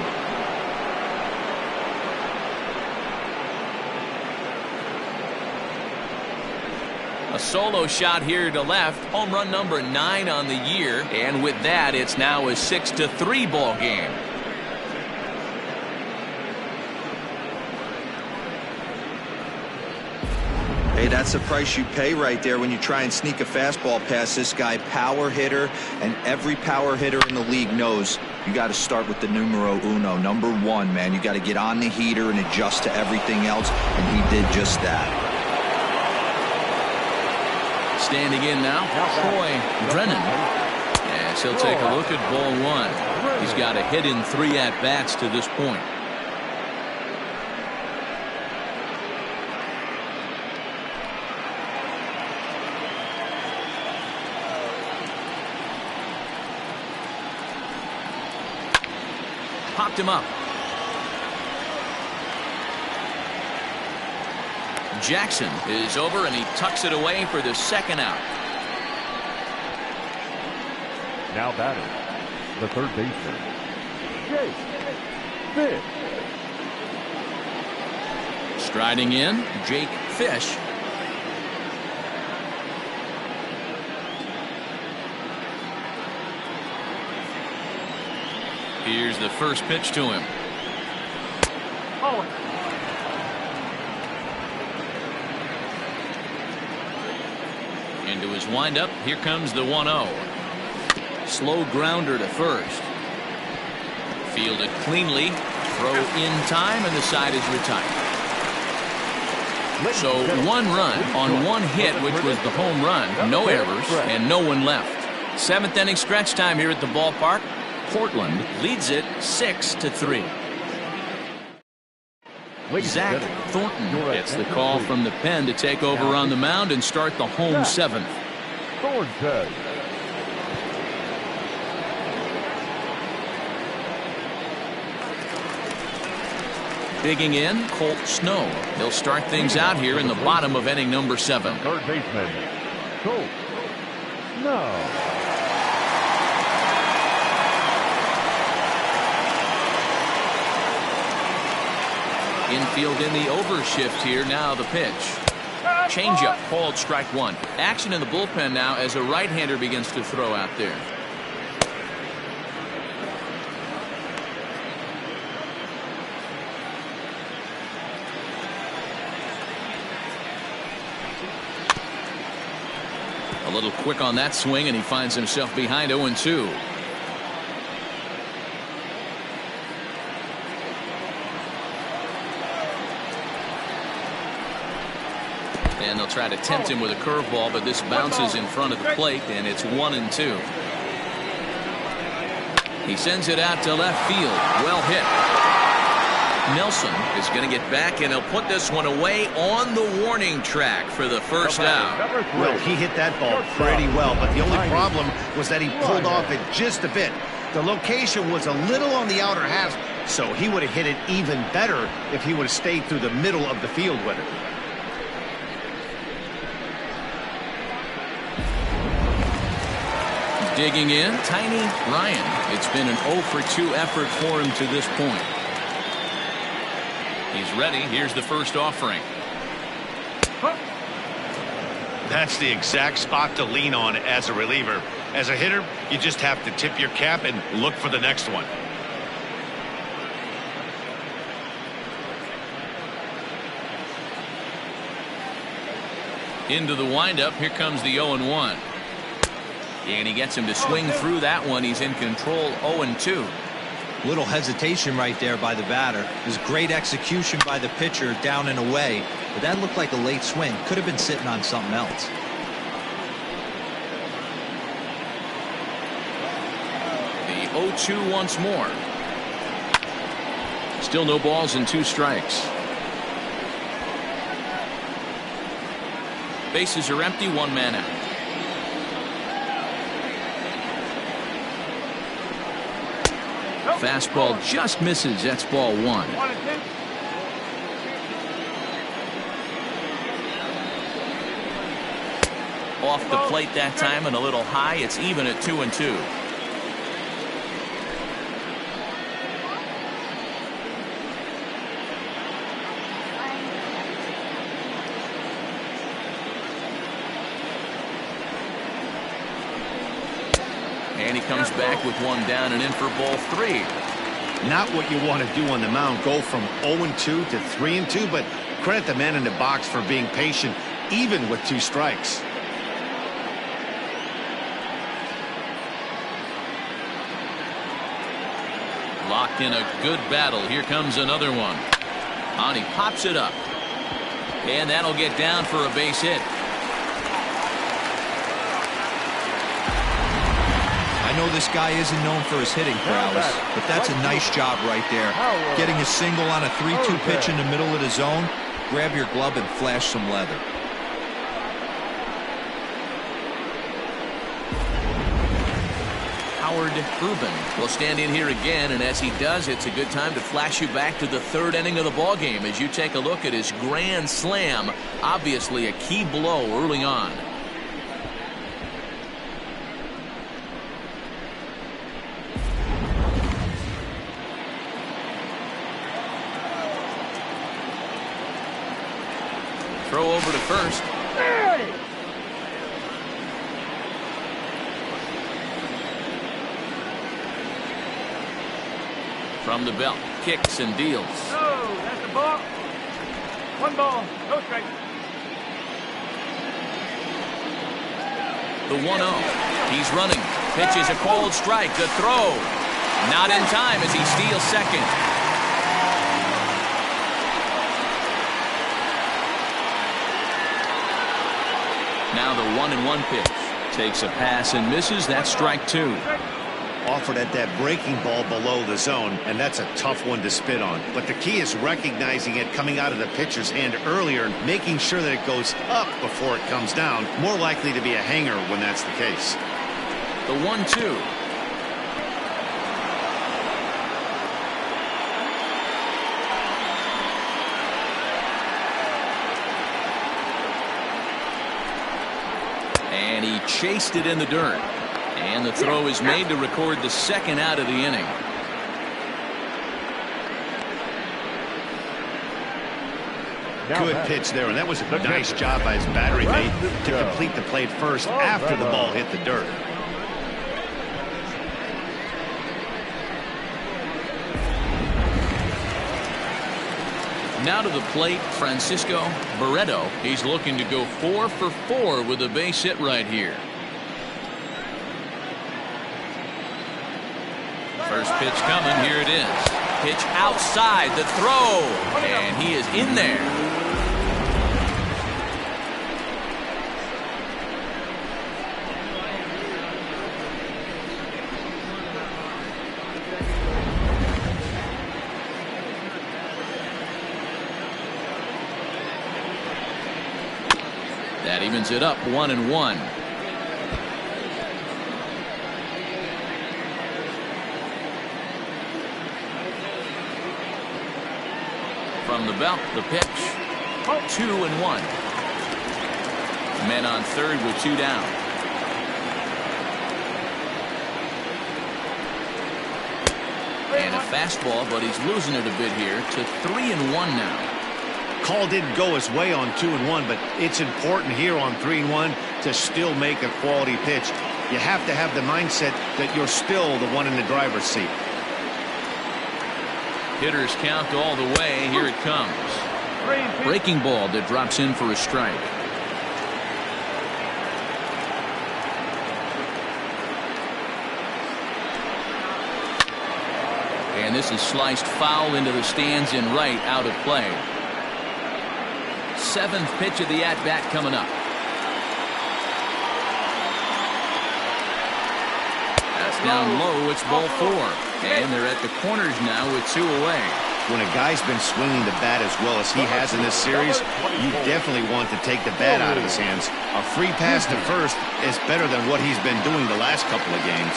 A solo shot here to left. Home run number 9 on the year. And with that, it's now a 6-3 ball game. Hey, that's the price you pay right there when you try and sneak a fastball past this guy. Power hitter, and every power hitter in the league knows you got to start with the numero uno, number 1, man. You got to get on the heater and adjust to everything else, and he did just that. Standing in now, Troy Brennan. Yes, he'll take a look at ball 1. He's got a hit in 3 at-bats to this point. Popped him up. Jackson is over, and he tucks it away for the second out. Now batting, the third baseman, Jake Fish. Striding in, Jake Fish. Here's the first pitch to him. Oh. Into his windup. Here comes the 1-0. Slow grounder to first. Fielded cleanly. Throw in time, and the side is retired. So 1 run on 1 hit, which was the home run. No errors and no one left. 7th inning stretch time here at the ballpark. Portland leads it 6-3. Zach Thornton gets the call from the pen to take over on the mound and start the home 7th. Thornton. Digging in, Colt Snow. He'll start things out here in the bottom of inning number 7. Third baseman, Colt Snow. Infield in the overshift here. Now the pitch. Changeup called strike 1. Action in the bullpen now as a right-hander begins to throw out there. A little quick on that swing, and he finds himself behind 0-2. And they'll try to tempt him with a curveball, but this bounces in front of the plate, and it's 1-2. He sends it out to left field. Well hit. Nelson is going to get back, and he'll put this one away on the warning track for the first out. Well, he hit that ball pretty well, but the only problem was that he pulled off it just a bit. The location was a little on the outer half, so he would have hit it even better if he would have stayed through the middle of the field with it. Digging in, Tiny Ryan. It's been an 0-for-2 effort for him to this point. He's ready. Here's the first offering. That's the exact spot to lean on as a reliever. As a hitter, you just have to tip your cap and look for the next one. Into the windup. Here comes the 0-1. And he gets him to swing through that one. He's in control. 0-2. Little hesitation right there by the batter. It was great execution by the pitcher down and away, but that looked like a late swing. Could have been sitting on something else. The 0-2 once more. Still no balls and 2 strikes. Bases are empty, one man out. Fastball just misses. That's ball one. 1-2. Off the plate that time and a little high. It's even at 2-2. And he comes back with one down and in for ball three. Not what you want to do on the mound, go from 0-2 to 3-2, but credit the man in the box for being patient, even with 2 strikes. Locked in a good battle. Here comes another one. And he pops it up. And that'll get down for a base hit. I know this guy isn't known for his hitting prowess, but that's a nice job right there. Getting a single on a 3-2 pitch in the middle of the zone. Grab your glove and flash some leather. Howard Urban will stand in here again, and as he does, it's a good time to flash you back to the third inning of the ball game as you take a look at his grand slam. Obviously a key blow early on. Throw over to first. From the belt, kicks and deals. No, that's the ball. 1 ball, no strike. The 1-0. He's running. Pitches a cold strike. The throw. Not in time as he steals second. Now the 1-1 pitch. Takes a pass and misses. That's strike 2. Offered at that breaking ball below the zone, and that's a tough one to spit on. But the key is recognizing it coming out of the pitcher's hand earlier and making sure that it goes up before it comes down. More likely to be a hanger when that's the case. The 1-2. And he chased it in the dirt. And the throw is made to record the second out of the inning. Good pitch there, and that was a nice job by his battery mate to complete the play first after the ball hit the dirt. Now to the plate, Francisco Barreto. He's looking to go 4 for 4 with a base hit right here. First pitch coming. Here it is. Pitch outside. The throw. And he is in there. That evens it up 1-1. From the belt, the pitch. 2-1. Men on third with 2 down. And a fastball, but he's losing it a bit here to 3-1 now. Call didn't go his way on 2-1, but it's important here on 3-1 to still make a quality pitch. You have to have the mindset that you're still the one in the driver's seat. Hitters count all the way. Here it comes. Breaking ball that drops in for a strike. And this is sliced foul into the stands in right, out of play. 7th pitch of the at-bat coming up. That's down low. It's ball 4. And they're at the corners now with 2 away. when a guy's been swinging the bat as well as he has in this series, you definitely want to take the bat out of his hands. A free pass to first is better than what he's been doing the last couple of games.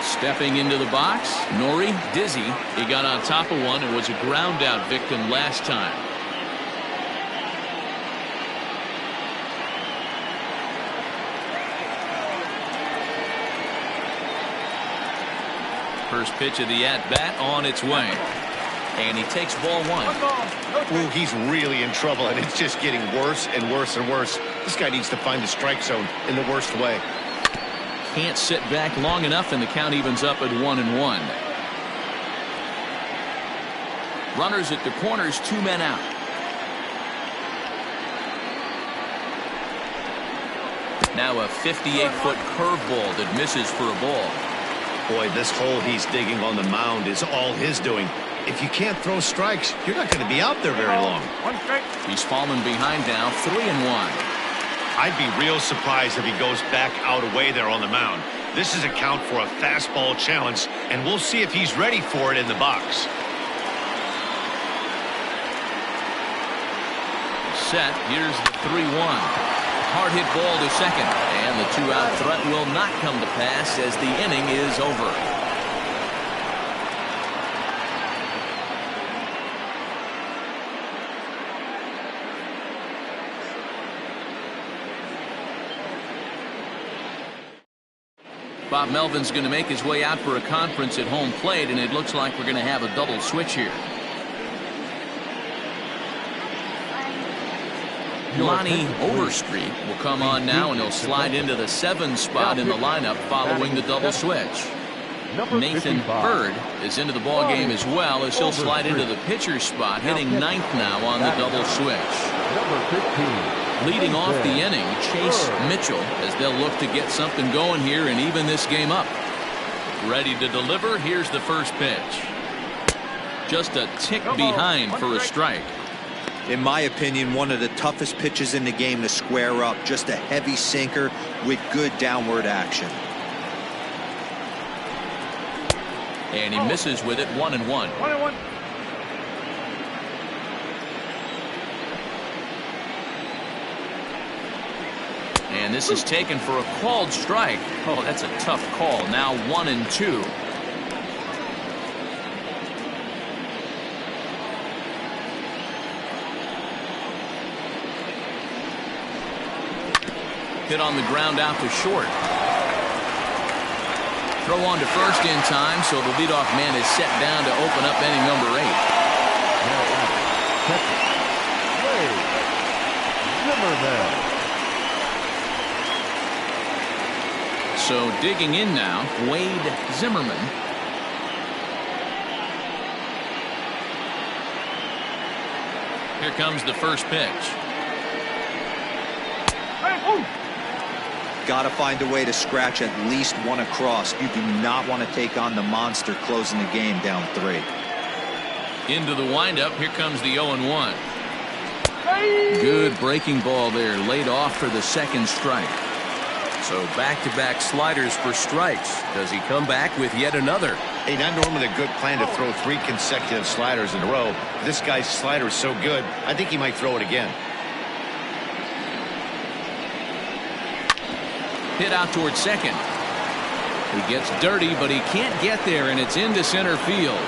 Stepping into the box, Nori Dizzy. He got on top of one and was a ground out victim last time. First pitch of the at-bat on its way. And he takes ball one. Ooh, he's really in trouble, and it's just getting worse and worse and worse. This guy needs to find the strike zone in the worst way. Can't sit back long enough, and the count evens up at 1-1. Runners at the corners, 2 men out. Now a 58-foot curveball that misses for a ball. Boy, this hole he's digging on the mound is all his doing. If you can't throw strikes, you're not going to be out there very long. He's fallen behind now, 3-1. I'd be real surprised if he goes back out away there on the mound. This is a count for a fastball challenge, and we'll see if he's ready for it in the box. Set. Here's the 3-1. Hard hit ball to second, and the 2-out threat will not come to pass as the inning is over. Bob Melvin's going to make his way out for a conference at home plate, and it looks like we're going to have a double switch here. Lonnie Overstreet will come on now, and he'll slide into the 7 spot in the lineup following the double switch. Nathan Bird is into the ball game as well, as he'll slide into the pitcher's spot, hitting 9th now on the double switch. Leading off the inning, Chase Mitchell, as they'll look to get something going here and even this game up. Ready to deliver. Here's the first pitch. Just a tick behind for a strike. In my opinion, one of the toughest pitches in the game to square up. Just a heavy sinker with good downward action. And he misses with it, 1-1. And this is taken for a called strike. Oh, that's a tough call. Now 1-2. Hit on the ground out to short. Throw on to first in time, so the leadoff man is set down to open up inning number 8. So digging in now, Wade Zimmerman. Here comes the first pitch. Got to find a way to scratch at least one across. You do not want to take on the monster closing the game down 3. Into the windup. Here comes the 0-1. Good breaking ball there, laid off for the second strike. So back-to-back sliders for strikes. Does he come back with yet another? Hey, not normally a good plan to throw 3 consecutive sliders in a row. This guy's slider is so good, I think he might throw it again. Hit out towards second. He gets dirty, but he can't get there, and it's into center field.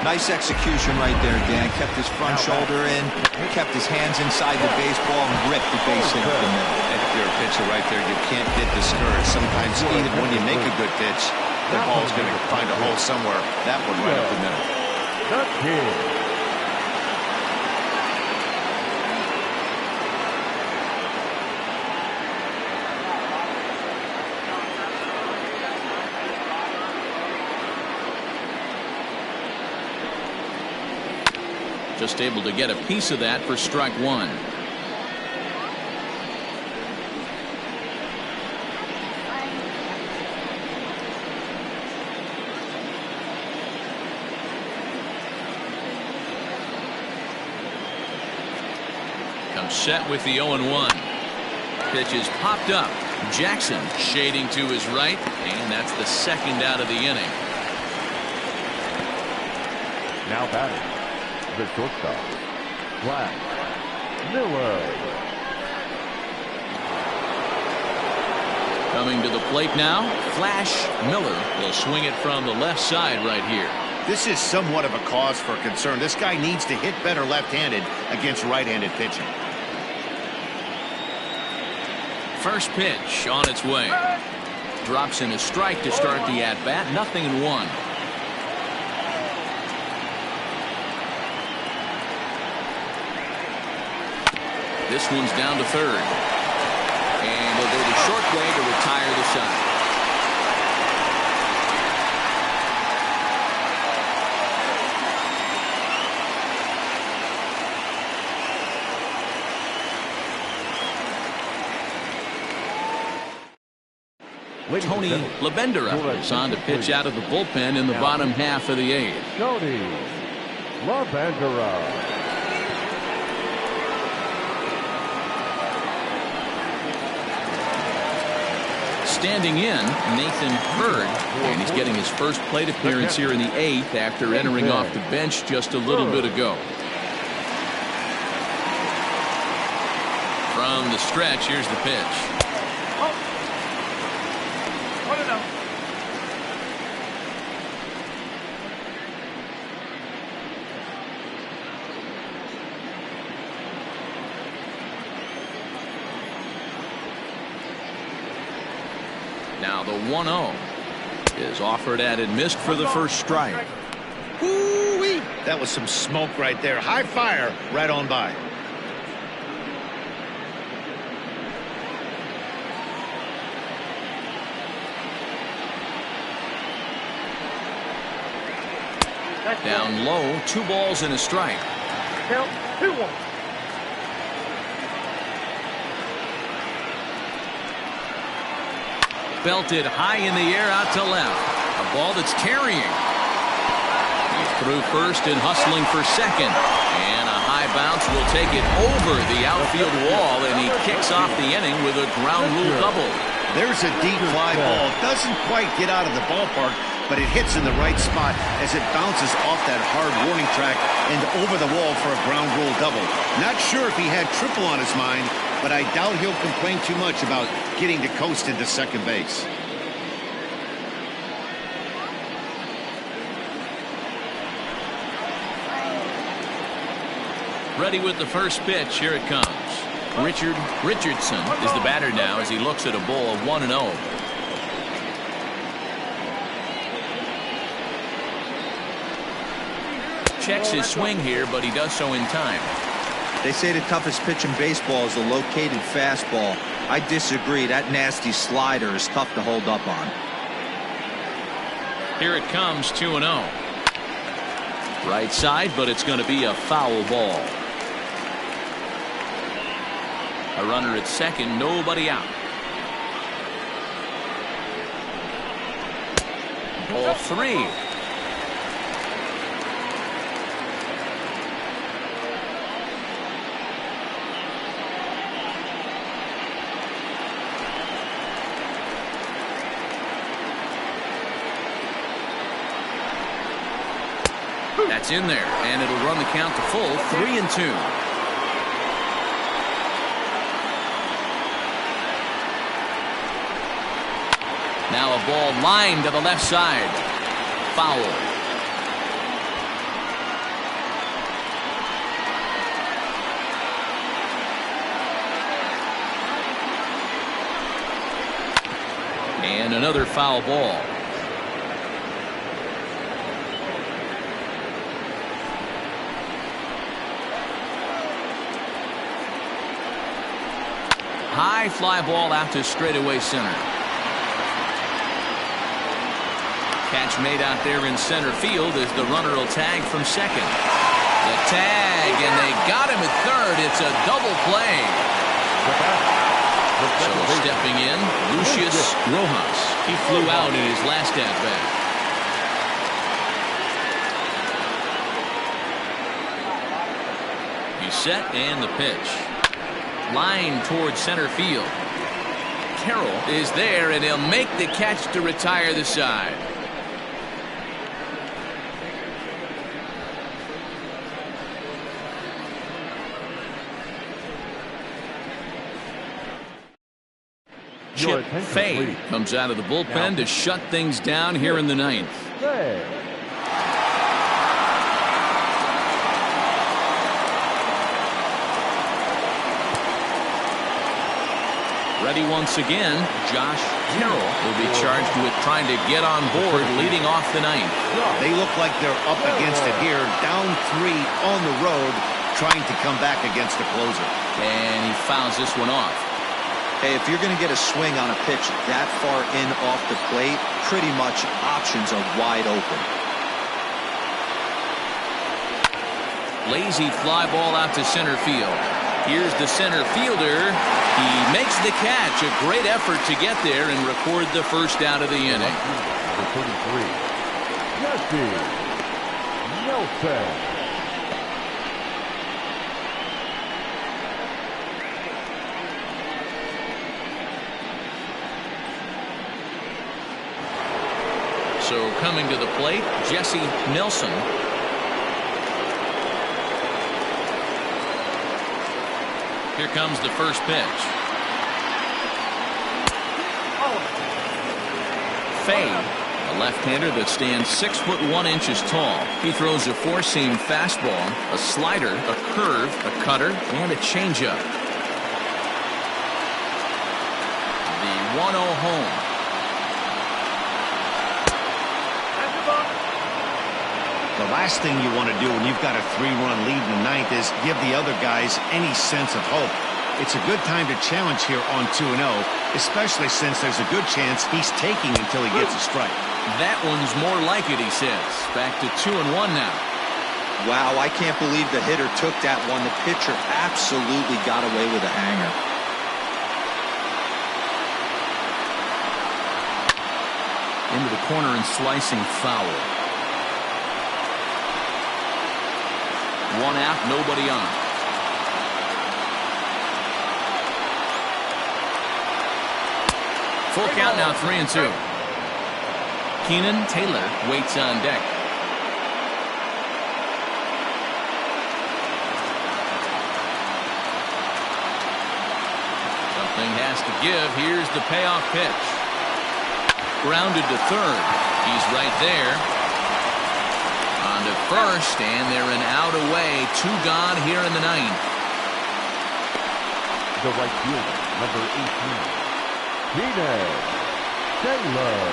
Nice execution right there, Dan. Kept his front shoulder in, kept his hands inside the baseball, and ripped the base hit up the middle. If you're a pitcher right there, you can't get discouraged. Sometimes even when you make a good pitch, the ball's going to find a hole somewhere. That one right up the middle. Just able to get a piece of that for strike 1. Comes set with the 0-1. Pitch is popped up. Jackson shading to his right, and that's the second out of the inning. Now batting, the shortstop, Flash Miller. Coming to the plate now, Flash Miller will swing it from the left side right here. This is somewhat of a cause for concern. This guy needs to hit better left-handed against right-handed pitching. First pitch on its way. Drops in a strike to start the at-bat. 0-1. This one's down to third. And he'll go the short way to retire the side. Tony Labendera is on to pitch out of the bullpen in the bottom half of the 8th. Tony Labendera. Standing in, Nathan Hurd, and he's getting his first plate appearance here in the 8th after entering off the bench just a little bit ago. From the stretch, here's the pitch. Now the 1-0 is offered at and missed for the first strike. Woo-wee. That was some smoke right there. High fire right on by. Down low, 2 balls and a strike. Count 2-1. Belted high in the air out to left. A ball that's carrying. He's through first and hustling for second. And a high bounce will take it over the outfield wall, and he kicks off the inning with a ground rule double. There's a deep fly ball. Doesn't quite get out of the ballpark, but it hits in the right spot as it bounces off that hard warning track and over the wall for a ground rule double. Not sure if he had triple on his mind, but I doubt he'll complain too much about getting to coast into second base. Ready with the first pitch. Here it comes. Richardson is the batter now as he looks at a ball of 1-0. Checks his swing here, but he does so in time. They say the toughest pitch in baseball is a located fastball. I disagree. That nasty slider is tough to hold up on. Here it comes, 2-0. Right side, but it's going to be a foul ball. A runner at second, nobody out. Ball 3. That's in there, and it'll run the count to full, 3-2. Now a ball lined to the left side. Foul. And another foul ball. High fly ball out to straightaway center. Catch made out there in center field as the runner will tag from second. The tag, and they got him at third. It's a double play. So stepping in, Lucius Rojas. He flew out in his last at-bat. He's set, and the pitch. Line towards center field. Carroll is there, and he'll make the catch to retire the side. Chip Fay comes out of the bullpen to shut things down here in the ninth. Ready once again, Josh Carroll will be charged with trying to get on board leading off the ninth. They look like they're up against it here, down 3 on the road, trying to come back against the closer. And he fouls this one off. Hey, if you're going to get a swing on a pitch that far in off the plate, pretty much options are wide open. Lazy fly ball out to center field. Here's the center fielder. He makes the catch. A great effort to get there and record the first out of the inning. Number 33, Jesse Nelson. So coming to the plate, Jesse Nelson. Here comes the first pitch. Fay, a left-hander that stands 6'1" tall. He throws a four-seam fastball, a slider, a curve, a cutter, and a changeup. The 1-0 home. The last thing you want to do when you've got a 3-run lead in the ninth is give the other guys any sense of hope. It's a good time to challenge here on 2-0, especially since there's a good chance he's taking until he gets a strike. That one's more like it, he says. Back to 2-1 now. Wow, I can't believe the hitter took that one. The pitcher absolutely got away with a hanger. Into the corner and slicing foul. 1 out, nobody on. Full count now, 3-2. Keenan Taylor waits on deck. Something has to give. Here's the payoff pitch. Grounded to third. He's right there. On to first, and they're an out away. 2 gone here in the ninth. The right fielder, number 18, Keenan Taylor.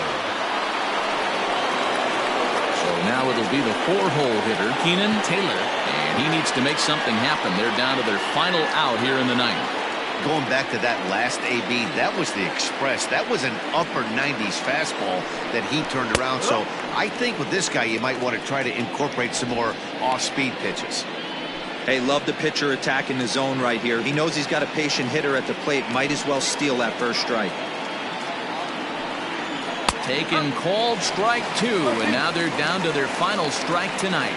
So now it'll be the 4-hole hitter, Keenan Taylor, and he needs to make something happen. They're down to their final out here in the ninth. Going back to that last AB, that was the express. That was an upper 90s fastball that he turned around. So I think with this guy, you might want to try to incorporate some more off-speed pitches. Hey, love the pitcher attacking the zone right here. He knows he's got a patient hitter at the plate. Might as well steal that first strike. Taken, called strike 2, and now they're down to their final strike tonight.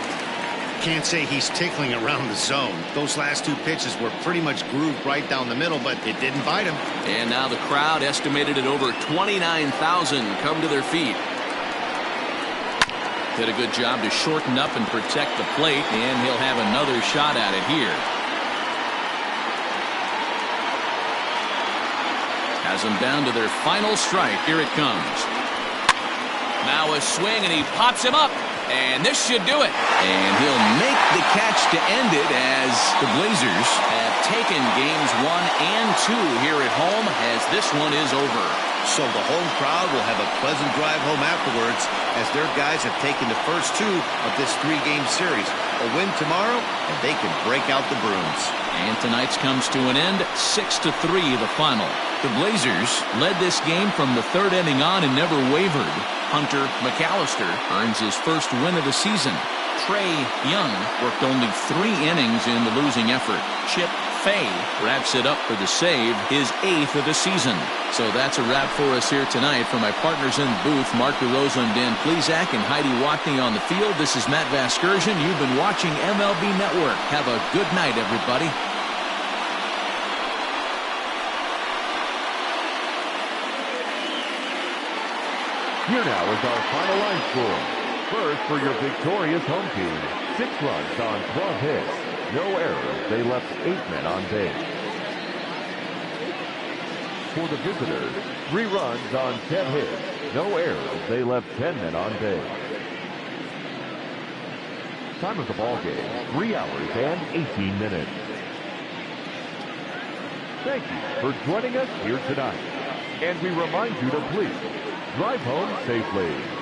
Can't say he's tickling around the zone. Those last 2 pitches were pretty much grooved right down the middle, but it didn't bite him. And now the crowd, estimated at over 29,000, come to their feet. Did a good job to shorten up and protect the plate, and he'll have another shot at it here. Has them down to their final strike. Here it comes. Now a swing, and he pops him up. And this should do it. And he'll make the catch to end it as the Blazers have taken games 1 and 2 here at home as this one is over. So the home crowd will have a pleasant drive home afterwards as their guys have taken the first 2 of this 3-game series. A win tomorrow, and they can break out the brooms. And tonight's comes to an end, 6-3 the final. The Blazers led this game from the 3rd inning on and never wavered. Hunter McAllister earns his first win of the season. Trey Young worked only 3 innings in the losing effort. Chip Fay wraps it up for the save, his 8th of the season. So that's a wrap for us here tonight. For my partners in the booth, Mark DeRosa and Dan Plesac, and Heidi Watney on the field, this is Matt Vasgersian. You've been watching MLB Network. Have a good night, everybody. Here now is our final line score. First, for your victorious home team, 6 runs on 12 hits. No errors. They left 8 men on base. for the visitors. 3 runs on 10 hits. No errors. They left 10 men on base. Time of the ball game, 3 hours and 18 minutes. Thank you for joining us here tonight. And we remind you to please drive home safely.